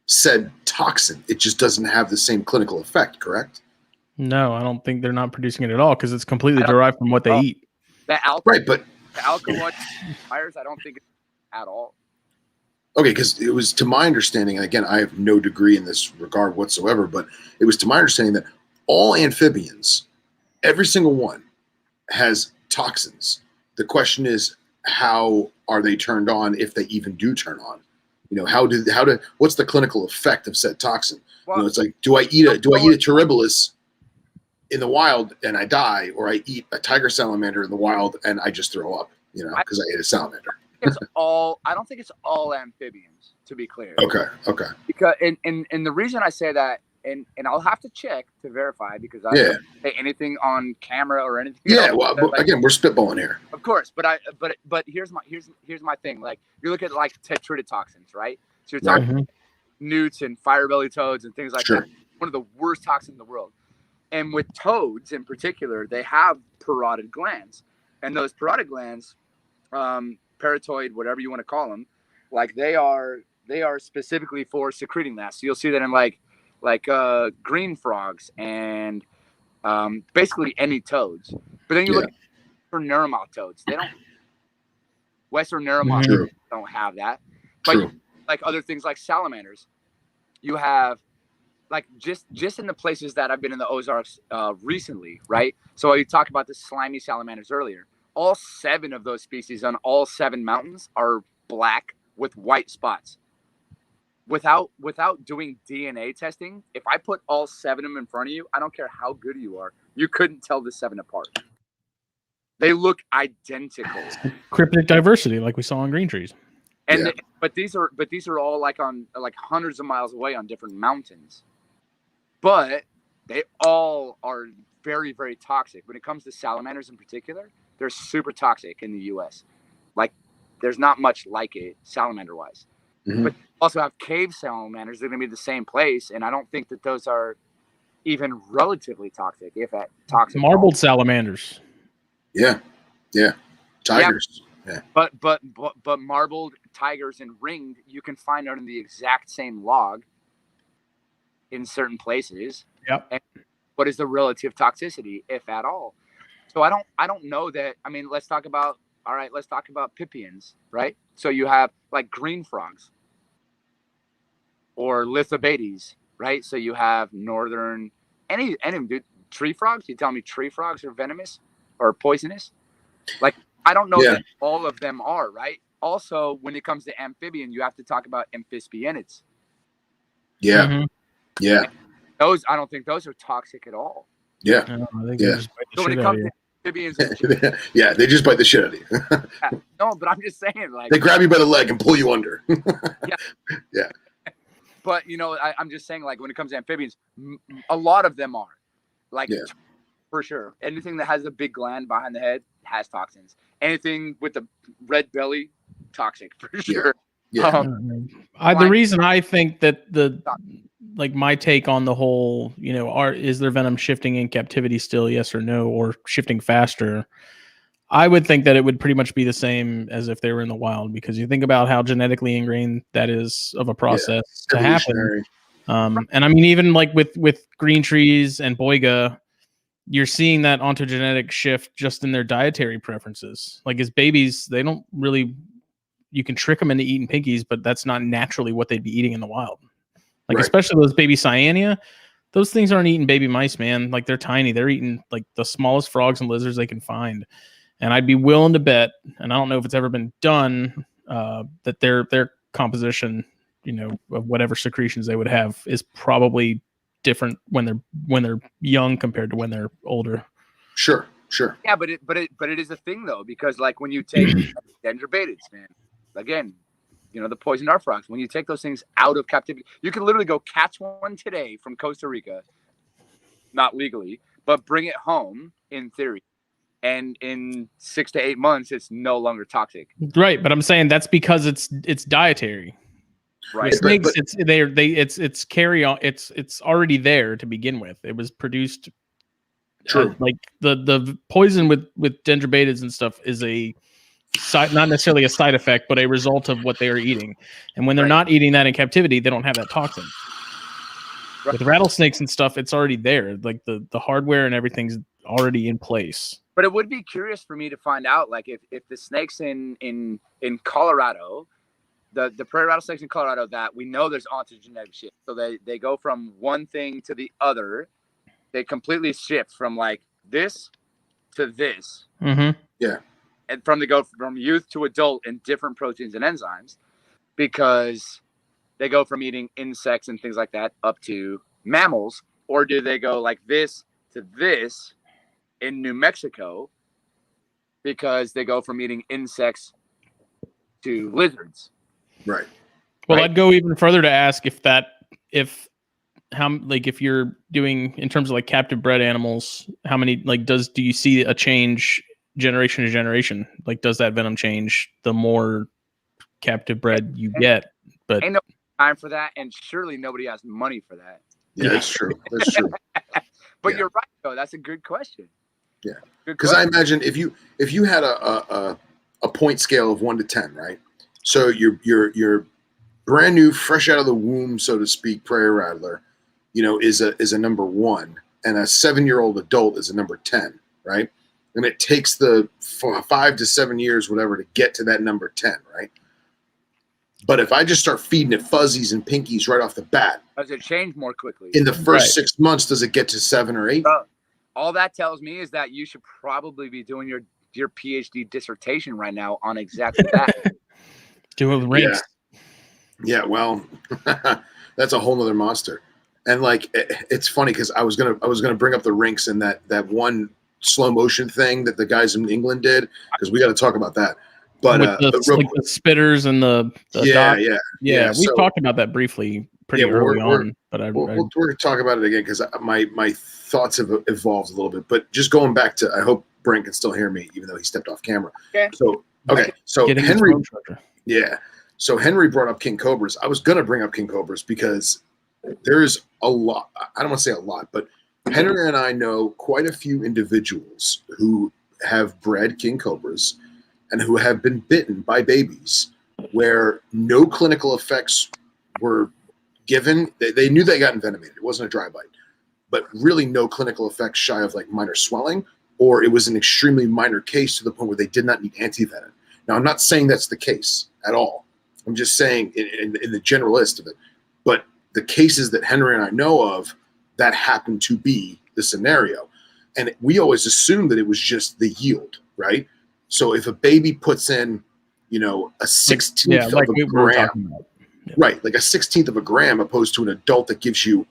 said toxin. It just doesn't have the same clinical effect, correct? No, I don't think they're not producing it at all because it's completely derived from what they eat. The Right, but the alkaloid fires, I don't think it's at all. okay, because it was to my understanding, and again, I have no degree in this regard whatsoever, but it was to my understanding that all amphibians, every single one, has toxins. The question is, how are they turned on if they even do turn on? You know, what's the clinical effect of said toxin? Well, you know, it's like, do I eat a terribilis in the wild and I die, or I eat a tiger salamander in the wild and I just throw up, you know, because I ate a salamander. I don't think it's all amphibians, to be clear. Okay. Because and the reason I say that, and I'll have to check to verify because I don't say anything on camera or anything. Yeah, well, again, we're spitballing here. Of course, but here's my thing. Like you look at like tetrodotoxins, right? So you're talking newts and fire belly toads and things like that. One of the worst toxins in the world. And with toads in particular, they have parotid glands, and those parotid glands, parotid, whatever you want to call them, like they are specifically for secreting that. So you'll see that in like green frogs and basically any toads. But then you look for Neuromoth toads. They don't. Western Neuromoth don't have that. But like other things like salamanders, you have like just in the places that I've been in the Ozarks recently, right? So you talked about the slimy salamanders earlier. All 7 of those species on all 7 mountains are black with white spots. Without doing DNA testing, if I put all 7 of them in front of you, I don't care how good you are, you couldn't tell the 7 apart. They look identical. Cryptic diversity, like we saw on green trees. And but these are all like on like hundreds of miles away on different mountains. But they all are very, very toxic. When it comes to salamanders in particular, they're super toxic in the U.S. Like, there's not much like it salamander-wise. Mm-hmm. But also have cave salamanders. They're going to be the same place, and I don't think that those are even relatively toxic, if at toxic. Marbled salamanders. Yeah. Tigers. Yeah. But marbled, tigers, and ringed, you can find out in the exact same log in certain places. Yep. And what is the relative toxicity, if at all? So I don't know that. I mean, let's talk about pipiens, right? So you have like green frogs or lithobates, right? So you have northern any dude, tree frogs. You tell me tree frogs are venomous or poisonous? Like, I don't know that all of them are, right? Also, when it comes to amphibian, you have to talk about amphispienids. Yeah. Mm-hmm. Yeah. And those, I don't think those are toxic at all. Yeah. So when it comes to amphibians, yeah, they just bite the shit out of you. No, but I'm just saying, like, they grab you by the leg and pull you under. Yeah. But you know, I'm just saying, like, when it comes to amphibians, a lot of them are, like, for sure. Anything that has a big gland behind the head has toxins. Anything with the red belly, toxic for sure. Yeah. The reason I think that my take on the whole, you know, is their venom shifting in captivity still, yes or no, or shifting faster? I would think that it would pretty much be the same as if they were in the wild, because you think about how genetically ingrained that is of a process to happen. And I mean, even like with green trees and boiga, you're seeing that ontogenetic shift just in their dietary preferences. Like as babies, they don't really, you can trick them into eating pinkies, but that's not naturally what they'd be eating in the wild. Like, especially those baby cyanea, those things aren't eating baby mice, man. Like, they're tiny. They're eating like the smallest frogs and lizards they can find. And I'd be willing to bet, and I don't know if it's ever been done, that their composition, you know, of whatever secretions they would have is probably different when they're young compared to when they're older. Sure. Yeah, but it is a thing though, because like when you take dendrobatids, man, again, the poison dart frogs, when you take those things out of captivity, you can literally go catch one today from Costa Rica, not legally, but bring it home in theory, and in 6 to 8 months, it's no longer toxic. Right, but I'm saying that's because it's dietary. Right. With snakes, it's carry on. It's already there to begin with. It was produced. True. Like the poison with dendrobatids and stuff is not necessarily a side effect, but a result of what they are eating. And when they're not eating that in captivity, they don't have that toxin. Right. With rattlesnakes and stuff, it's already there. Like the hardware and everything's already in place. But it would be curious for me to find out, like if the snakes in Colorado, the prairie rattlesnakes in Colorado, that we know there's ontogenetic shift. So they go from one thing to the other. They completely shift from like this to this. Mm-hmm. Yeah. And go from youth to adult in different proteins and enzymes, because they go from eating insects and things like that up to mammals, or do they go like this to this in New Mexico because they go from eating insects to lizards? Right. Well, I'd go even further to ask if you're doing in terms of like captive bred animals, how many do you see a change generation to generation? Like, does that venom change the more captive bred you get? But ain't no time for that, and surely nobody has money for that. Yeah, that's true. That's true. But you're right, though. That's a good question. Yeah, because I imagine if you had a point scale of 1 to 10, right? So you're brand new, fresh out of the womb, so to speak, prairie rattler, is a number 1, and a 7-year-old adult is a number 10, right? And it takes the 5 to 7 years, whatever, to get to that number 10, right? But if I just start feeding it fuzzies and pinkies right off the bat, does it change more quickly? In the first 6 months, does it get to 7 or 8? All that tells me is that you should probably be doing your PhD dissertation right now on exactly that. Doing rinks. Yeah, well, that's a whole nother monster. And like, it's funny because I was gonna bring up the rinks and that one slow motion thing that the guys in England did, because we got to talk about that. But with the spitters and the yeah. We've talked about that briefly pretty early on. But we're going to talk about it again because my thoughts have evolved a little bit. But just going back to, I hope Brent can still hear me, even though he stepped off camera. Okay. So Henry, So Henry brought up king cobras. I was going to bring up king cobras because there's a lot. I don't want to say a lot, but Henry and I know quite a few individuals who have bred king cobras and who have been bitten by babies where no clinical effects were given. They knew they got envenomated. It wasn't a dry bite, but really no clinical effects shy of like minor swelling, or it was an extremely minor case to the point where they did not need antivenom. Now, I'm not saying that's the case at all. I'm just saying in the generalist of it. But the cases that Henry and I know of, that happened to be the scenario. And we always assumed that it was just the yield, right? So if a baby puts in, a 16th of a gram, right, like a 16th of a gram opposed to an adult that gives you,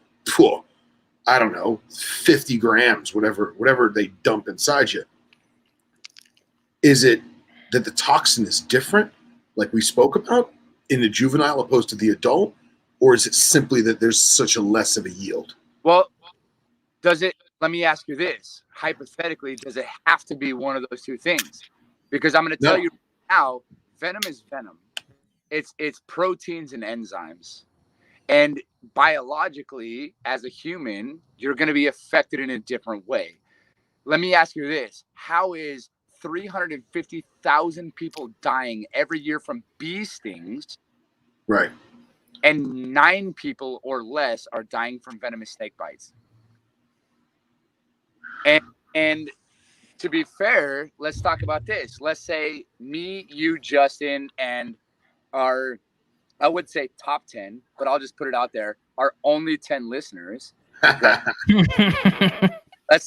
I don't know, 50 grams, whatever they dump inside you. Is it that the toxin is different, like we spoke about, in the juvenile opposed to the adult? Or is it simply that there's such a less of a yield? Well, let me ask you this. Hypothetically, does it have to be one of those two things? Because I'm going to tell you now, venom is venom. It's proteins and enzymes. And biologically, as a human, you're going to be affected in a different way. Let me ask you this. How is 350,000 people dying every year from bee stings? Right. And 9 people or less are dying from venomous snake bites. And to be fair, let's talk about this. Let's say me, you, Justin, and our, I would say top 10, but I'll just put it out there, our only 10 listeners. Let's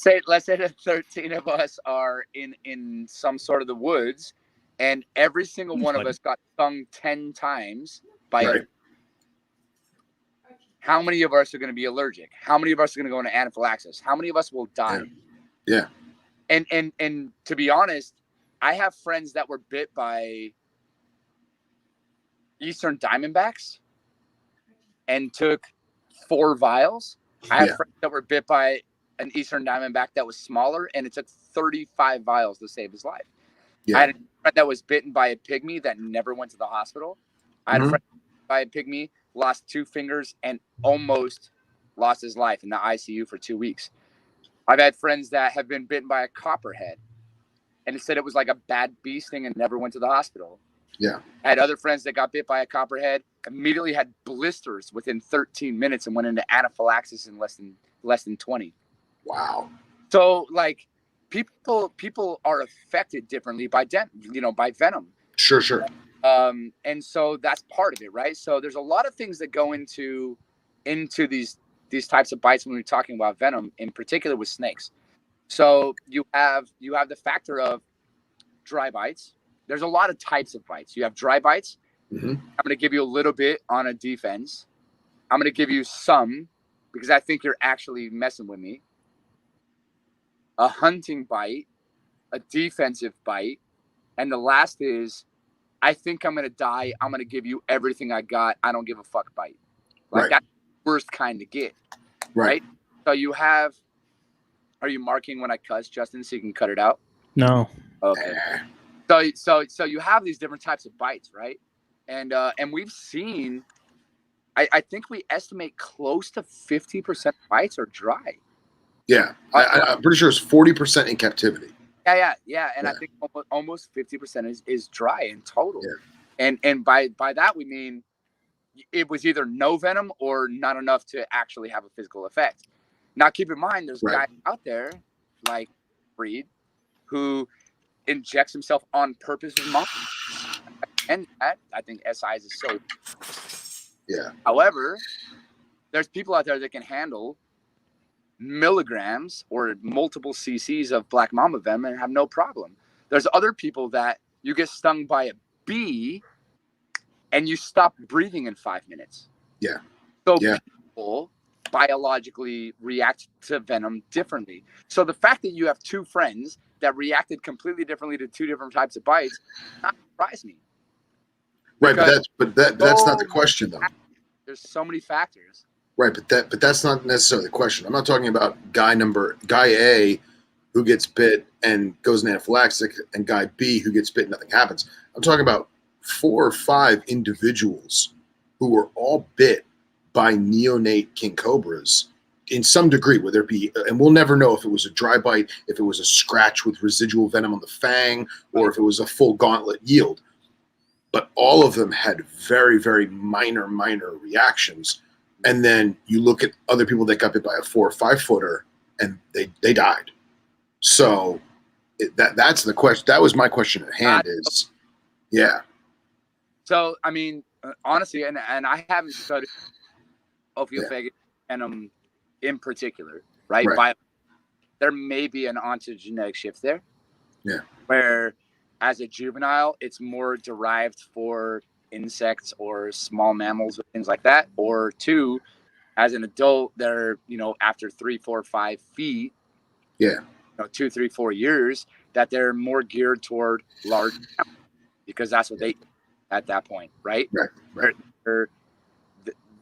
say that 13 of us are in some sort of the woods, and every single one of us got stung 10 times by how many of us are going to be allergic? How many of us are going to go into anaphylaxis? How many of us will die? Yeah. And to be honest, I have friends that were bit by Eastern Diamondbacks and took 4 vials. I have friends that were bit by an Eastern Diamondback that was smaller, and it took 35 vials to save his life. Yeah. I had a friend that was bitten by a pygmy that never went to the hospital. I had a friend by a pygmy, lost 2 fingers, and almost lost his life in the ICU for 2 weeks. I've had friends that have been bitten by a copperhead, and it said it was like a bad bee sting and never went to the hospital. Yeah. I had other friends that got bit by a copperhead, immediately had blisters within 13 minutes and went into anaphylaxis in less than 20. Wow. So like people are affected differently by venom. Sure. And so that's part of it, right? So there's a lot of things that go into these types of bites when we're talking about venom, in particular with snakes. So you have the factor of dry bites. There's a lot of types of bites. You have dry bites. I'm going to give you a little bit on a defense. I'm going to give you some because I think you're actually messing with me. A hunting bite, a defensive bite, and the last is, I think I'm going to die. I'm going to give you everything I got. I don't give a fuck bite. Like that's the worst kind to get. Right? So you have, are you marking when I cuss, Justin, so you can cut it out? No. Okay. So you have these different types of bites, right? And we've seen, I think we estimate close to 50% of bites are dry. Yeah. I'm pretty sure it's 40% in captivity. Yeah. And I think almost 50% is dry in total. Yeah. And by that, we mean it was either no venom or not enough to actually have a physical effect. Now, keep in mind, there's guys out there like Breed who injects himself on purpose with monkeys. And that, I think SIs is so. Yeah. However, there's people out there that can handle milligrams or multiple cc's of black mamba venom and have no problem. There's other people that you get stung by a bee and you stop breathing in 5 minutes. Yeah. So people biologically react to venom differently. So the fact that you have 2 friends that reacted completely differently to 2 different types of bites not surprise me. Right, but that's not the question though. There's so many factors. Right, but that's not necessarily the question. I'm not talking about guy A who gets bit and goes in anaphylaxis and guy B who gets bit and nothing happens. I'm talking about 4 or 5 individuals who were all bit by neonate king cobras in some degree, whether it be, and we'll never know if it was a dry bite, if it was a scratch with residual venom on the fang, or if it was a full gauntlet yield. But all of them had very, very minor reactions. And then you look at other people that got bit by a 4 or 5 footer and they died. So that's the question. That was my question at hand is, yeah. So, I mean, honestly, and I haven't studied ophiophagus venom in particular, right? There may be an ontogenetic shift there. Yeah. Where as a juvenile, it's more derived for insects or small mammals or things like that. Or 2, as an adult, they're, after 3, 4, 5 feet, 2, 3, 4 years, that they're more geared toward large mammals because that's what they at that point, right? Right.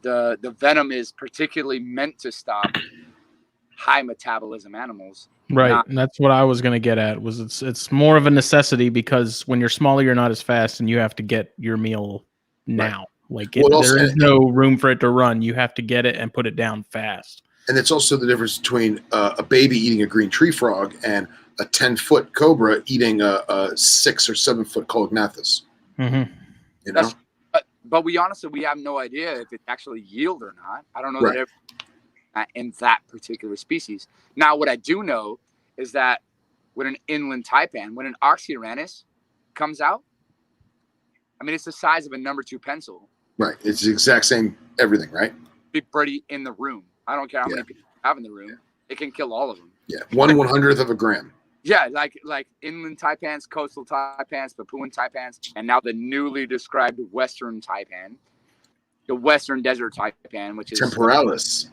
The venom is particularly meant to stop high metabolism animals. Right. And that's what I was going to get at was it's more of a necessity because when you're smaller, you're not as fast and you have to get your meal now. Like there is no room for it to run. You have to get it and put it down fast. And it's also the difference between a baby eating a green tree frog and a 10-foot cobra eating a 6 or 7 foot Colognathus. Mm-hmm. You know? But we have no idea if it actually yield or not. I don't know that in that particular species. Now, what I do know is that with an inland taipan, when an Oxyuranus comes out, I mean, it's the size of a number 2 pencil. Right. It's the exact same everything, right? Big birdie in the room. I don't care how many people you have in the room. It can kill all of them. Yeah. 1/100th of a gram. Yeah, like inland taipans, coastal taipans, Papuan taipans, and now the newly described western taipan. the Western Desert taipan, which is Temporalis.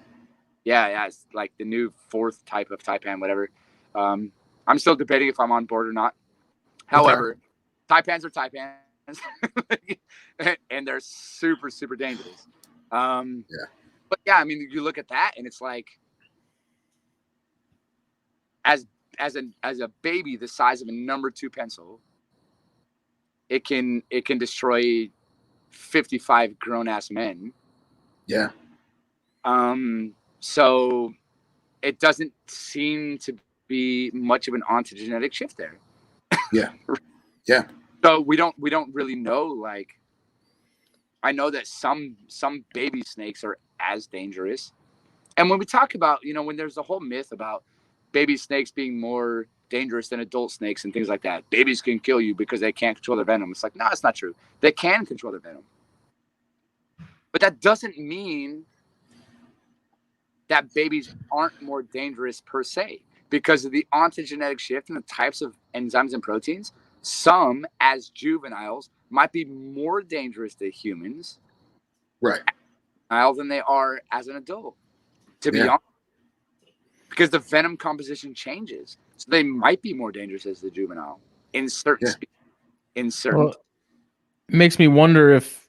yeah, it's like the new 4th type of taipan, whatever. I'm still debating if I'm on board or not. However, taipans are taipans, and they're super, super dangerous. But yeah, I mean, you look at that, and it's like, as a baby the size of a number 2 pencil, it can destroy 55 grown ass men. Yeah. So it doesn't seem to be much of an ontogenetic shift there. Yeah. Yeah. So we don't really know. Like, I know that some baby snakes are as dangerous. And when we talk about, when there's a whole myth about baby snakes being more dangerous than adult snakes and things like that, babies can kill you because they can't control their venom. It's like, no, it's not true. They can control their venom. But that doesn't mean that babies aren't more dangerous per se, because of the ontogenetic shift in the types of enzymes and proteins. Some, as juveniles, might be more dangerous to humans, right, than they are as an adult, to be honest, because the venom composition changes. So they might be more dangerous as the juvenile in certain species. Well, it makes me wonder if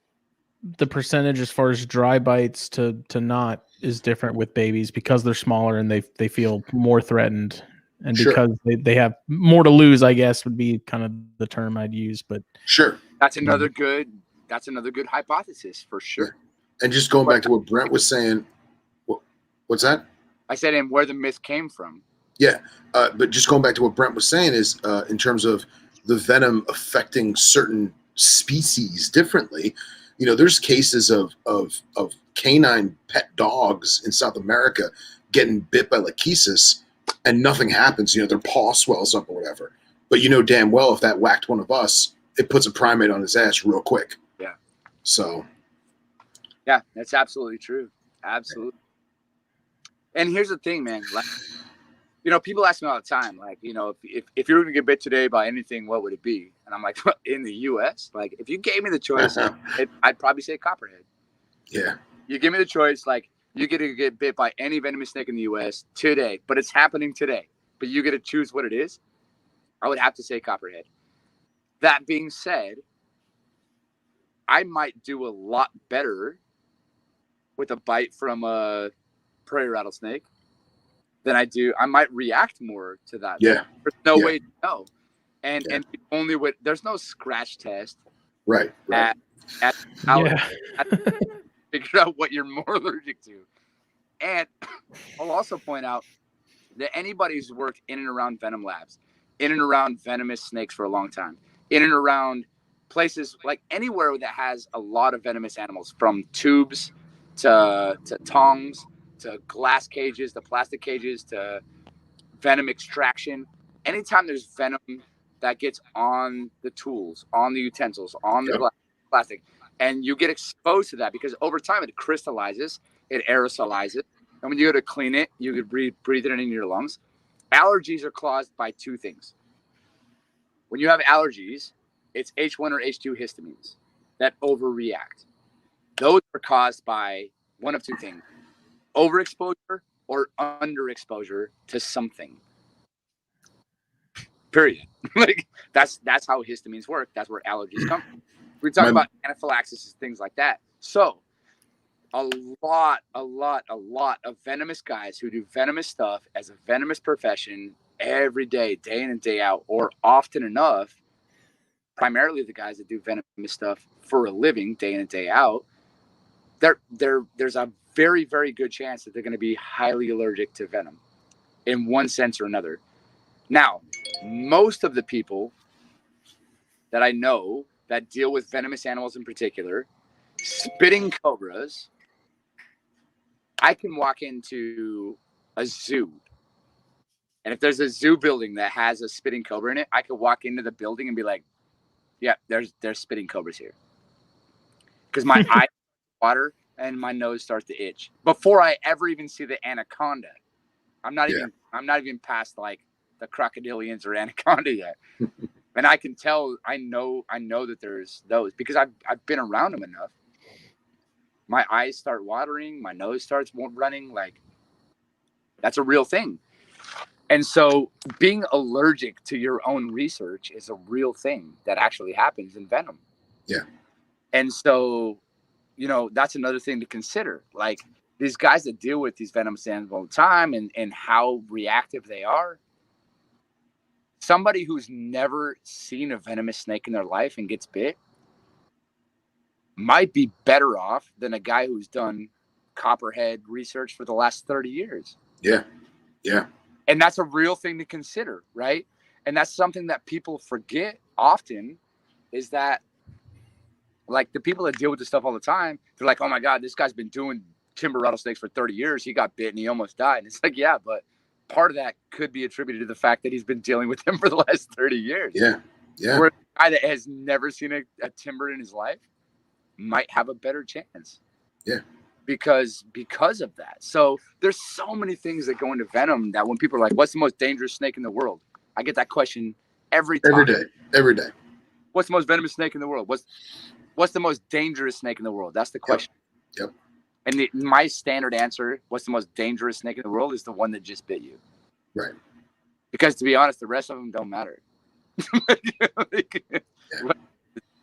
the percentage as far as dry bites to not is different with babies, because they're smaller and they feel more threatened, and because they have more to lose, I guess, would be kind of the term I'd use. But that's another good hypothesis for sure. And just going back to what Brent was saying, what's that? I said, and where the myth came from. Yeah, but just going back to what Brent was saying is, in terms of the venom affecting certain species differently, there's cases of canine pet dogs in South America getting bit by lachesis and nothing happens. Their paw swells up or whatever. But damn well if that whacked one of us, it puts a primate on his ass real quick. Yeah. So. Yeah, that's absolutely true. Absolutely. And here's the thing, man. Like, people ask me all the time, like, if you were going to get bit today by anything, what would it be? And I'm like, in the U.S., like, if you gave me the choice, I'd probably say copperhead. Yeah. You give me the choice, like, you get to get bit by any venomous snake in the U.S. today, but it's happening today, but you get to choose what it is, I would have to say copperhead. That being said, I might do a lot better with a bite from a prairie rattlesnake than I do. I might react more to that. Yeah. There's no way to know. And the only way, there's no scratch test. Right. At figure out what you're more allergic to. And I'll also point out that anybody who's worked in and around venom labs, in and around venomous snakes for a long time, in and around places like anywhere that has a lot of venomous animals, from tubes to tongs, to glass cages, to plastic cages, to venom extraction. Anytime there's venom that gets on the tools, on the utensils, on the plastic, and you get exposed to that, because over time it crystallizes, it aerosolizes, and when you go to clean it, you could breathe it in your lungs. Allergies are caused by two things. When you have allergies, it's H1 or H2 histamines that overreact. Those are caused by one of two things: overexposure or underexposure to something. Period. Like, that's how histamines work. That's where allergies come from. We're talking about anaphylaxis and things like that. So a lot of venomous guys who do venomous stuff as a venomous profession every day, day in and day out, or often enough, primarily the guys that do venomous stuff for a living, day in and day out, there's a very, very good chance that they're going to be highly allergic to venom in one sense or another. Now, most of the people that I know that deal with venomous animals in particular, spitting cobras, I can walk into a zoo, and if there's a zoo building that has a spitting cobra in it, I could walk into the building and be like, yeah, there's spitting cobras here. Because my eyes water and my nose starts to itch before I ever even see the anaconda. I'm not even past like the crocodilians or anaconda yet. And I can tell, I know that there's those, because I've been around them enough. my eyes start watering, my nose starts running. Like, that's a real thing. And so being allergic to your own research is a real thing that actually happens in venom. Yeah. And so, you know, that's another thing to consider. Like, these guys that deal with these venomous animals all the time and how reactive they are. Somebody who's never seen a venomous snake in their life and gets bit might be better off than a guy who's done copperhead research for the last 30 years. Yeah. Yeah. And that's a real thing to consider, right? And that's something that people forget often, is that, like, the people that deal with this stuff all the time, they're like, oh my God, this guy's been doing timber rattlesnakes for 30 years. He got bit and he almost died. And it's like, yeah, but part of that could be attributed to the fact that he's been dealing with them for the last 30 years. Yeah. Yeah. Where a guy that has never seen a timber in his life might have a better chance. Yeah. Because of that. So there's so many things that go into venom that when people are like, what's the most dangerous snake in the world? I get that question every time. Every day. What's the most venomous snake in the world? What's the most dangerous snake in the world? That's the question. Yep. And my standard answer, what's the most dangerous snake in the world, is the one that just bit you. Right. Because to be honest, the rest of them don't matter.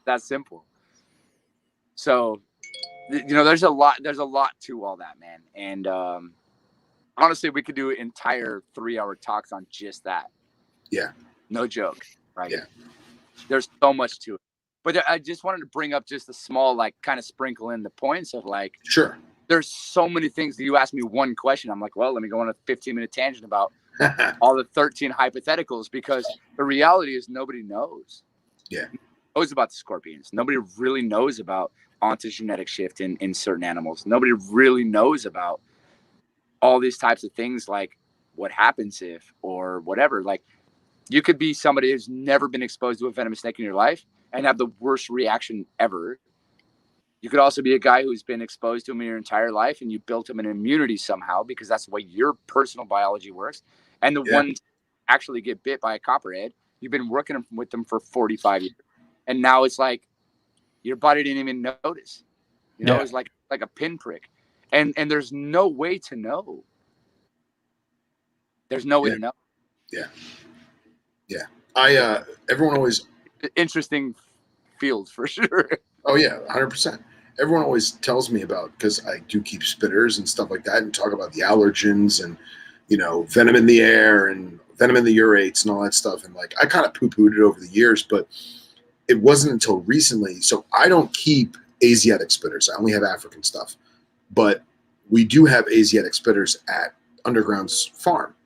That's simple. So, you know, there's a lot to all that, man. And honestly, we could do entire 3-hour talks on just that. Yeah. No joke. Right. Yeah. There's so much to it. But I just wanted to bring up just a small, like, kind of sprinkle in the points of, like, sure, there's so many things that you ask me one question. I'm like, well, let me go on a 15-minute tangent about all the 13 hypotheticals, because the reality is nobody knows. Yeah. Nobody knows about the scorpions. Nobody really knows about ontogenetic shift in certain animals. Nobody really knows about all these types of things, like what happens if, or whatever. Like, you could be somebody who's never been exposed to a venomous snake in your life and have the worst reaction ever. You could also be a guy who's been exposed to them in your entire life and you built them an immunity somehow, because that's the way your personal biology works. And the ones actually get bit by a copperhead, you've been working with them for 45 years. And now it's like your body didn't even notice. You know, it's like a pinprick. And there's no way to know. There's no way to know. Yeah. Yeah. Everyone always... Interesting field for sure. Oh yeah, 100%. Everyone always tells me about, because I do keep spitters and stuff like that, and talk about the allergens and, you know, venom in the air and venom in the urates and all that stuff. And, like, I kind of poo-pooed it over the years, but it wasn't until recently. So I don't keep Asiatic spitters. I only have African stuff, but we do have Asiatic spitters at Underground's farm,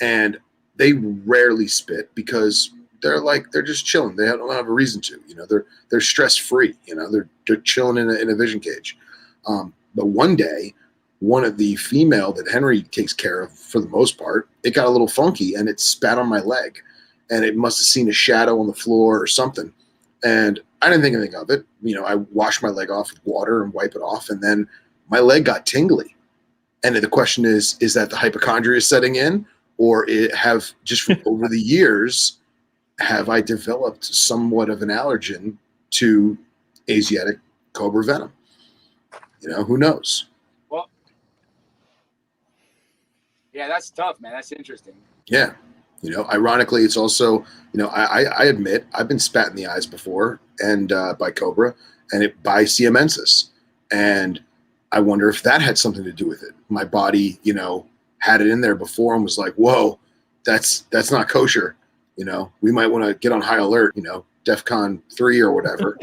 and they rarely spit because they're just chilling. They don't have a reason to, you know, they're stress free, you know, they're chilling in a vision cage. But one day, one of the female that Henry takes care of, for the most part, it got a little funky and it spat on my leg, and it must have seen a shadow on the floor or something. And I didn't think anything of it. You know, I washed my leg off with water and wipe it off, and then my leg got tingly. And the question is that the hypochondria setting in, or have just over the years, have I developed somewhat of an allergen to Asiatic cobra venom? You know, who knows? Well, yeah, that's tough, man. That's interesting. Yeah. You know, ironically, it's also, you know, I admit I've been spat in the eyes before, and by cobra, and by siamensis. And I wonder if that had something to do with it. My body, you know, had it in there before and was like, whoa, that's not kosher. You know, we might want to get on high alert, you know, DEFCON 3 or whatever.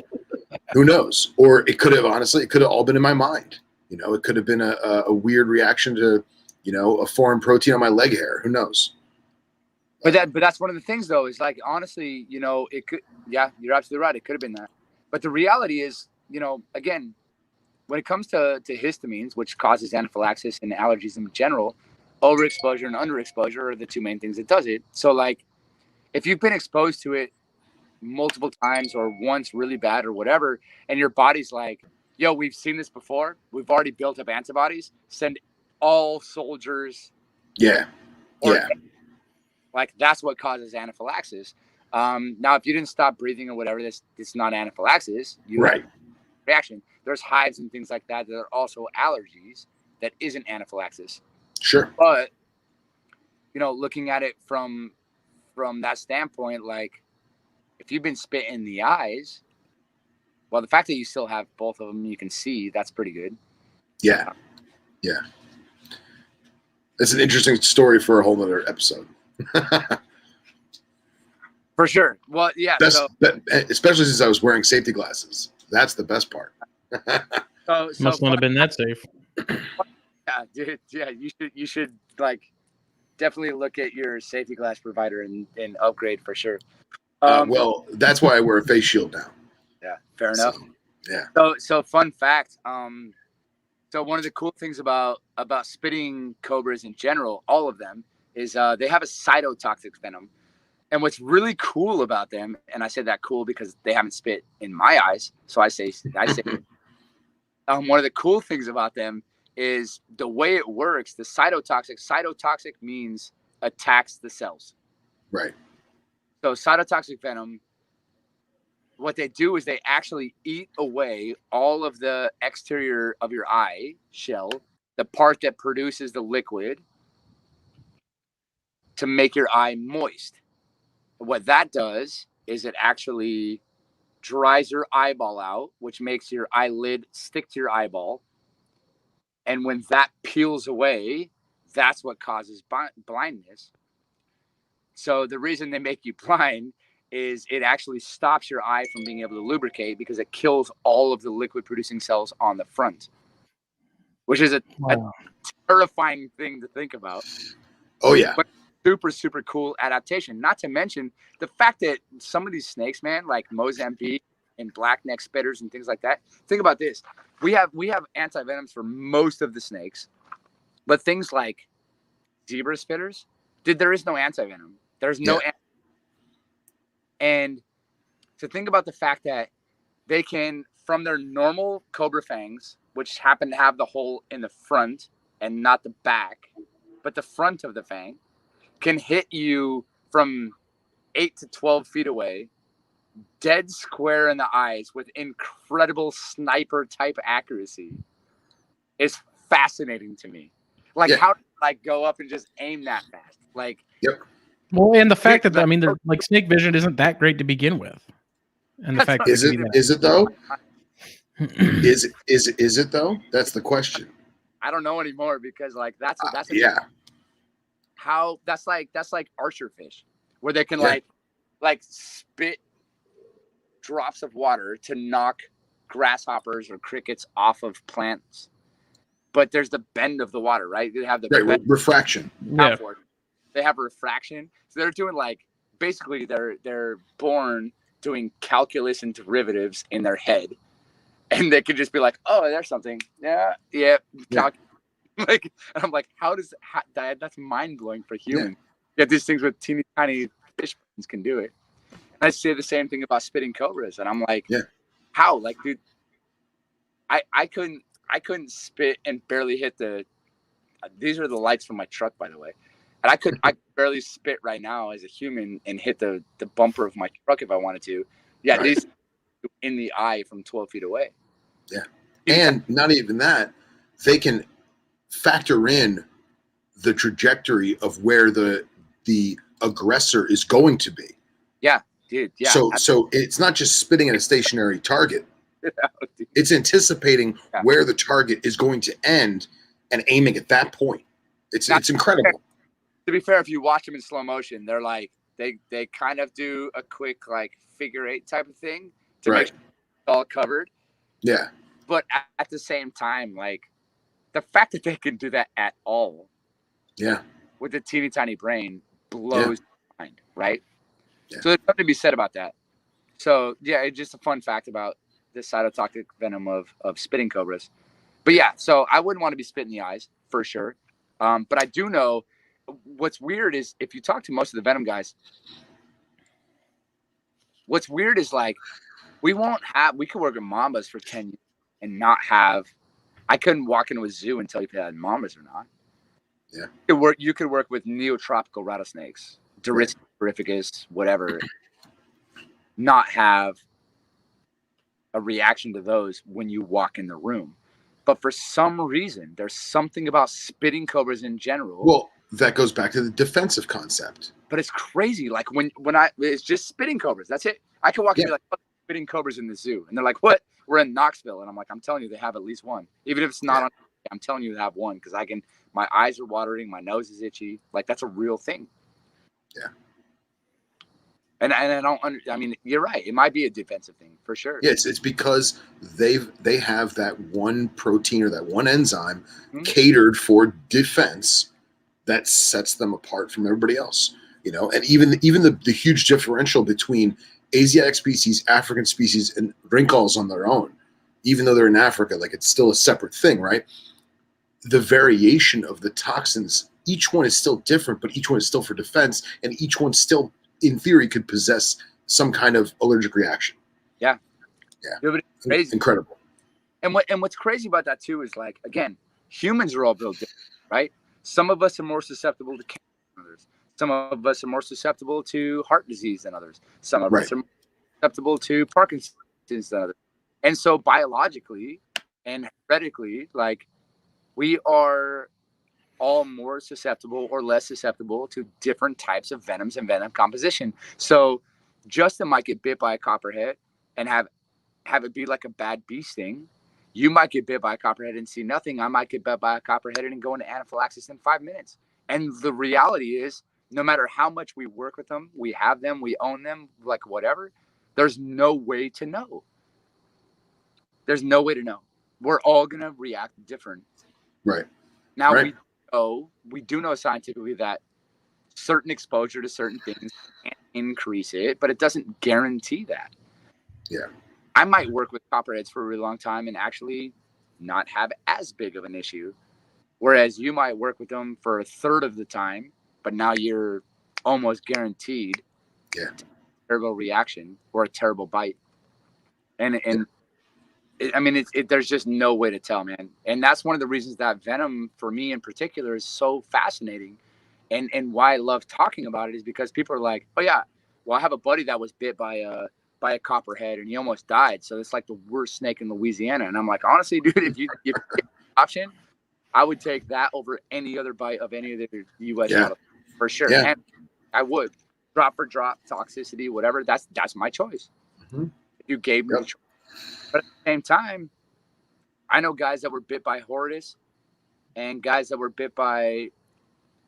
Who knows? Or it could have, honestly, it could have all been in my mind. You know, it could have been a weird reaction to, you know, a foreign protein on my leg hair. Who knows? But that's one of the things, though, is, like, honestly, you know, it could, yeah, you're absolutely right. It could have been that. But the reality is, you know, again, when it comes to histamines, which causes anaphylaxis and allergies in general, overexposure and underexposure are the two main things that does it. So, like, if you've been exposed to it multiple times or once really bad or whatever, and your body's like, yo, we've seen this before, we've already built up antibodies, send all soldiers. Yeah. Yeah. Like, that's what causes anaphylaxis. Now, if you didn't stop breathing or whatever, it's not anaphylaxis. Right. reaction. There's hives and things like that are also allergies that isn't anaphylaxis. Sure. But, looking at it from that standpoint, like if you've been spit in the eyes, well, the fact that you still have both of them, you can see, that's pretty good. Yeah. Yeah. It's an interesting story for a whole nother episode. For sure. Well, yeah. Especially since I was wearing safety glasses. That's the best part. Must not have been that safe. Yeah, dude. Yeah, you should like definitely look at your safety glass provider and upgrade for sure. Well, that's why I wear a face shield now. Yeah, fair enough. Yeah. So fun fact. So one of the cool things about spitting cobras in general, all of them, is they have a cytotoxic venom. And what's really cool about them, and I say that cool because they haven't spit in my eyes, so I say one of the cool things about them is the way it works. The cytotoxic means attacks the cells. Right. So cytotoxic venom, what they do is they actually eat away all of the exterior of your eye shell, the part that produces the liquid, to make your eye moist. What that does is it actually dries your eyeball out, which makes your eyelid stick to your eyeball. And when that peels away, that's what causes blindness. So the reason they make you blind is it actually stops your eye from being able to lubricate because it kills all of the liquid producing cells on the front, which is a terrifying thing to think about. Oh, yeah. But super, super cool adaptation. Not to mention the fact that some of these snakes, man, like Mozambique and blackneck spitters and things like that. Think about this. We have antivenoms for most of the snakes, but things like zebra spitters, dude, there is no antivenom. There's no and to think about the fact that they can, from their normal cobra fangs, which happen to have the hole in the front and not the back, but the front of the fang, can hit you from 8 to 12 feet away, dead square in the eyes with incredible sniper type accuracy, is fascinating to me. Like how to go up and just aim that fast. Like, well, and the fact that they're like snake vision isn't that great to begin with, and the fact is it though? Is it though? That's the question. I don't know anymore because like that's how that's like archer fish, where they can like spit drops of water to knock grasshoppers or crickets off of plants. But there's the bend of the water, right? They have the refraction. Yeah. They have refraction. So they're doing basically they're born doing calculus and derivatives in their head. And they could just be like, oh, there's something. Yeah. And I'm like, that's mind blowing for humans. Yet these things with teeny tiny fish brains can do it. And I say the same thing about spitting cobras. And I'm like, how? Like, dude, I couldn't spit and barely hit these are the lights from my truck, by the way. And I could barely spit right now as a human and hit the bumper of my truck if I wanted to. Yeah, these in the eye from 12 feet away. Yeah. And not even that, they can factor in the trajectory of where the aggressor is going to be. Yeah, dude. Yeah. So it's not just spitting at a stationary target. It's anticipating where the target is going to end and aiming at that point. It's incredible. To be fair, if you watch them in slow motion, they're like they kind of do a quick figure eight type of thing to make sure it's all covered. Yeah. But at the same time, the fact that they can do that at all, with a teeny tiny brain blows my mind, right? Yeah. So there's something to be said about that. So it's just a fun fact about the cytotoxic venom of spitting cobras. But so I wouldn't want to be spit in the eyes for sure. But I do know what's weird is if you talk to most of the venom guys, what's weird is we could work with mambas for 10 years and not have. I couldn't walk into a zoo and tell you if they had mambas or not. Yeah. You could work with neotropical rattlesnakes, Doryctes terrificus, whatever, not have a reaction to those when you walk in the room. But for some reason, there's something about spitting cobras in general. Well, that goes back to the defensive concept. But it's crazy. Like when it's just spitting cobras. That's it. I can walk in and be like, oh, spitting cobras in the zoo. And they're like, what? We're in Knoxville. And I'm like, I'm telling you, they have at least one. Even if it's not on, I'm telling you, they have one. Because my eyes are watering. My nose is itchy. Like, that's a real thing. Yeah. And I mean, you're right. It might be a defensive thing for sure. Yes, it's because they have that one protein or that one enzyme catered for defense that sets them apart from everybody else. You know, and even the huge differential between Asiatic species, African species, and wrinkles on their own, even though they're in Africa, like it's still a separate thing, right? The variation of the toxins, each one is still different, but each one is still for defense, and each one still, in theory, could possess some kind of allergic reaction. Yeah. It's crazy. Incredible. And what's crazy about that too is, like, again, humans are all built different, right? Some of us are more susceptible to cancer than others. Some of us are more susceptible to heart disease than others. Some of us are more susceptible to Parkinson's than others. And so biologically and heretically, like, we are all more susceptible or less susceptible to different types of venoms and venom composition. So Justin might get bit by a copperhead and have it be like a bad bee sting. You might get bit by a copperhead and see nothing. I might get bit by a copperhead and go into anaphylaxis in 5 minutes. And the reality is, no matter how much we work with them, we have them, we own them, like whatever, there's no way to know. There's no way to know. We're all going to react different. Right. Now, we do know scientifically that certain exposure to certain things can increase it, but it doesn't guarantee that. Yeah. I might work with copperheads for a really long time and actually not have as big of an issue. Whereas you might work with them for a third of the time, but now you're almost guaranteed a terrible reaction or a terrible bite. And I mean, there's just no way to tell, man. And that's one of the reasons that venom, for me in particular, is so fascinating. And why I love talking about it is because people are like, oh yeah, well, I have a buddy that was bit by a copperhead and he almost died. So it's like the worst snake in Louisiana. And I'm like, honestly, dude, if you get an option, I would take that over any other bite of any of the U.S. wildlife, for sure. Yeah. And I would, drop for drop, toxicity, whatever. That's my choice. Mm-hmm. If you gave me the choice. But at the same time, I know guys that were bit by horridus and guys that were bit by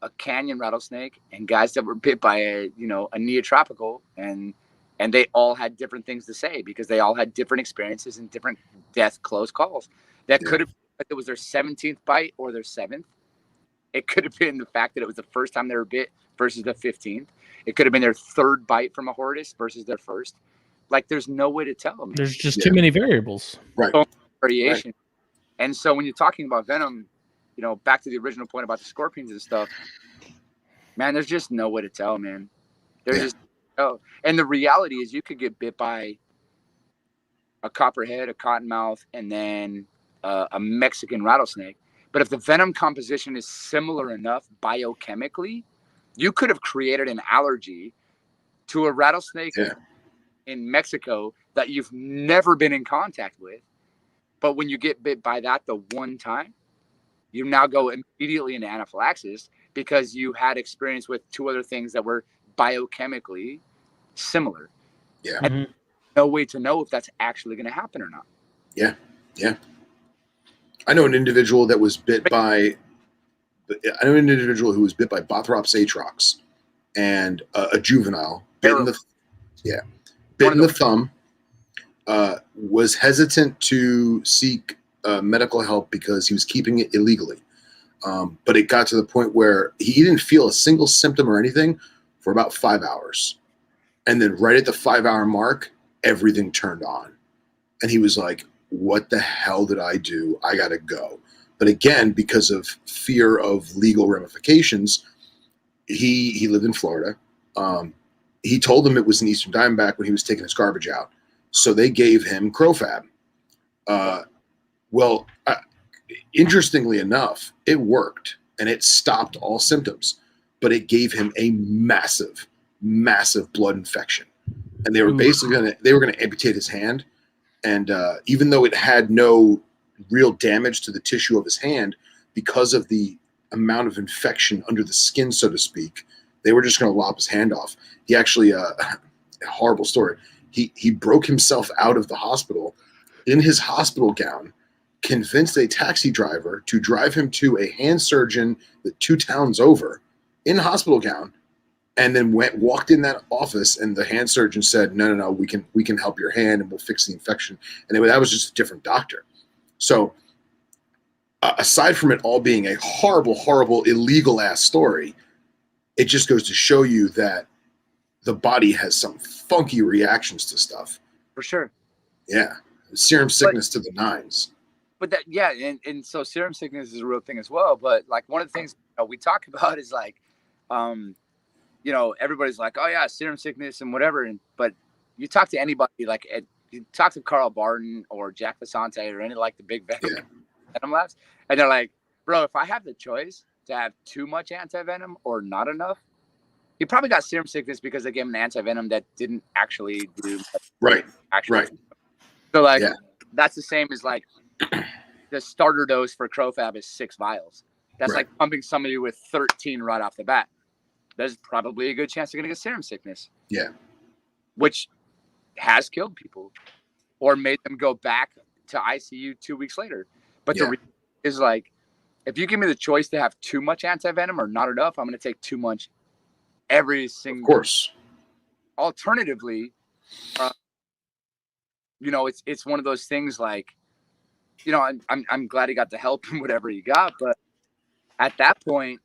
a canyon rattlesnake and guys that were bit by a neotropical, and they all had different things to say because they all had different experiences and different death close calls. That could have been it was their 17th bite or their 7th. It could have been the fact that it was the first time they were bit versus the 15th. It could have been their 3rd bite from a horridus versus their 1st. Like, there's no way to tell them. There's just too many variables. Right. So variation. Right. And so when you're talking about venom, back to the original point about the scorpions and stuff, man, there's just no way to tell, man. There's just and the reality is you could get bit by a copperhead, a cottonmouth, and then a Mexican rattlesnake. But if the venom composition is similar enough biochemically, you could have created an allergy to a rattlesnake in Mexico that you've never been in contact with. But when you get bit by that the one time, you now go immediately into anaphylaxis because you had experience with 2 other things that were biochemically similar. Yeah. And no way to know if that's actually going to happen or not. Yeah. Yeah. I know an individual that was bit by Bothrops atrox and a juvenile bit in the thumb, was hesitant to seek medical help because he was keeping it illegally. But it got to the point where he didn't feel a single symptom or anything for about 5 hours. And then right at the 5-hour mark, everything turned on. And he was like, what the hell did I do? I got to go. But again, because of fear of legal ramifications, he lived in Florida. He told them it was an Eastern Diamondback when he was taking his garbage out. So they gave him Crofab. Interestingly enough, it worked and it stopped all symptoms, but it gave him a massive blood infection. And they were basically going to amputate his hand. And even though it had no real damage to the tissue of his hand, because of the amount of infection under the skin, so to speak, they were just going to lop his hand off. He actually, a horrible story. He broke himself out of the hospital in his hospital gown, convinced a taxi driver to drive him to a hand surgeon that 2 towns over in hospital gown, and then walked in that office, and the hand surgeon said, no, we can help your hand and we'll fix the infection. And that was just a different doctor. So aside from it all being a horrible, horrible, illegal ass story, it just goes to show you that the body has some funky reactions to stuff. For sure. Yeah. Serum sickness to the nines. But that, yeah. And so serum sickness is a real thing as well. But like one of the things we talk about is like, everybody's like, oh yeah, serum sickness and whatever. But you talk to anybody, like you talk to Carl Barton or Jack Vasante or any like the big venom labs, and they're like, bro, if I have the choice to have too much anti-venom or not enough, he probably got serum sickness because they gave him an anti-venom that didn't actually do right. So like that's the same as like the starter dose for Crofab is 6 vials. That's like pumping somebody with 13 right off the bat. There's probably a good chance they're gonna get serum sickness. Yeah. Which has killed people or made them go back to ICU 2 weeks later. But the reason is like, if you give me the choice to have too much anti-venom or not enough, I'm going to take too much every single. Of course. Alternatively, it's one of those things like, I'm glad he got the help and whatever he got, but at that point,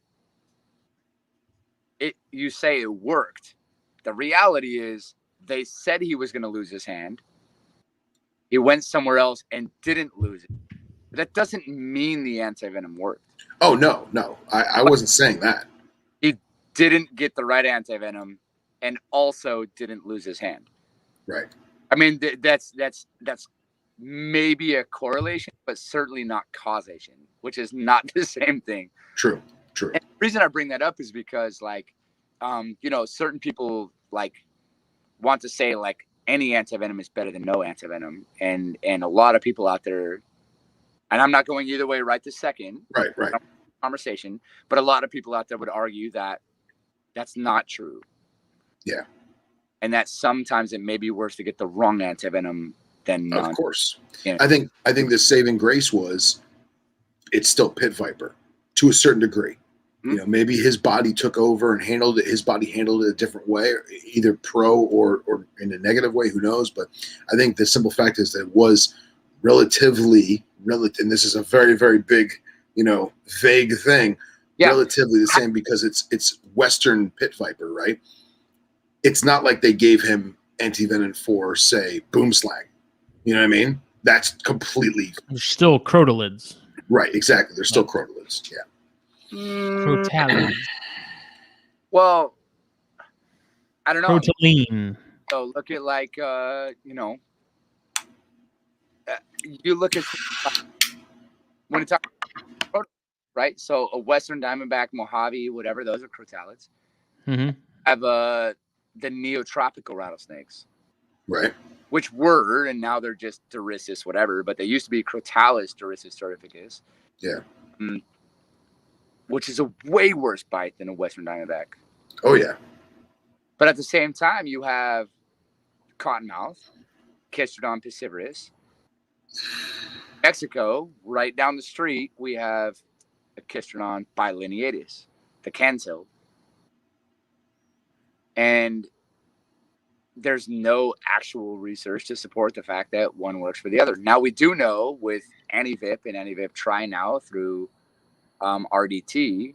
you say it worked. The reality is they said he was going to lose his hand. He went somewhere else and didn't lose it. But that doesn't mean the anti-venom worked. Oh, no. I wasn't saying that. He didn't get the right anti-venom and also didn't lose his hand. Right. I mean, that's maybe a correlation, but certainly not causation, which is not the same thing. True. And the reason I bring that up is because, like, certain people, like, want to say, like, any anti-venom is better than no anti-venom. And a lot of people out there, and I'm not going either way right this second. Right. Conversation, but a lot of people out there would argue that that's not true. Yeah. And that sometimes it may be worse to get the wrong anti-venom than none. Of course. I think the saving grace was it's still pit viper to a certain degree. Mm-hmm. Maybe his body took over and handled it. His body handled it a different way, either pro or in a negative way. Who knows? But I think the simple fact is that it was relatively, and this is a very, very big, vague thing, relatively the same because it's Western pit viper, right? It's not like they gave him anti-venom for, say, boom slang. You know what I mean? That's completely... They're still crotalids. Right, exactly. They're still crotalids, yeah. Crotalids. Well, I don't know. Crotaline. So look at like, you look at when it's right. So a Western Diamondback, Mojave, whatever, those are crotalids. Mm-hmm. Have the neotropical rattlesnakes, right? Which were, and now they're just Dorissus, whatever. But they used to be Crotalus Dorissus certificus. Yeah. Which is a way worse bite than a Western Diamondback. Oh yeah. But at the same time, you have cottonmouth, Kistrodon piscivorus. Mexico, right down the street, we have a Kistrodon bilineatus, the cancel. And there's no actual research to support the fact that one works for the other. Now, we do know with Antivip and Antivip Try Now through RDT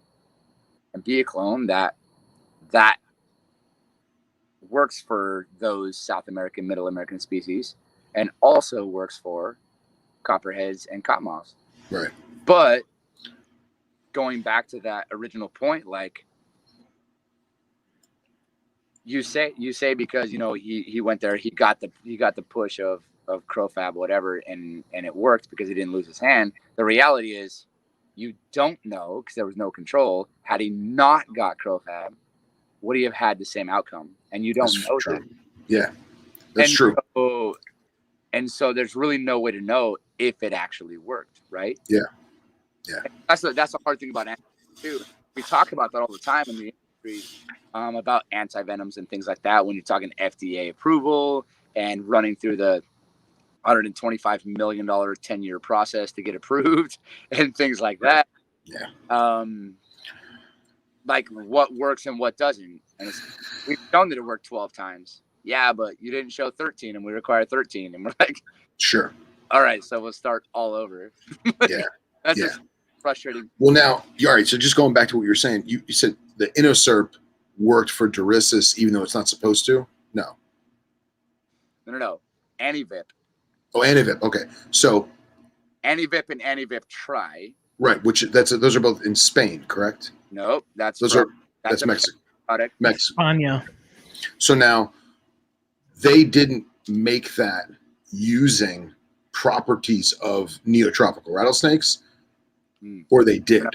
and Beaclone that works for those South American, Middle American species and also works for copperheads and cottonmouths. Right. But going back to that original point, like you say because he went there, he got the push of Crofab, whatever, and it worked because he didn't lose his hand. The reality is you don't know because there was no control. Had he not got Crofab, would he have had the same outcome? And you don't know that. Yeah, that's true. And so there's really no way to know if it actually worked, right? Yeah. That's a hard thing about antivenoms too. We talk about that all the time in the industry, about antivenoms and things like that. When you're talking FDA approval and running through the $125 million 10-year process to get approved and things like that. Yeah. Like what works and what doesn't. And we've shown that it worked 12 times. Yeah, but you didn't show 13 and we require 13. And we're like, Sure. All right, so we'll start all over. Yeah. That's Yeah. just frustrating. Well, now, all right. So just going back to what you were saying, you said the InnoSerp worked for Durissus, even though it's not supposed to. No. Antivip. Oh, Anivip. Okay. So Antivip and Antivip Try. right, those are both in Spain, correct? Nope, that's Mexico. product. Mexico. Anya. So now they didn't make that using properties of neotropical rattlesnakes, or they did.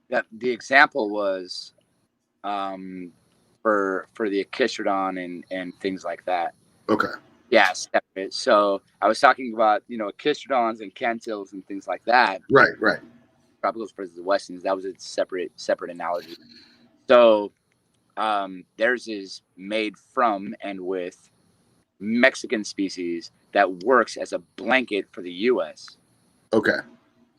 The example was for the Echistrodon and things like that. Okay. Yeah, separate. So I was talking about Echistrodons and Cantils and things like that. Right. Tropicals versus the Westons. That was a separate analogy. So theirs is made from and with Mexican species that works as a blanket for the U.S. Okay.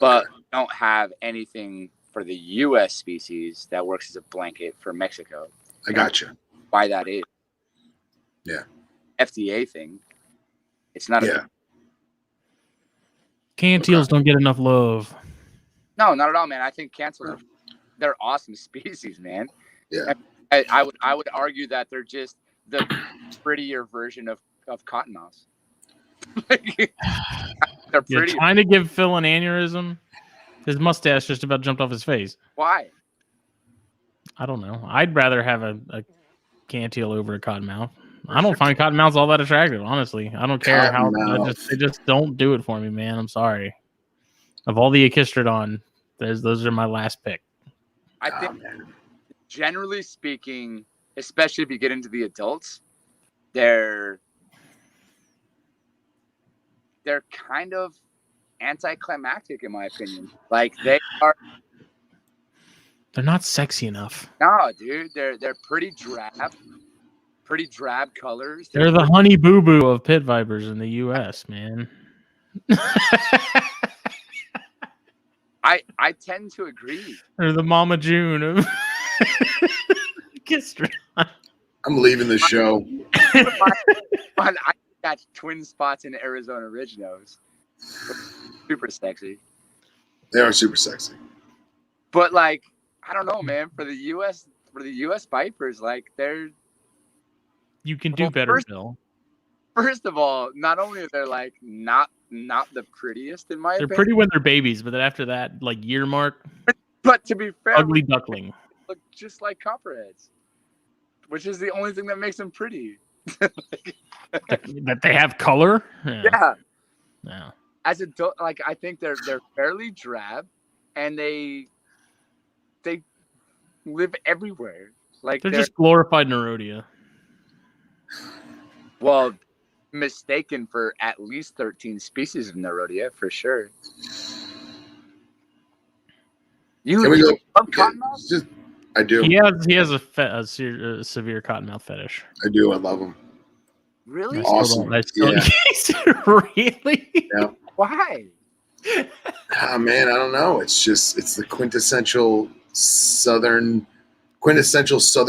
But don't have anything for the U.S. species that works as a blanket for Mexico. I gotcha. Why that is? Yeah. FDA thing. It's not Yeah. Canteels don't get enough love. No, not at all, man. I think Cantils they're awesome species, man. Yeah. I would argue that they're just the prettier version of cottonmouths. They're You're pretty. trying to give Phil an aneurysm. His mustache just about jumped off his face. Why? I don't know. I'd rather have a Canteel over a cottonmouth. I don't find cottonmouths all that attractive, honestly. I don't care how they just don't do it for me, man. I'm sorry. Of all the Echistrodon, those are my last pick. I think, generally speaking, especially if you get into the adults, they're kind of anticlimactic, in my opinion. Like they're not sexy enough. No, dude, they're pretty drab colors. They're the honey boo boo of pit vipers in the U.S., man. I tend to agree. They're the Mama June of Echistrodon. I'm leaving the show. I got twin spots in Arizona Ridge Nose. Super sexy. They are super sexy. But like, I don't know, man. For the U.S. Vipers, like you can do better, Bill. First of all, not only are they like not the prettiest in my opinion. They're pretty when they're babies, but then after that, like year mark. But to be fair, ugly duckling. Look just like copperheads, which is the only thing that makes them pretty. That they have color. Yeah. Yeah. As adult, like I think they're fairly drab, and they live everywhere. Like they're just glorified Neurodia. Well, mistaken for at least 13 species of Neurodia for sure. You love cottonmouths? I do. He has a severe cottonmouth fetish. I do. I love them. Really? Awesome. Really? Yeah. Why? Oh, man, I don't know. It's the quintessential southern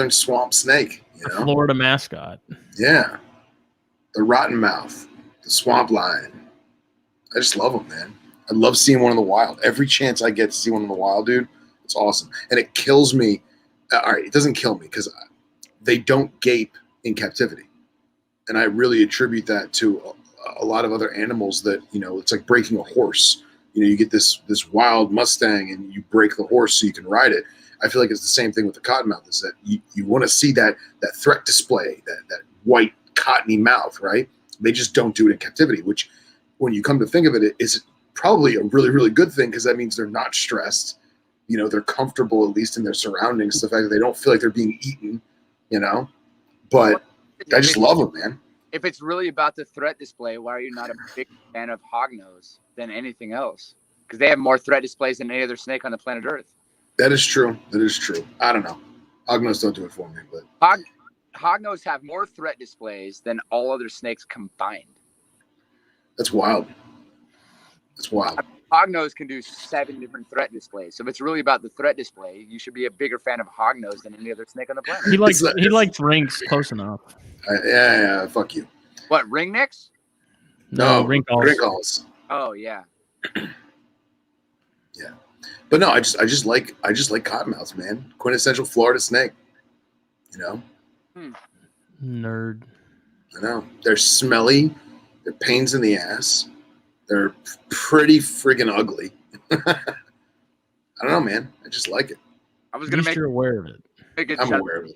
swamp snake. You know? Florida mascot. Yeah. The rotten mouth, the swamp lion. I just love them, man. I love seeing one in the wild. Every chance I get to see one in the wild, dude, it's awesome. And it kills me. All right, it doesn't kill me because they don't gape in captivity. And I really attribute that to a lot of other animals that, it's like breaking a horse. You get this wild Mustang and you break the horse so you can ride it. I feel like it's the same thing with the cottonmouth, is that you want to see that threat display, that white cottony mouth, right? They just don't do it in captivity, which when you come to think of it, is probably a really, really good thing, because that means they're not stressed. They're comfortable, at least in their surroundings. The fact that they don't feel like they're being eaten, but I just love them, man. if it's really about the threat display, why are you not a big fan of hognose than anything else? Because they have more threat displays than any other snake on the planet Earth. That is true. That is true. I don't know. Hognose don't do it for me, but Hognose have more threat displays than all other snakes combined. that's wild. That's wild. Hognose can do 7 different threat displays. So if it's really about the threat display, you should be a bigger fan of hognose than any other snake on the planet. He likes rings close enough. Yeah, fuck you. What, ringnicks? No, wrinkles. Wrinkles. Oh yeah. Yeah. But no, I just like cottonmouths, man. Quintessential Florida snake. You know? Nerd. I know. They're smelly. They're pains in the ass. They're pretty friggin' ugly. I don't know, man. I just like it. I was gonna you're aware of it. I'm aware of it.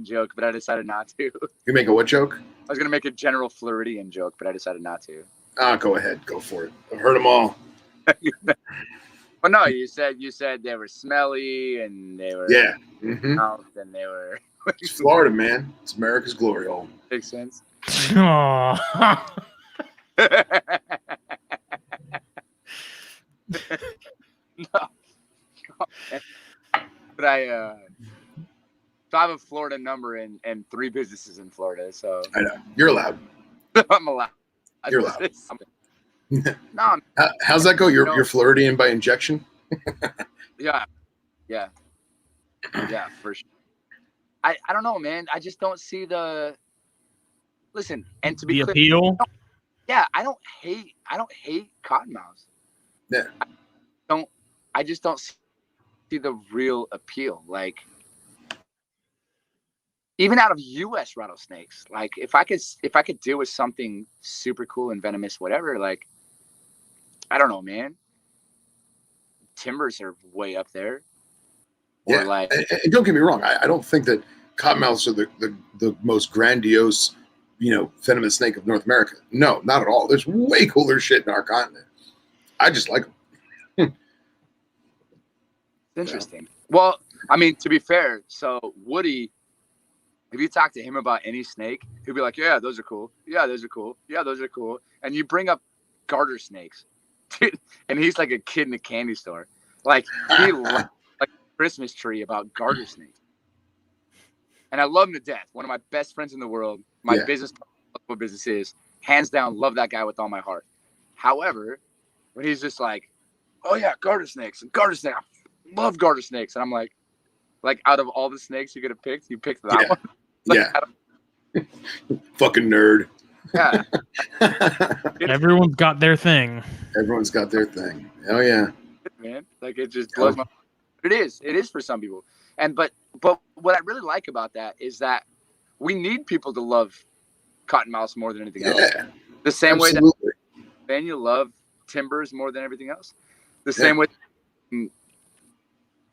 Joke, but I decided not to. You make a what joke? I was gonna make a general Floridian joke, but I decided not to. Go ahead. Go for it. I've heard them all. Well, no, you said they were smelly and they were and they were. It's Florida, man. It's America's glory hole. Makes sense. Aw. No. But I have a Florida number and 3 businesses in Florida, so I know. You're allowed. I'm allowed. You're allowed. No. How's that go? You're Floridian by injection? Yeah, for sure. I don't know, man. I just don't see the. Listen, and to be the clear, appeal. Yeah, I don't hate cottonmouths. Yeah. I just don't see the real appeal. Like, even out of U.S. rattlesnakes, like if I could deal with something super cool and venomous, whatever, like, I don't know, man. Timbers are way up there. Yeah, like, and don't get me wrong. I don't think that cottonmouths are the most grandiose, venomous snake of North America. No, not at all. There's way cooler shit in our continent. I just like them. Interesting. Well, I mean, to be fair, so Woody, if you talk to him about any snake, he'll be like, yeah, those are cool. Yeah, those are cool. Yeah, those are cool. And you bring up garter snakes, dude, and he's like a kid in a candy store. Like, he loves like a Christmas tree about garter snakes. And I love him to death. One of my best friends in the world. My business, what business is, hands down, love that guy with all my heart. However, when he's just like, oh yeah, garter snakes. I love garter snakes. And I'm like out of all the snakes you could have picked, you picked that one. Fucking nerd. Yeah. Everyone's got their thing. Everyone's got their thing. Oh yeah. Man, like it just blows my. It is for some people. But what I really like about that is that we need people to love cottonmouths more than anything else. The same way that you love timbers more than everything else. The same way.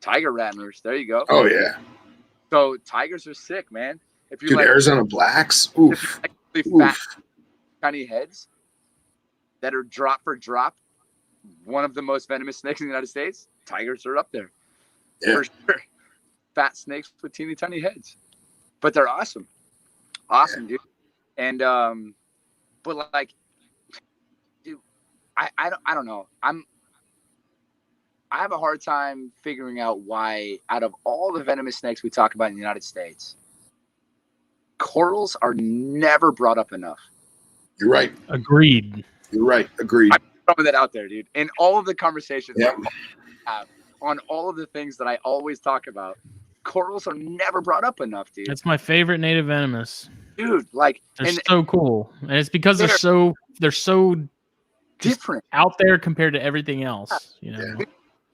Tiger rattlers. There you go. Oh yeah. So tigers are sick, man. If you like Arizona blacks, oof. Fat, tiny heads that are drop for drop, one of the most venomous snakes in the United States. Tigers are up there. Yeah. For sure. Fat snakes with teeny tiny heads, but they're awesome, dude. And but like, dude, I don't know. I have a hard time figuring out why, out of all the venomous snakes we talk about in the United States, corals are never brought up enough. You're right. Agreed. You're right. Agreed. I'm throwing that out there, dude. In all of the conversations I have on all of the things that I always talk about, corals are never brought up enough, dude. That's my favorite native venomous. Dude, like they're so cool. And it's because they're so different out there compared to everything else,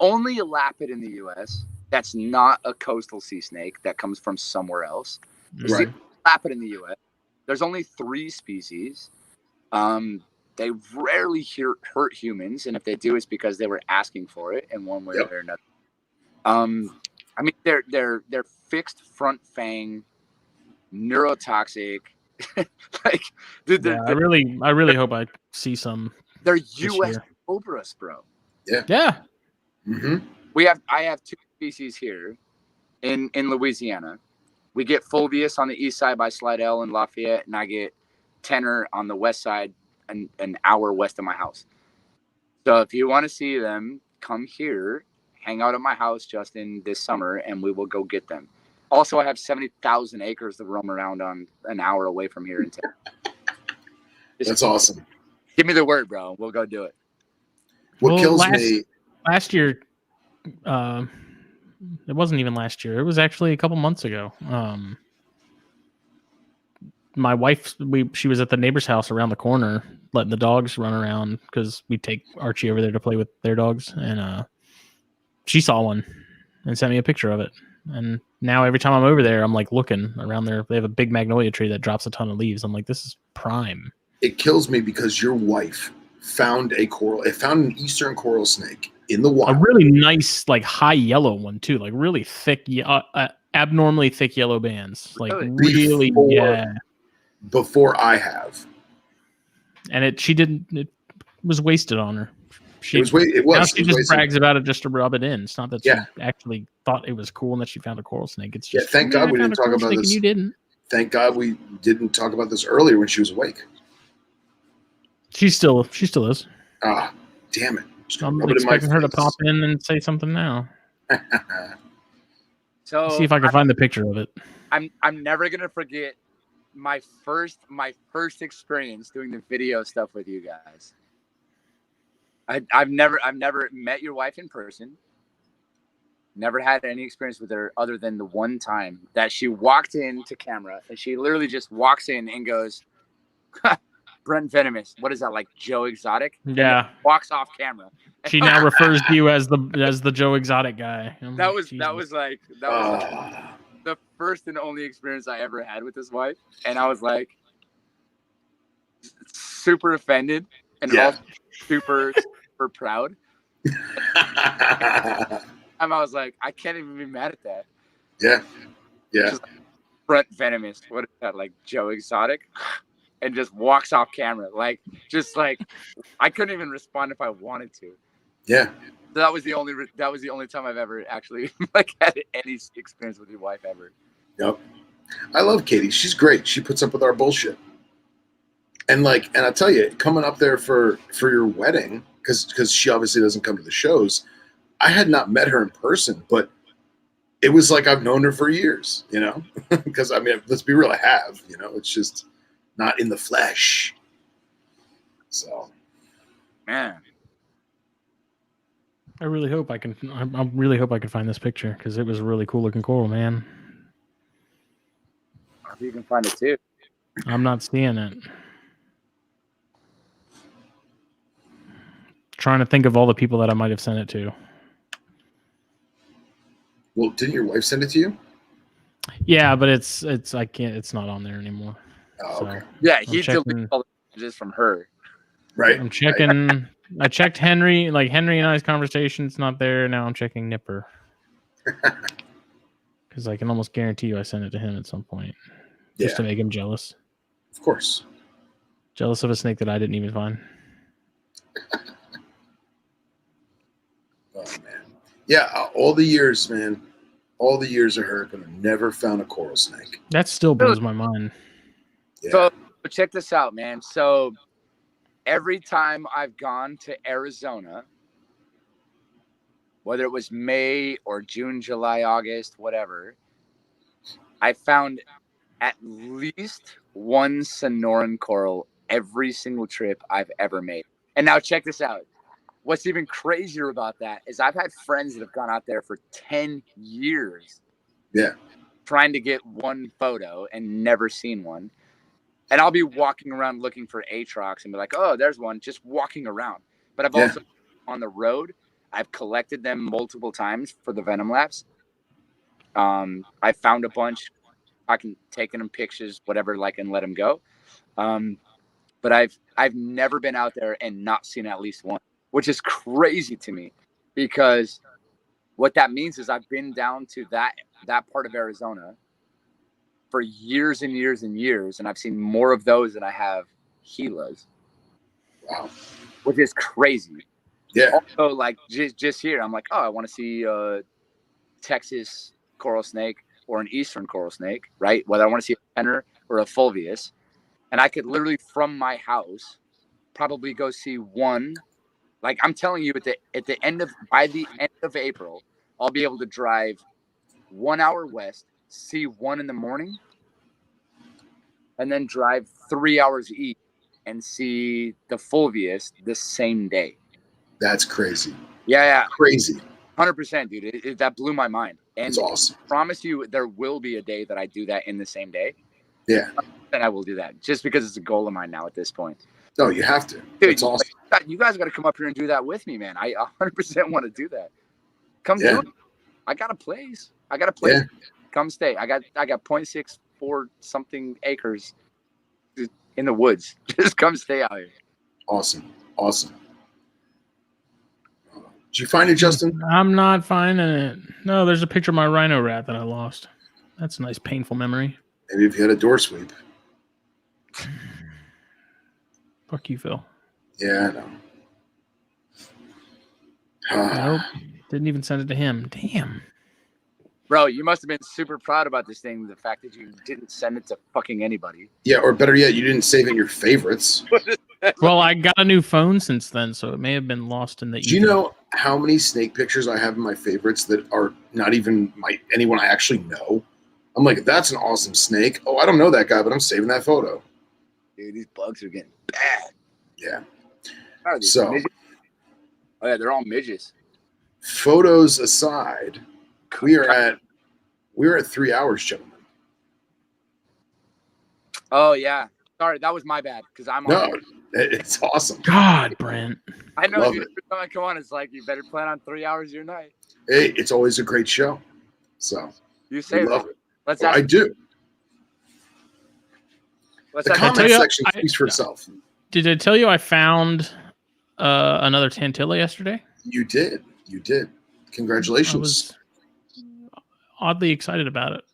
Only a lapid in the US that's not a coastal sea snake that comes from somewhere else. Right. Lapid in the US. There's only 3 species. They rarely hurt humans, and if they do, it's because they were asking for it in one way or another. I mean, they're fixed front fang, neurotoxic. Like, dude, I really hope I see some. They're US cobras, bro. Yeah. Yeah. Mm-hmm. I have 2 species here in Louisiana. We get Fulvius on the east side by Slidell and Lafayette, and I get tenor on the west side, an hour west of my house. So if you want to see them, come here, hang out at my house, Justin, this summer, and we will go get them. Also, I have 70,000 acres to roam around on an hour away from here in town. That's awesome. Give me the word, bro. We'll go do it. What kills me last year, it wasn't even last year. It was actually a couple months ago. My wife, she was at the neighbor's house around the corner, letting the dogs run around because we take Archie over there to play with their dogs, and she saw one and sent me a picture of it. And now every time I'm over there, I'm like looking around there. They have a big magnolia tree that drops a ton of leaves. I'm like, this is prime. It kills me because your wife found an eastern coral snake in the wild. A really nice, like high yellow one too, like really thick, abnormally thick yellow bands. Like really, yeah. Before I have, and it was wasted on her. She just brags about it just to rub it in. It's not that she actually thought it was cool and that she found a coral snake. It's just thank God we didn't talk about this. You didn't. Thank God we didn't talk about this earlier when she was awake. She still is. Ah, damn it! I'm expecting her to pop in and say something now. So see if I can find the picture of it. I'm never gonna forget my first experience doing the video stuff with you guys. I've never met your wife in person. Never had any experience with her other than the one time that she walked into camera, and she literally just walks in and goes, Brent Venomous. What is that, like Joe Exotic? Yeah. Walks off camera. She now refers to you as the Joe Exotic guy. That was the first and only experience I ever had with his wife, and I was like super offended and also super proud. And I was like, I can't even be mad at that. Yeah. Just like, Brent Venomous. What is that, like Joe Exotic? And just walks off camera, like I couldn't even respond if I wanted to. Yeah. So that was the only time I've ever actually had any experience with your wife ever. Yep. I love Katie. She's great. She puts up with our bullshit. And I tell you, coming up there for your wedding, because she obviously doesn't come to the shows, I had not met her in person, but it was like I've known her for years, because I mean, let's be real, I have, it's just not in the flesh. So, man, I really hope I can find this picture because it was a really cool looking coral, man. If you can find it too. I'm not seeing it. Trying to think of all the people that I might have sent it to. Well, didn't your wife send it to you? Yeah, but it's not on there anymore. Oh, okay. So, yeah, he deleted all the messages from her. Right. I'm checking. I checked Henry and I's conversation. It's not there. Now I'm checking Nipper. Because I can almost guarantee you I sent it to him at some point. Just to make him jealous. Of course. Jealous of a snake that I didn't even find. Oh, man. Yeah, all the years, man. All the years of her, but I never found a coral snake. That still blows my mind. Yeah. So check this out, man. So every time I've gone to Arizona, whether it was May or June, July, August, whatever, I found at least one Sonoran coral every single trip I've ever made. And now check this out. What's even crazier about that is I've had friends that have gone out there for 10 years. Yeah. Trying to get one photo and never seen one. And I'll be walking around looking for Atrox and be like, oh, there's one, just walking around. But I've also on the road, I've collected them multiple times for the Venom Labs. I found a bunch. I can taking them pictures, whatever, and let them go. But I've never been out there and not seen at least one, which is crazy to me, because what that means is I've been down to that part of Arizona for years and years and years, and I've seen more of those than I have Gilas. Wow. Which is crazy. Yeah. Also, just here, I'm like, oh, I want to see a Texas coral snake or an eastern coral snake, right? Whether I want to see a tenor or a fulvius. and I could literally from my house probably go see one. Like I'm telling you, by the end of April, I'll be able to drive 1 hour west, see one in the morning, and then drive 3 hours east and see the fulvius the same day. That's crazy. Yeah, Crazy. 100%, dude. That blew my mind. And it's awesome. I promise you, there will be a day that I do that in the same day. Yeah. And I will do that just because it's a goal of mine now at this point. No, you have to. Dude, it's awesome. You guys got to come up here and do that with me, man. I 100% want to do that. Come do it. I got a place. Yeah. Come stay. I got 0.64 something acres in the woods. Just come stay out here. Awesome. Did you find it, Justin? I'm not finding it. No, there's a picture of my rhino rat that I lost. That's a nice, painful memory. Maybe if you had a door sweep. Fuck you, Phil. Yeah, I know. Nope. Didn't even send it to him. Damn. Bro, you must have been super proud about this thing. The fact that you didn't send it to fucking anybody. Yeah, or better yet, you didn't save it in your favorites. Well, I got a new phone since then, so it may have been lost in the ether. Do you know how many snake pictures I have in my favorites that are not even anyone I actually know? I'm like, that's an awesome snake. Oh, I don't know that guy, but I'm saving that photo. Dude, these bugs are getting bad. Yeah. So, midgets? Oh yeah, they're all midgets. Photos aside, we are at 3 hours, gentlemen. Oh yeah, sorry, that was my bad because I'm on. No, it's awesome. God, Brent. I know, Love dude. it. Every time I come on, it's like you better plan on 3 hours of your night. Hey, it's always a great show. So You say love that. it. Let's Well, I do. Let's The ask comment section speaks for itself. Did I tell you I found another tantilla yesterday? You did. Congratulations. I was oddly excited about it.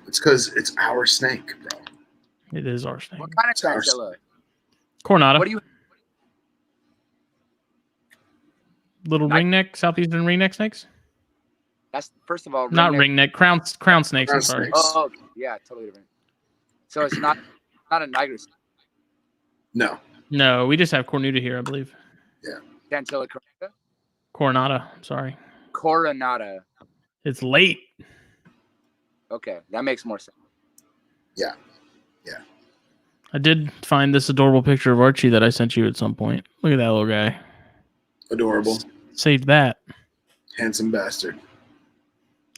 It's because it's our snake, bro. It is our snake. What kind of tantilla? Coronata. What do you? Little ringneck, southeastern ringneck snakes? That's first of all. Not ringneck, crown snakes. Crown I'm sorry. snakes. Oh, okay. Yeah, totally different. So it's not a Niger snake. No, we just have cornuta here, I believe. Tantilla coronata. Coronata. I'm sorry. Coronata. It's late. Okay, that makes more sense. Yeah. I did find this adorable picture of Archie that I sent you at some point. Look at that little guy. Adorable. Saved that. Handsome bastard.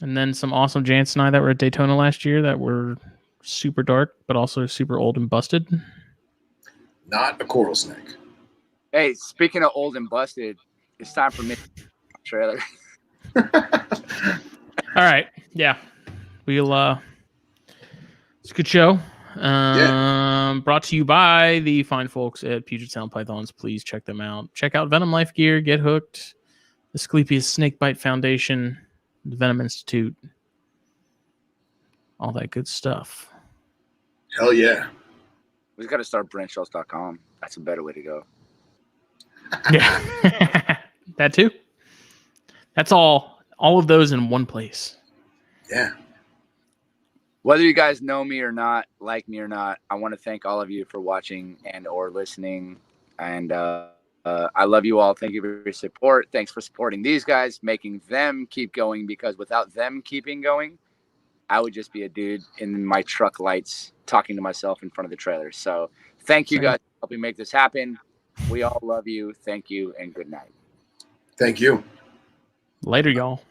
And then some awesome Jansenii that were at Daytona last year that were super dark, but also super old and busted. Not a coral snake. Hey, speaking of old and busted, it's time for me trailer. All right. Yeah. We'll it's a good show. Brought to you by the fine folks at Puget Sound Pythons. Please check them out. Check out Venom Life Gear, Get Hooked, the Asclepius Snakebite Foundation, the Venom Institute, all that good stuff. Hell yeah. We got to start branchshells.com. That's a better way to go. Yeah. That too. That's all of those in one place. Yeah. Whether you guys know me or not, like me or not, I want to thank all of you for watching and or listening. And I love you all. Thank you for your support. Thanks for supporting these guys, making them keep going, because without them keeping going, I would just be a dude in my truck lights talking to myself in front of the trailer. So thank you guys for helping make this happen. We all love you. Thank you and good night. Thank you. Later, y'all.